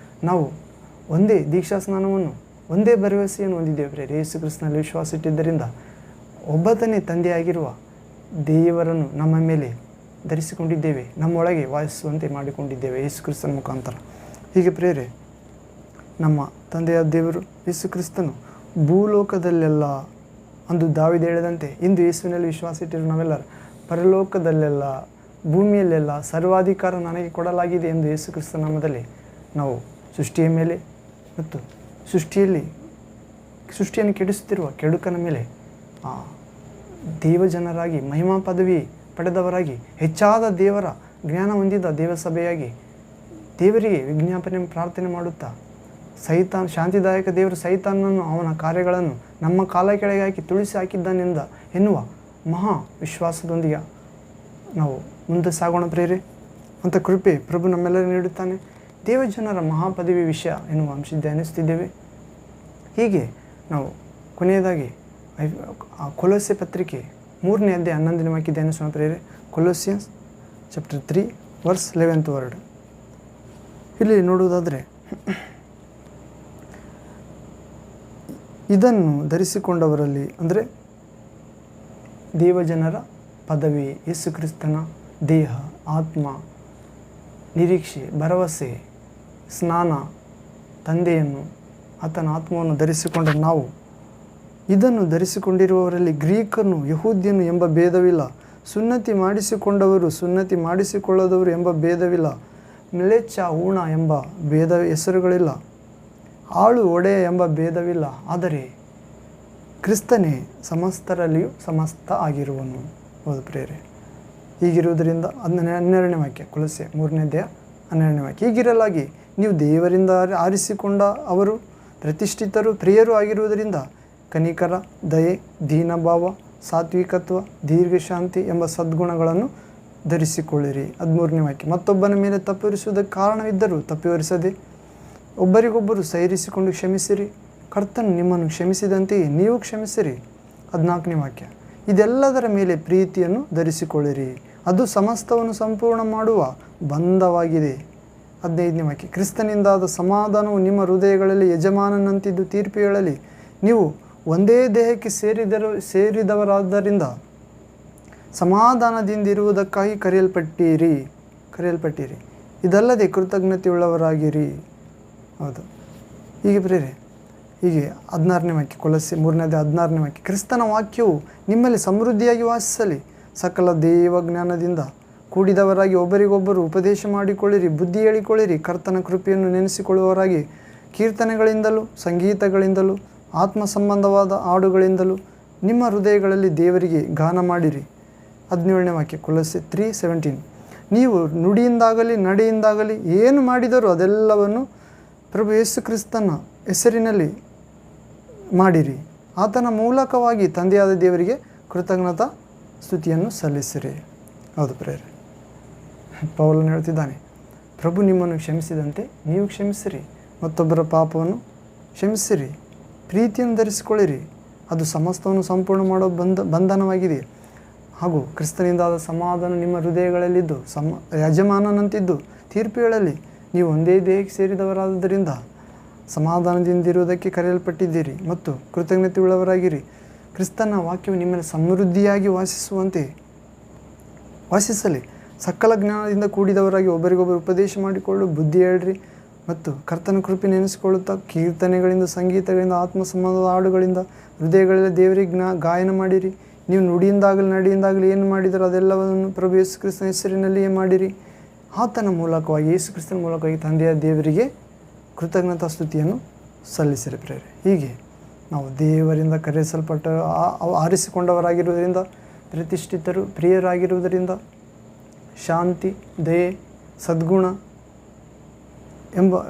ನಾವು ಒಂದೇ ದೀಕ್ಷಾ ಸ್ನಾನವನ್ನು, ಒಂದೇ ಭರವಸೆಯನ್ನು ಹೊಂದಿದ್ದೇವೆ ಪ್ರಿಯರೇ. ಯೇಸು ಕ್ರಿಸ್ತನಲ್ಲಿ ವಿಶ್ವಾಸ ಇಟ್ಟಿದ್ದರಿಂದ ಒಬ್ಬತನೇ ತಂದೆಯಾಗಿರುವ ದೇವರನ್ನು ನಮ್ಮ ಮೇಲೆ ಧರಿಸಿಕೊಂಡಿದ್ದೇವೆ, ನಮ್ಮೊಳಗೆ ವಾಸಿಸುವಂತೆ ಮಾಡಿಕೊಂಡಿದ್ದೇವೆ ಯೇಸು ಕ್ರಿಸ್ತನ ಮುಖಾಂತರ. ಹೀಗೆ ಪ್ರಿಯರೇ, ನಮ್ಮ ತಂದೆಯ ದೇವರು ಯೇಸು ಕ್ರಿಸ್ತನು ಭೂಲೋಕದಲ್ಲೆಲ್ಲ, ಅಂದು ದಾವೀದ ಹೇಳಿದಂತೆ, ಇಂದು ಯೇಸುವಿನಲ್ಲಿ ವಿಶ್ವಾಸ ಇಟ್ಟಿರುವ ನಾವೆಲ್ಲರೂ ಪರಲೋಕದಲ್ಲೆಲ್ಲ, ಭೂಮಿಯಲ್ಲೆಲ್ಲ ಸರ್ವಾಧಿಕಾರ ನನಗೆ ಕೊಡಲಾಗಿದೆ ಎಂದು ಯೇಸು ಕ್ರಿಸ್ತನ ನಾಮದಲ್ಲಿ ನಾವು ಸೃಷ್ಟಿಯ ಮೇಲೆ ಮತ್ತು ಸೃಷ್ಟಿಯನ್ನು ಕೆಡಿಸುತ್ತಿರುವ ಕೆಡುಕನ ಮೇಲೆ ದೇವಜನರಾಗಿ, ಮಹಿಮಾ ಪದವಿ ಪಡೆದವರಾಗಿ, ಹೆಚ್ಚಾದ ದೇವರ ಜ್ಞಾನ ಹೊಂದಿದ ದೇವಸಭೆಯಾಗಿ ದೇವರಿಗೆ ವಿಜ್ಞಾಪನೆ ಪ್ರಾರ್ಥನೆ ಮಾಡುತ್ತಾ, ಶಾಂತಿದಾಯಕ ದೇವರು ಸೈತಾನನನ್ನು, ಅವನ ಕಾರ್ಯಗಳನ್ನು ನಮ್ಮ ಕಾಲ ಕೆಳಗೆ ಹಾಕಿ ತುಳಿಸಿ ಹಾಕಿದ್ದಾನೆಂದ ಎನ್ನುವ ಮಹಾ ವಿಶ್ವಾಸದೊಂದಿಗೆ ನಾವು ಮುಂದೆ ಸಾಗೋಣ ಪ್ರಿಯರೇ. ಅಂತ ಕೃಪೆ ಪ್ರಭು ನಮ್ಮೆಲ್ಲರೂ ನೀಡುತ್ತಾನೆ. ದೇವಜನರ ಮಹಾಪದವಿ ವಿಷಯ ಎನ್ನುವ ಅಂಶ ಧ್ಯಾನಿಸುತ್ತಿದ್ದೇವೆ. ಹೀಗೆ ನಾವು ಕೊನೆಯದಾಗಿ ಕೊಲೊಸ್ಸೆ ಪತ್ರಿಕೆ 3ನೇ ಅಧ್ಯಾಯ 11ನೇ ವಾಕ್ಯ ಧ್ಯಾನಿಸೋಣ ಪ್ರಿಯರೇ. ಕೊಲೊಸ್ಸಿಯನ್ಸ್ ಚಾಪ್ಟರ್ 3 ವರ್ಸ್ 11th ವರ್ಡ್. ಇಲ್ಲಿ ನೋಡುವುದಾದರೆ, ಇದನ್ನು ಧರಿಸಿಕೊಂಡವರಲ್ಲಿ, ಅಂದರೆ ದೇವಜನರ ಪದವಿ, ಯೇಸು ಕ್ರಿಸ್ತನ ದೇಹ, ಆತ್ಮ, ನಿರೀಕ್ಷೆ, ಭರವಸೆ, ಸ್ನಾನ, ತಂದೆಯನ್ನು, ಆತನ ಆತ್ಮವನ್ನು ಧರಿಸಿಕೊಂಡ ನಾವು, ಇದನ್ನು ಧರಿಸಿಕೊಂಡಿರುವವರಲ್ಲಿ ಗ್ರೀಕನು ಯಹೂದ್ಯನು ಎಂಬ ಭೇದವಿಲ್ಲ, ಸುನ್ನತಿ ಮಾಡಿಸಿಕೊಂಡವರು ಸುನ್ನತಿ ಮಾಡಿಸಿಕೊಳ್ಳದವರು ಎಂಬ ಭೇದವಿಲ್ಲ, ಮ್ಲೇಚ್ಛ ಊಣ ಎಂಬ ಹೆಸರುಗಳಿಲ್ಲ, ಆಳು ಒಡೆಯ ಎಂಬ ಭೇದವಿಲ್ಲ, ಆದರೆ ಕ್ರಿಸ್ತನೇ ಸಮಸ್ತರಲ್ಲಿಯೂ ಸಮಸ್ತ ಆಗಿರುವನು. ಹೌದು ಪ್ರಿಯರೇ, ಹೀಗಿರುವುದರಿಂದ 12ನೇ ವಾಕ್ಯ, ಕೊಲೊಸ್ಸೆ 3ನೇ ಅಧ್ಯಾಯ 12ನೇ ವಾಕ್ಯ. ಹೀಗಿರಲಾಗಿ ನೀವು ದೇವರಿಂದ ಆರಿಸಿಕೊಂಡ ಅವರು ಪ್ರತಿಷ್ಠಿತರು, ಪ್ರಿಯರು ಆಗಿರುವುದರಿಂದ ಕನಿಕರ, ದಯೆ, ದೀನಭಾವ, ಸಾತ್ವಿಕತ್ವ, ದೀರ್ಘಶಾಂತಿ ಎಂಬ ಸದ್ಗುಣಗಳನ್ನು ಧರಿಸಿಕೊಳ್ಳಿರಿ. 13ನೇ ವಾಕ್ಯ. ಮತ್ತೊಬ್ಬನ ಮೇಲೆ ತಪ್ಪಿರಿಸುವುದಕ್ಕೆ ಕಾರಣವಿದ್ದರೂ ತಪ್ಪಿವರಿಸದೆ ಒಬ್ಬರಿಗೊಬ್ಬರು ಸೈರಿಸಿಕೊಂಡು ಕ್ಷಮಿಸಿರಿ, ಕರ್ತನು ನಿಮ್ಮನ್ನು ಕ್ಷಮಿಸಿದಂತೆಯೇ ನೀವು ಕ್ಷಮಿಸಿರಿ. 14ನೇ ವಾಕ್ಯ. ಇದೆಲ್ಲದರ ಮೇಲೆ ಪ್ರೀತಿಯನ್ನು ಧರಿಸಿಕೊಳ್ಳಿರಿ, ಅದು ಸಮಸ್ತವನ್ನು ಸಂಪೂರ್ಣ ಮಾಡುವ ಬಂಧವಾಗಿದೆ. 15ನೇ ವಾಕ್ಯ. ಕ್ರಿಸ್ತನಿಂದಾದ ಸಮಾಧಾನವು ನಿಮ್ಮ ಹೃದಯಗಳಲ್ಲಿ ಯಜಮಾನನಂತಿದ್ದು ತೀರ್ಪು ಹೇಳಲಿ. ನೀವು ಒಂದೇ ದೇಹಕ್ಕೆ ಸೇರಿದವರಾದ್ದರಿಂದ ಸಮಾಧಾನದಿಂದಿರುವುದಕ್ಕಾಗಿ ಕರೆಯಲ್ಪಟ್ಟಿರಿ. ಇದಲ್ಲದೆ ಕೃತಜ್ಞತೆಯುಳ್ಳವರಾಗಿರಿ. ಹೌದು. ಹೀಗೆ ಪ್ರೇರೆ, ಹೀಗೆ 16ನೇ ವಾಕ್ಯ, ಕೊಲೊಸ್ಸೆ 3ನೇ ಅಧ್ಯಾಯ 16ನೇ ವಾಕ್ಯ. ಕ್ರಿಸ್ತನ ವಾಕ್ಯವು ನಿಮ್ಮಲ್ಲಿ ಸಮೃದ್ಧಿಯಾಗಿ ವಾಸಿಸಲಿ, ಸಕಲ ದೇವಜ್ಞಾನದಿಂದ ಕೂಡಿದವರಾಗಿ ಒಬ್ಬರಿಗೊಬ್ಬರು ಉಪದೇಶ ಮಾಡಿಕೊಳ್ಳಿರಿ, ಬುದ್ಧಿ ಹೇಳಿಕೊಳ್ಳಿರಿ, ಕರ್ತನ ಕೃಪೆಯನ್ನು ನೆನೆಸಿಕೊಳ್ಳುವವರಾಗಿ ಕೀರ್ತನೆಗಳಿಂದಲೂ ಸಂಗೀತಗಳಿಂದಲೂ ಆತ್ಮ ಸಂಬಂಧವಾದ ಹಾಡುಗಳಿಂದಲೂ ನಿಮ್ಮ ಹೃದಯಗಳಲ್ಲಿ ದೇವರಿಗೆ ಗಾನ ಮಾಡಿರಿ. 17ನೇ ವಾಕ್ಯ, ಕೊಲೊಸ್ಸೆ 3:17. ನೀವು ನುಡಿಯಿಂದಾಗಲಿ ನಡೆಯಿಂದಾಗಲಿ ಏನು ಮಾಡಿದರೂ ಅದೆಲ್ಲವನ್ನು ಪ್ರಭು ಯೇಸು ಕ್ರಿಸ್ತನ ಹೆಸರಿನಲ್ಲಿ ಮಾಡಿರಿ, ಆತನ ಮೂಲಕವಾಗಿ ತಂದೆಯಾದ ದೇವರಿಗೆ ಕೃತಜ್ಞತಾ ಸ್ತುತಿಯನ್ನು ಸಲ್ಲಿಸಿರಿ. ಹೌದು ಪ್ರೇರೆ, ಪೌಲನು ಹೇಳ್ತಿದ್ದಾನೆ, ಪ್ರಭು ನಿಮ್ಮನ್ನು ಕ್ಷಮಿಸಿದಂತೆ ನೀವು ಕ್ಷಮಿಸಿರಿ, ಮತ್ತೊಬ್ಬರ ಪಾಪವನ್ನು ಕ್ಷಮಿಸಿರಿ, ಪ್ರೀತಿಯನ್ನು ಧರಿಸಿಕೊಳ್ಳಿರಿ, ಅದು ಸಮಸ್ತವನ್ನು ಸಂಪೂರ್ಣ ಮಾಡೋ ಬಂಧನವಾಗಿದೆ. ಹಾಗೂ ಕ್ರಿಸ್ತನಿಂದಾದ ಸಮಾಧಾನ ನಿಮ್ಮ ಹೃದಯಗಳಲ್ಲಿದ್ದು ಯಜಮಾನನಂತಿದ್ದು ತೀರ್ಪು ಹೇಳಲಿ. ನೀವು ಒಂದೇ ದೇಹಕ್ಕೆ ಸೇರಿದವರಾದ್ದರಿಂದ ಸಮಾಧಾನದಿಂದಿರುವುದಕ್ಕೆ ಕರೆಯಲ್ಪಟ್ಟಿದ್ದೀರಿ ಮತ್ತು ಕೃತಜ್ಞತೆ ಉಳ್ಳವರಾಗಿರಿ. ಕ್ರಿಸ್ತನ ವಾಕ್ಯವು ನಿಮ್ಮಲ್ಲಿ ಸಮೃದ್ಧಿಯಾಗಿ ವಾಸಿಸಲಿ. ಸಕಲ ಜ್ಞಾನದಿಂದ ಕೂಡಿದವರಾಗಿ ಒಬ್ಬರಿಗೊಬ್ಬರು ಉಪದೇಶ ಮಾಡಿಕೊಳ್ಳು, ಬುದ್ಧಿ ಹೇಳ್ರಿ ಮತ್ತು ಕರ್ತನ ಕೃಪೆ ನೆನೆಸಿಕೊಳ್ಳುತ್ತಾ ಕೀರ್ತನೆಗಳಿಂದ ಸಂಗೀತಗಳಿಂದ ಆತ್ಮ ಸಂಬಂಧದ ಹಾಡುಗಳಿಂದ ಹೃದಯಗಳಲ್ಲಿ ದೇವರಿಗೆ ಗಾಯನ ಮಾಡಿರಿ. ನೀವು ನುಡಿಯಿಂದಾಗಲಿ ನಡೆಯಿಂದಾಗಲಿ ಏನು ಮಾಡಿದರೂ ಅದೆಲ್ಲವನ್ನು ಪ್ರಭು ಯೇಸು ಕ್ರಿಸ್ತನ ಹೆಸರಿನಲ್ಲಿಯೇ ಮಾಡಿರಿ. ಆತನ ಮೂಲಕವಾಗಿ ಯೇಸು ಕ್ರಿಸ್ತನ ಮೂಲಕವಾಗಿ ತಂದೆಯ ದೇವರಿಗೆ ಕೃತಜ್ಞತಾ ಸ್ತುತಿಯನ್ನು ಸಲ್ಲಿಸಿರಿ ಪ್ರೇರೆ. ಹೀಗೆ ನಾವು ದೇವರಿಂದ ಕರೆಸಲ್ಪಟ್ಟ ಆರಿಸಿಕೊಂಡವರಾಗಿರುವುದರಿಂದ, ಪ್ರತಿಷ್ಠಿತರು, ಪ್ರಿಯರಾಗಿರುವುದರಿಂದ ಶಾಂತಿ, ದಯೆ, ಸದ್ಗುಣ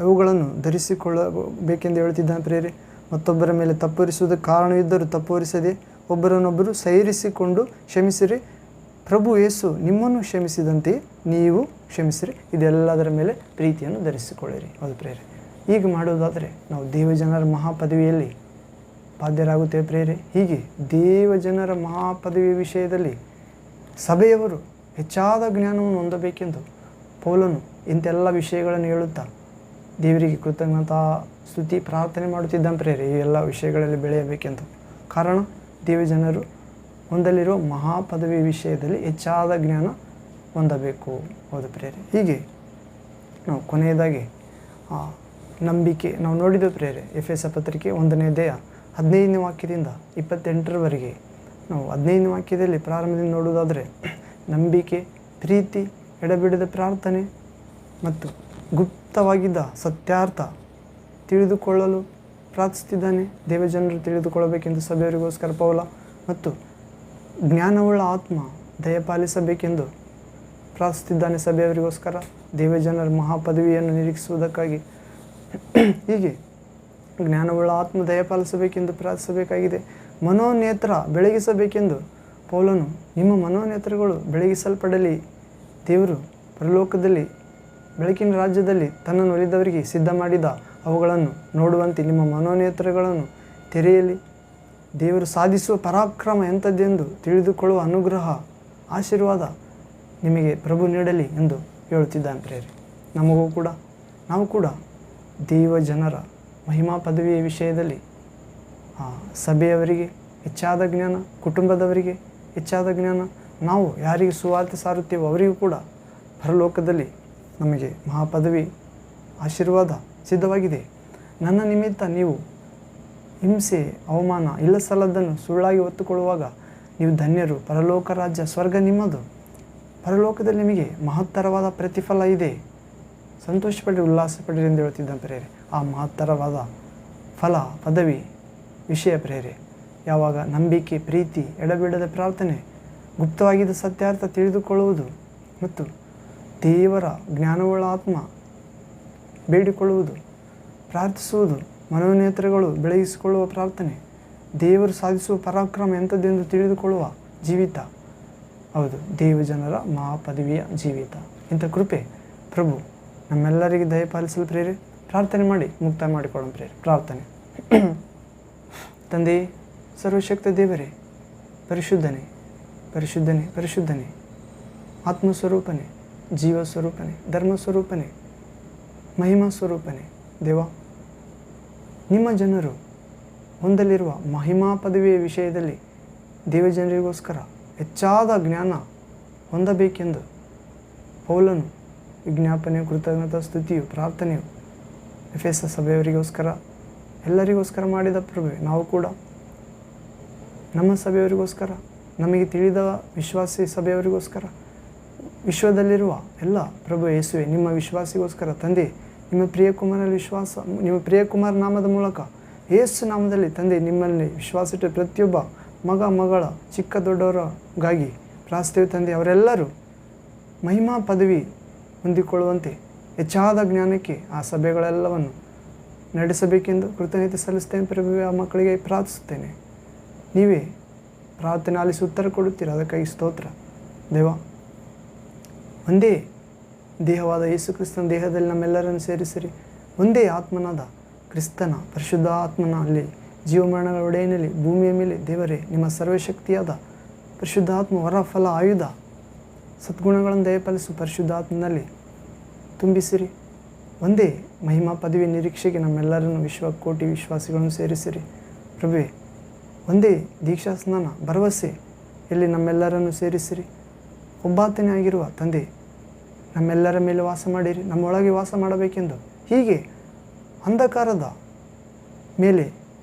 ಇವುಗಳನ್ನು ಧರಿಸಿಕೊಳ್ಳಬೇಕೆಂದು ಹೇಳ್ತಿದ್ದಾನೆ ಪ್ರಿಯರೇ. ಮತ್ತೊಬ್ಬರ ಮೇಲೆ ತಪ್ಪುರಿಸುವುದಕ್ಕೆ ಕಾರಣವಿದ್ದರೂ ತಪ್ಪುರಿಸದೆ ಒಬ್ಬರನ್ನೊಬ್ಬರು ಸೈರಿಸಿಕೊಂಡು ಕ್ಷಮಿಸಿರಿ. ಪ್ರಭು ಯೇಸು ನಿಮ್ಮನ್ನು ಕ್ಷಮಿಸಿದಂತೆ ನೀವು ಕ್ಷಮಿಸಿರಿ. ಇದೆಲ್ಲದರ ಮೇಲೆ ಪ್ರೀತಿಯನ್ನು ಧರಿಸಿಕೊಳ್ಳಿರಿ. ಹೌದು ಪ್ರಿಯರೇ, ಹೀಗೆ ಮಾಡುವುದಾದರೆ ನಾವು ದೇವಜನರ ಮಹಾಪದವಿಯಲ್ಲಿ ಬಾಧ್ಯರಾಗುತ್ತೇವೆ ಪ್ರಿಯರೇ. ಹೀಗೆ ದೇವಜನರ ಮಹಾಪದವಿಯ ವಿಷಯದಲ್ಲಿ ಸಭೆಯವರು ಹೆಚ್ಚಾದ ಜ್ಞಾನವನ್ನು ಹೊಂದಬೇಕೆಂದು ಪೌಲನು ಇಂತೆಲ್ಲ ವಿಷಯಗಳನ್ನು ಹೇಳುತ್ತಾ ದೇವರಿಗೆ ಕೃತಜ್ಞತಾ ಸ್ತುತಿ ಪ್ರಾರ್ಥನೆ ಮಾಡುತ್ತಿದ್ದಾನೆ ಪ್ರಿಯರೇ, ಈ ಎಲ್ಲ ವಿಷಯಗಳಲ್ಲಿ ಬೆಳೆಯಬೇಕೆಂದು. ಕಾರಣ ದೇವಜನರು ಹೊಂದಲಿರುವ ಮಹಾಪದವಿ ವಿಷಯದಲ್ಲಿ ಹೆಚ್ಚಾದ ಜ್ಞಾನ ಹೊಂದಬೇಕು. ಹೌದು ಪ್ರಿಯರೇ, ಹೀಗೆ ನಾವು ಕೊನೆಯದಾಗಿ ನಂಬಿಕೆ ನಾವು ನೋಡಿದ ಪ್ರಿಯರೇ. ಎಫೆಸ ಪತ್ರಿಕೆ 1ನೇ ಅಧ್ಯಾಯ 15ನೇ ವಾಕ್ಯದಿಂದ 28ರವರೆಗೆ ನಾವು 15ನೇ ವಾಕ್ಯದಲ್ಲಿ ಪ್ರಾರಂಭದಿಂದ ನೋಡುವುದಾದರೆ ನಂಬಿಕೆ, ಪ್ರೀತಿ, ಎಡಬಿಡದ ಪ್ರಾರ್ಥನೆ ಮತ್ತು ಗುಪ್ತವಾಗಿದ್ದ ಸತ್ಯಾರ್ಥ ತಿಳಿದುಕೊಳ್ಳಲು ಪ್ರಾರ್ಥಿಸುತ್ತಿದ್ದಾನೆ. ದೇವಜನರು ತಿಳಿದುಕೊಳ್ಳಬೇಕೆಂದು ಸಭೆಯವರಿಗೋಸ್ಕರ ಪೌಲ ಮತ್ತು ಜ್ಞಾನವುಳ್ಳ ಆತ್ಮ ದಯಪಾಲಿಸಬೇಕೆಂದು ಪ್ರಾರ್ಥಿಸುತ್ತಿದ್ದಾನೆ ಸಭೆಯವರಿಗೋಸ್ಕರ, ದೇವಜನರ ಮಹಾಪದವಿಯನ್ನು ನಿರೀಕ್ಷಿಸುವುದಕ್ಕಾಗಿ. ಹೀಗೆ ಜ್ಞಾನವುಳ್ಳ ಆತ್ಮ ದಯಪಾಲಿಸಬೇಕೆಂದು ಪ್ರಾರ್ಥಿಸಬೇಕಾಗಿದೆ. ಮನೋನೇತ್ರ ಬೆಳಗಿಸಬೇಕೆಂದು ಪೌಲನು, ನಿಮ್ಮ ಮನೋನೇತ್ರಗಳು ಬೆಳಗಿಸಲ್ಪಡಲಿ. ದೇವರು ಪರಲೋಕದಲ್ಲಿ ಬೆಳಕಿನ ರಾಜ್ಯದಲ್ಲಿ ತನ್ನನ್ನು ಒಲಿದವರಿಗೆ ಸಿದ್ಧ ಮಾಡಿದ ಅವುಗಳನ್ನು ನೋಡುವಂತೆ ನಿಮ್ಮ ಮನೋನೇತ್ರಗಳನ್ನು ತೆರೆಯಲಿ. ದೇವರು ಸಾಧಿಸುವ ಪರಾಕ್ರಮ ಎಂಥದ್ದೆಂದು ತಿಳಿದುಕೊಳ್ಳುವ ಅನುಗ್ರಹ, ಆಶೀರ್ವಾದ ನಿಮಗೆ ಪ್ರಭು ನೀಡಲಿ ಎಂದು ಹೇಳುತ್ತಿದ್ದಾನೆ ಪ್ರಿಯರೇ. ನಾವು ಕೂಡ ದೇವಜನರ ಮಹಿಮಾ ಪದವಿಯ ವಿಷಯದಲ್ಲಿ ಸಭೆಯವರಿಗೆ ಹೆಚ್ಚಾದ ಜ್ಞಾನ, ಕುಟುಂಬದವರಿಗೆ ಹೆಚ್ಚಾದ ಜ್ಞಾನ, ನಾವು ಯಾರಿಗೆ ಸುವಾರ್ತೆ ಸಾರುತ್ತೇವೋ ಅವರಿಗೂ ಕೂಡ ಪರಲೋಕದಲ್ಲಿ ನಮಗೆ ಮಹಾಪದವಿ ಆಶೀರ್ವಾದ ಸಿದ್ಧವಾಗಿದೆ. ನನ್ನ ನಿಮಿತ್ತ ನೀವು ಹಿಂಸೆ, ಅವಮಾನ, ಇಲ್ಲ ಸಲ್ಲದನ್ನು ಸುಳ್ಳಾಗಿ ಹೊತ್ತುಕೊಳ್ಳುವಾಗ ನೀವು ಧನ್ಯರು. ಪರಲೋಕ ರಾಜ್ಯ, ಸ್ವರ್ಗ ನಿಮ್ಮದು. ಪರಲೋಕದಲ್ಲಿ ನಿಮಗೆ ಮಹತ್ತರವಾದ ಪ್ರತಿಫಲ ಇದೆ. ಸಂತೋಷಪಡಿ, ಉಲ್ಲಾಸಪಡಿರಿ ಎಂದು ಹೇಳ್ತಿದ್ದಾನೆ ಪ್ರಿಯರೇ. ಆ ಮಹತ್ತರವಾದ ಫಲ, ಪದವಿ ವಿಷಯ ಪ್ರಿಯರೇ ಯಾವಾಗ ನಂಬಿಕೆ, ಪ್ರೀತಿ, ಎಡಬಿಡದ ಪ್ರಾರ್ಥನೆ, ಗುಪ್ತವಾಗಿದ್ದ ಸತ್ಯಾರ್ಥ ತಿಳಿದುಕೊಳ್ಳುವುದು ಮತ್ತು ದೇವರ ಜ್ಞಾನವುಳ್ಳ ಆತ್ಮ ಬೇಡಿಕೊಳ್ಳುವುದು, ಪ್ರಾರ್ಥಿಸುವುದು, ಮನೋನೇತ್ರಗಳು ಬೆಳಗಿಸಿಕೊಳ್ಳುವ ಪ್ರಾರ್ಥನೆ, ದೇವರು ಸಾಧಿಸುವ ಪರಾಕ್ರಮ ಎಂಥದ್ದೆಂದು ತಿಳಿದುಕೊಳ್ಳುವ ಜೀವಿತ. ಹೌದು, ದೇವಜನರ ಮಹಾಪದವಿಯ ಜೀವಿತ. ಇಂಥ ಕೃಪೆ ಪ್ರಭು ನಮ್ಮೆಲ್ಲರಿಗೆ ದಯಪಾಲಿಸಲು ಪ್ರೇರೆ. ಪ್ರಾರ್ಥನೆ ಮಾಡಿ ಮುಕ್ತಾಯ ಮಾಡಿಕೊಳ್ಳೋಣ ಪ್ರೇರೆ. ಪ್ರಾರ್ಥನೆ. ತಂದೆಯೇ, ಸರ್ವಶಕ್ತ ದೇವರೇ, ಪರಿಶುದ್ಧನೇ ಪರಿಶುದ್ಧನೇ ಪರಿಶುದ್ಧನೇ, ಆತ್ಮಸ್ವರೂಪನೇ, ಜೀವಸ್ವರೂಪನೇ, ಧರ್ಮಸ್ವರೂಪನೇ, ಮಹಿಮಾ ಸ್ವರೂಪನೇ ದೇವ, ನಿಮ್ಮ ಜನರು ಹೊಂದಲಿರುವ ಮಹಿಮಾ ಪದವಿಯ ವಿಷಯದಲ್ಲಿ ದೇವಜನರಿಗೋಸ್ಕರ ಹೆಚ್ಚಾದ ಜ್ಞಾನ ಹೊಂದಬೇಕೆಂದು ಪೌಲನು ವಿಜ್ಞಾಪನೆಯು, ಕೃತಜ್ಞತಾ ಸ್ತುತಿಯು, ಪ್ರಾರ್ಥನೆಯು ಎಫೆಸ ಸಭೆಯವರಿಗೋಸ್ಕರ ಎಲ್ಲರಿಗೋಸ್ಕರ ಮಾಡಿದ ಪ್ರಭುವೆ, ನಾವು ಕೂಡ ನಮ್ಮ ಸಭೆಯವರಿಗೋಸ್ಕರ, ನಮಗೆ ತಿಳಿದ ವಿಶ್ವಾಸಿ ಸಭೆಯವರಿಗೋಸ್ಕರ, ವಿಶ್ವದಲ್ಲಿರುವ ಎಲ್ಲ ಪ್ರಭು ಯೇಸುವೆ ನಿಮ್ಮ ವಿಶ್ವಾಸಿಗೋಸ್ಕರ ತಂದೆ, ನಿಮ್ಮ ಪ್ರಿಯಕುಮಾರ ನಾಮದ ಮೂಲಕ ಯೇಸು ನಾಮದಲ್ಲಿ ತಂದೆ ನಿಮ್ಮಲ್ಲಿ ವಿಶ್ವಾಸಿಟ್ಟು ಪ್ರತಿಯೊಬ್ಬ ಮಗ ಮಗಳ ಚಿಕ್ಕ ದೊಡ್ಡವರಿಗಾಗಿ ಪ್ರಾರ್ಥಿಸುತ್ತೇವೆ ತಂದೆ. ಅವರೆಲ್ಲರೂ ಮಹಿಮಾ ಪದವಿ ಹೊಂದಿಕೊಳ್ಳುವಂತೆ ಹೆಚ್ಚಾದ ಜ್ಞಾನಕ್ಕೆ ಆ ಸಭೆಗಳೆಲ್ಲವನ್ನು ನಡೆಸಬೇಕೆಂದು ಕೃತಜ್ಞತೆ ಸಲ್ಲಿಸ್ತೇನೆ ಪ್ರಭುವೆ. ಆ ಮಕ್ಕಳಿಗೆ ಪ್ರಾರ್ಥಿಸುತ್ತೇನೆ. ನೀವೇ ಪ್ರಾರ್ಥನೆ ಆಲಿಸಿ ಉತ್ತರ ಕೊಡುತ್ತೀರ, ಅದಕ್ಕಾಗಿ ಸ್ತೋತ್ರ ದೇವ. ಒಂದೇ ದೇಹವಾದ ಯೇಸು ಕ್ರಿಸ್ತನ ದೇಹದಲ್ಲಿ ನಮ್ಮೆಲ್ಲರನ್ನು ಸೇರಿಸಿರಿ. ಒಂದೇ ಆತ್ಮನಾದ ಕ್ರಿಸ್ತನ ಪರಿಶುದ್ಧ ಆತ್ಮನ ಅಲ್ಲಿ ಜೀವಮರಣಗಳ ಒಡೆಯನಲ್ಲಿ ಭೂಮಿಯ ಮೇಲೆ ದೇವರೇ ನಿಮ್ಮ ಸರ್ವಶಕ್ತಿಯಾದ ಪರಿಶುದ್ಧ ಆತ್ಮ ವರ, ಫಲ, ಆಯುಧ, ಸದ್ಗುಣಗಳನ್ನು ದಯಪಾಲಿಸು ಪರಿಶುದ್ಧ ಆತ್ಮನಲ್ಲಿ ತುಂಬಿಸಿರಿ. ಒಂದೇ ಮಹಿಮಾ ಪದವಿ ನಿರೀಕ್ಷೆಗೆ ನಮ್ಮೆಲ್ಲರನ್ನು ವಿಶ್ವಕೋಟಿ ವಿಶ್ವಾಸಿಗಳನ್ನು ಸೇರಿಸಿರಿ ಪ್ರಭುವೆ. ಒಂದೇ ದೀಕ್ಷಾ ಸ್ನಾನ ಭರವಸೆ ಎಲ್ಲಿ ನಮ್ಮೆಲ್ಲರನ್ನು ಸೇರಿಸಿರಿ. ಒಬ್ಬಾತನೇ ಆಗಿರುವ ತಂದೆ ನಮ್ಮೆಲ್ಲರ ಮೇಲೆ ವಾಸ ಮಾಡಿರಿ, ನಮ್ಮೊಳಗೆ ವಾಸ ಮಾಡಬೇಕೆಂದು. ಹೀಗೆ ಅಂಧಕಾರದ ಮೇಲೆ,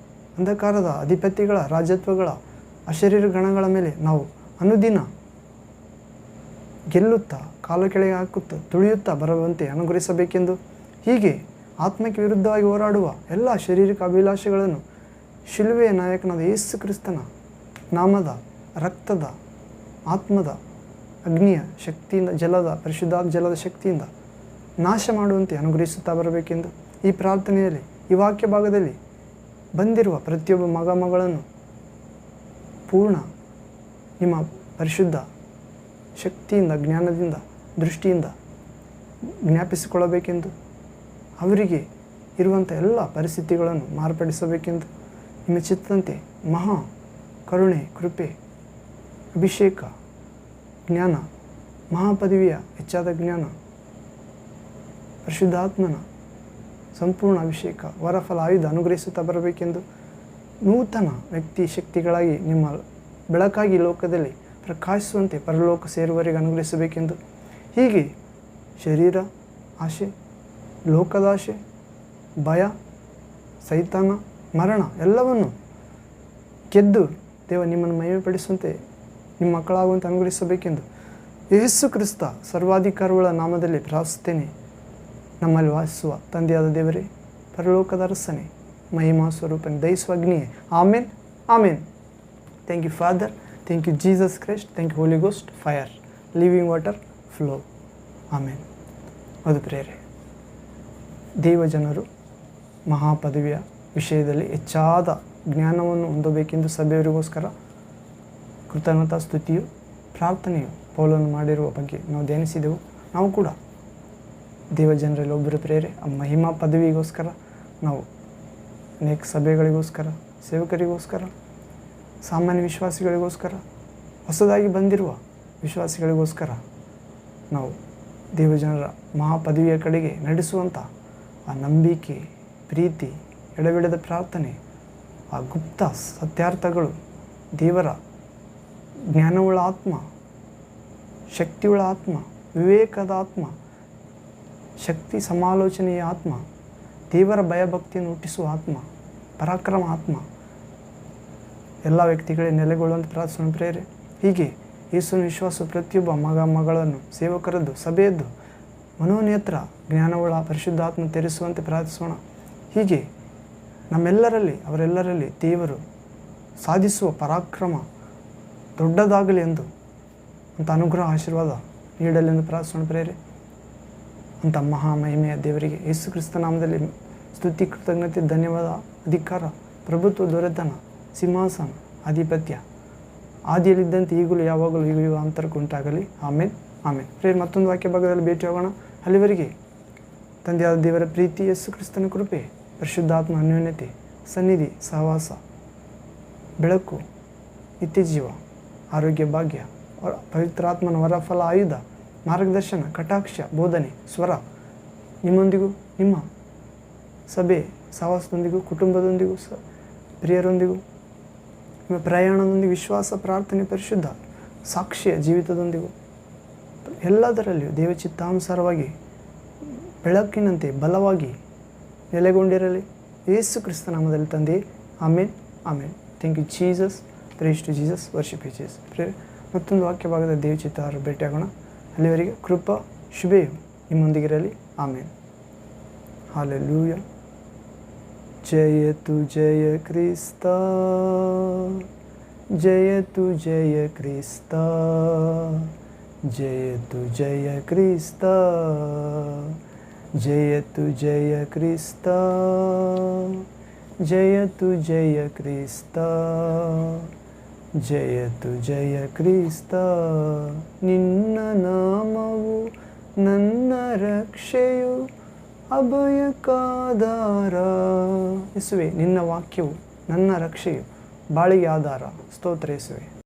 ಅಂಧಕಾರದ ಅಧಿಪತಿಗಳ, ರಾಜತ್ವಗಳ, ಅಶರೀರ ಗಣಗಳ ಮೇಲೆ ನಾವು ಅನುದಿನ ಗೆಲ್ಲುತ್ತಾ, ಕಾಲು ಕೆಳಗೆ ಹಾಕುತ್ತಾ, ತುಳಿಯುತ್ತಾ ಬರುವಂತೆ ಅನುಗ್ರಹಿಸಬೇಕೆಂದು, ಹೀಗೆ ಆತ್ಮಕ್ಕೆ ವಿರುದ್ಧವಾಗಿ ಹೋರಾಡುವ ಎಲ್ಲ ಶಾರೀರಿಕ ಅಭಿಲಾಷೆಗಳನ್ನು ಶಿಲುವೆಯ ನಾಯಕನಾದ ಯೇಸು ಕ್ರಿಸ್ತನ ನಾಮದ, ರಕ್ತದ, ಆತ್ಮದ, ಅಗ್ನಿಯ ಶಕ್ತಿಯಿಂದ, ಪರಿಶುದ್ಧಾತ್ಮ ಜಲದ ಶಕ್ತಿಯಿಂದ ನಾಶ ಮಾಡುವಂತೆ ಅನುಗ್ರಹಿಸುತ್ತಾ ಬರಬೇಕೆಂದು ಈ ಪ್ರಾರ್ಥನೆಯಲ್ಲಿ, ಈ ವಾಕ್ಯ ಭಾಗದಲ್ಲಿ ಬಂದಿರುವ ಪ್ರತಿಯೊಬ್ಬ ಮಗಳನ್ನು ಪೂರ್ಣ ನಿಮ್ಮ ಪರಿಶುದ್ಧ ಶಕ್ತಿಯಿಂದ, ಜ್ಞಾನದಿಂದ, ದೃಷ್ಟಿಯಿಂದ ಜ್ಞಾಪಿಸಿಕೊಳ್ಳಬೇಕೆಂದು, ಅವರಿಗೆ ಇರುವಂಥ ಎಲ್ಲ ಪರಿಸ್ಥಿತಿಗಳನ್ನು ಮಾರ್ಪಡಿಸಬೇಕೆಂದು ನಿಮ್ಮ ಚಿತ್ತದಂತೆ ಮಹಾ ಕರುಣೆ, ಕೃಪೆ, ಅಭಿಷೇಕ, ಜ್ಞಾನ, ಮಹಾಪದವಿಯ ಹೆಚ್ಚಾದ ಜ್ಞಾನ, ಪರಿಶುದ್ಧಾತ್ಮನ ಸಂಪೂರ್ಣ ಅಭಿಷೇಕ, ವರಫಲ, ಆಯುಧ ಅನುಗ್ರಹಿಸುತ್ತಾ ಬರಬೇಕೆಂದು ನೂತನ ವ್ಯಕ್ತಿ ಶಕ್ತಿಗಳಾಗಿ ನಿಮ್ಮ ಬೆಳಕಾಗಿ ಲೋಕದಲ್ಲಿ ಪ್ರಕಾಶಿಸುವಂತೆ ಪರಲೋಕ ಸೇರುವವರೆಗೆ ಅನುಗ್ರಹಿಸಬೇಕೆಂದು, ಹೀಗೆ ಶರೀರ ಆಶೆ, ಲೋಕದಾಶೆ, ಭಯ, ಸೈತಾನ, ಮರಣ ಎಲ್ಲವನ್ನು ಗೆದ್ದು ನಿಮ್ಮನ್ನು ಮಹಿಮೆಪಡಿಸುವಂತೆ ನಿಮ್ಮ ಮಕ್ಕಳಾಗುವಂತೆ ಅನುಗ್ರಹಿಸಬೇಕೆಂದು ಯೇಸು ಕ್ರಿಸ್ತ ಸರ್ವಾಧಿಕಾರಗಳ ನಾಮದಲ್ಲಿ ಪ್ರಾರ್ಥಿಸುತ್ತೇನೆ. ನಮ್ಮಲ್ಲಿ ವಾಸಿಸುವ ತಂದೆಯಾದ ದೇವರೇ, ಪರಲೋಕದ ಅರಸನೇ, ಮಹಿಮಾ ಸ್ವರೂಪನೇ, ದಯಿಸುವ ಅಗ್ನಿಯೇ, amen, amen. Thank you Father, thank you Jesus Christ, thank you Holy Ghost, fire, living water, flow, amen. ಅದು ಪ್ರೇರೆ ದೇವಜನರು ಮಹಾಪದವಿಯ ವಿಷಯದಲ್ಲಿ ಹೆಚ್ಚಾದ ಜ್ಞಾನವನ್ನು ಹೊಂದಬೇಕೆಂದು ಸಭೆಯವರಿಗೋಸ್ಕರ ಕೃತಜ್ಞತಾ ಸ್ತುತಿಯು, ಪ್ರಾರ್ಥನೆಯು ಪೌಲನು ಮಾಡಿರುವ ಬಗ್ಗೆ ನಾವು ಧ್ಯಾನಿಸಿದೆವು. ನಾವು ಕೂಡ ದೇವಜನರಲ್ಲಿ ಒಬ್ಬರು ಪ್ರೇರೆ ಆ ಮಹಿಮಾ ಪದವಿಗೋಸ್ಕರ ನಾವು ಅನೇಕ ಸಭೆಗಳಿಗೋಸ್ಕರ, ಸೇವಕರಿಗೋಸ್ಕರ, ಸಾಮಾನ್ಯ ವಿಶ್ವಾಸಿಗಳಿಗೋಸ್ಕರ, ಹೊಸದಾಗಿ ಬಂದಿರುವ ವಿಶ್ವಾಸಿಗಳಿಗೋಸ್ಕರ ನಾವು ದೇವಜನರ ಮಹಾಪದವಿಯ ಕಡೆಗೆ ನಡೆಸುವಂಥ ಆ ನಂಬಿಕೆ, ಪ್ರೀತಿ, ಎಡಬಿಡದ ಪ್ರಾರ್ಥನೆ, ಆ ಗುಪ್ತ ಸತ್ಯಾರ್ಥಗಳು, ದೇವರ ಜ್ಞಾನವುಳ್ಳ ಆತ್ಮ, ಶಕ್ತಿಯುಳ್ಳ ಆತ್ಮ, ವಿವೇಕದ ಆತ್ಮ, ಶಕ್ತಿ ಸಮಾಲೋಚನೆಯ ಆತ್ಮ, ದೇವರ ಭಯಭಕ್ತಿಯನ್ನು ಹುಟ್ಟಿಸುವ ಆತ್ಮ, ಪರಾಕ್ರಮ ಆತ್ಮ ಎಲ್ಲ ವ್ಯಕ್ತಿಗಳಿಗೆ ನೆಲೆಗೊಳ್ಳುವಂತೆ ಪ್ರಾರ್ಥನೆ ಪ್ರೇರೆ. ಹೀಗೆ ಯೇಸುವಿನ ವಿಶ್ವಾಸ ಪ್ರತಿಯೊಬ್ಬ ಮಗಳನ್ನು ಸೇವಕರದ್ದು, ಸಭೆಯದ್ದು ಮನೋನೇತ್ರ ಜ್ಞಾನವುಳ್ಳ ಪರಿಶುದ್ಧಾತ್ಮ ತೆರೆಸುವಂತೆ ಪ್ರಾರ್ಥಿಸೋಣ. ಹೀಗೆ ನಮ್ಮೆಲ್ಲರಲ್ಲಿ, ಅವರೆಲ್ಲರಲ್ಲಿ ದೇವರು ಸಾಧಿಸುವ ಪರಾಕ್ರಮ ದೊಡ್ಡದಾಗಲಿ ಎಂದು ಅಂತ ಅನುಗ್ರಹ ಆಶೀರ್ವಾದ ನೀಡಲೆಂದು ಪ್ರಾರ್ಥಿಸೋಣ ಪ್ರೇರೆ. ಅಂಥ ಮಹಾಮಹಿಮೆಯ ದೇವರಿಗೆ ಯೇಸು ಕ್ರಿಸ್ತ ನಾಮದಲ್ಲಿ ಸ್ತುತಿ, ಕೃತಜ್ಞತೆ, ಧನ್ಯವಾದ, ಅಧಿಕಾರ, ಪ್ರಭುತ್ವ, ದೊರೆತನ, ಸಿಂಹಾಸನ, ಆಧಿಪತ್ಯ ಆದಿಯಲ್ಲಿದ್ದಂತೆ ಈಗಲೂ ಯಾವಾಗಲೂ ಈಗ ಅಂತರಕ್ಕೆ ಉಂಟಾಗಲಿ. ಆಮೇನ್, ಆಮೇನ್. ಪ್ರೇರೆ ಮತ್ತೊಂದು ವಾಕ್ಯ ಭಾಗದಲ್ಲಿ ಭೇಟಿ ಹೋಗೋಣ. ಅಲ್ಲಿವರೆಗೆ ತಂದೆಯಾದ ದೇವರ ಪ್ರೀತಿ, ಯೇಸು ಕ್ರಿಸ್ತನ ಕೃಪೆ, ಪರಿಶುದ್ಧಾತ್ಮ ಅನ್ಯೋನ್ಯತೆ, ಸನ್ನಿಧಿ, ಸಹವಾಸ, ಬೆಳಕು, ನಿತ್ಯಜೀವ, ಆರೋಗ್ಯ, ಭಾಗ್ಯ, ಪವಿತ್ರಾತ್ಮನ ವರಫಲ, ಆಯುಧ, ಮಾರ್ಗದರ್ಶನ, ಕಟಾಕ್ಷ, ಬೋಧನೆ, ಸ್ವರ ನಿಮ್ಮೊಂದಿಗೂ, ನಿಮ್ಮ ಸಭೆ ಸಹವಾಸದೊಂದಿಗೂ, ಕುಟುಂಬದೊಂದಿಗೂ, ಪ್ರಿಯರೊಂದಿಗೂ, ನಿಮ್ಮ ಪ್ರಯಾಣದೊಂದಿಗೂ, ವಿಶ್ವಾಸ, ಪ್ರಾರ್ಥನೆ, ಪರಿಶುದ್ಧ ಸಾಕ್ಷಿಯ ಜೀವಿತದೊಂದಿಗೂ ಎಲ್ಲದರಲ್ಲಿಯೂ ದೇವಚಿತ್ತಾನುಸಾರವಾಗಿ ಬೆಳಕಿನಂತೆ ಬಲವಾಗಿ ನೆಲೆಗೊಂಡಿರಲಿ. ಯೇಸು ಕ್ರಿಸ್ತ ನಾಮದಲ್ಲಿ ತಂದೆ, amen, amen. Thank you Jesus, praise to Jesus, worship you Jesus. Prayer ಮತ್ತೊಂದು ವಾಕ್ಯ ಭಾಗದ ದೇವಚಿತ್ತಾರು ಭೇಟಿಯಾಗೋಣ. ಅಲ್ಲಿವರೆಗೆ ಕೃಪಾ, ಶುಭೆಯು ನಿಮ್ಮೊಂದಿಗಿರಲಿ. ಆಮೇನ್. ಹಾಲೆಲೂಯ. ಜಯತು ಜಯ ಕ್ರಿಸ್ತ, ಜಯತು ಜಯ ಕ್ರಿಸ್ತ, ಜಯತು ಜಯ ಕ್ರಿಸ್ತ, ಜಯತು ಜಯ ಕ್ರಿಸ್ತ, ಜಯತು ಜಯ ಕ್ರಿಸ್ತ, ಜಯತು ಜಯ ಕ್ರಿಸ್ತ. ನಿನ್ನ ನಾಮವು ನನ್ನ ರಕ್ಷೆಯು, ಅಭಯಕ್ಕಾಧಾರ. ಯೇಸುವೆ, ನಿನ್ನ ವಾಕ್ಯವು ನನ್ನ ರಕ್ಷೆಯು, ಬಾಳಿಗೆ ಆಧಾರ. ಸ್ತೋತ್ರ ಯೇಸುವೆ.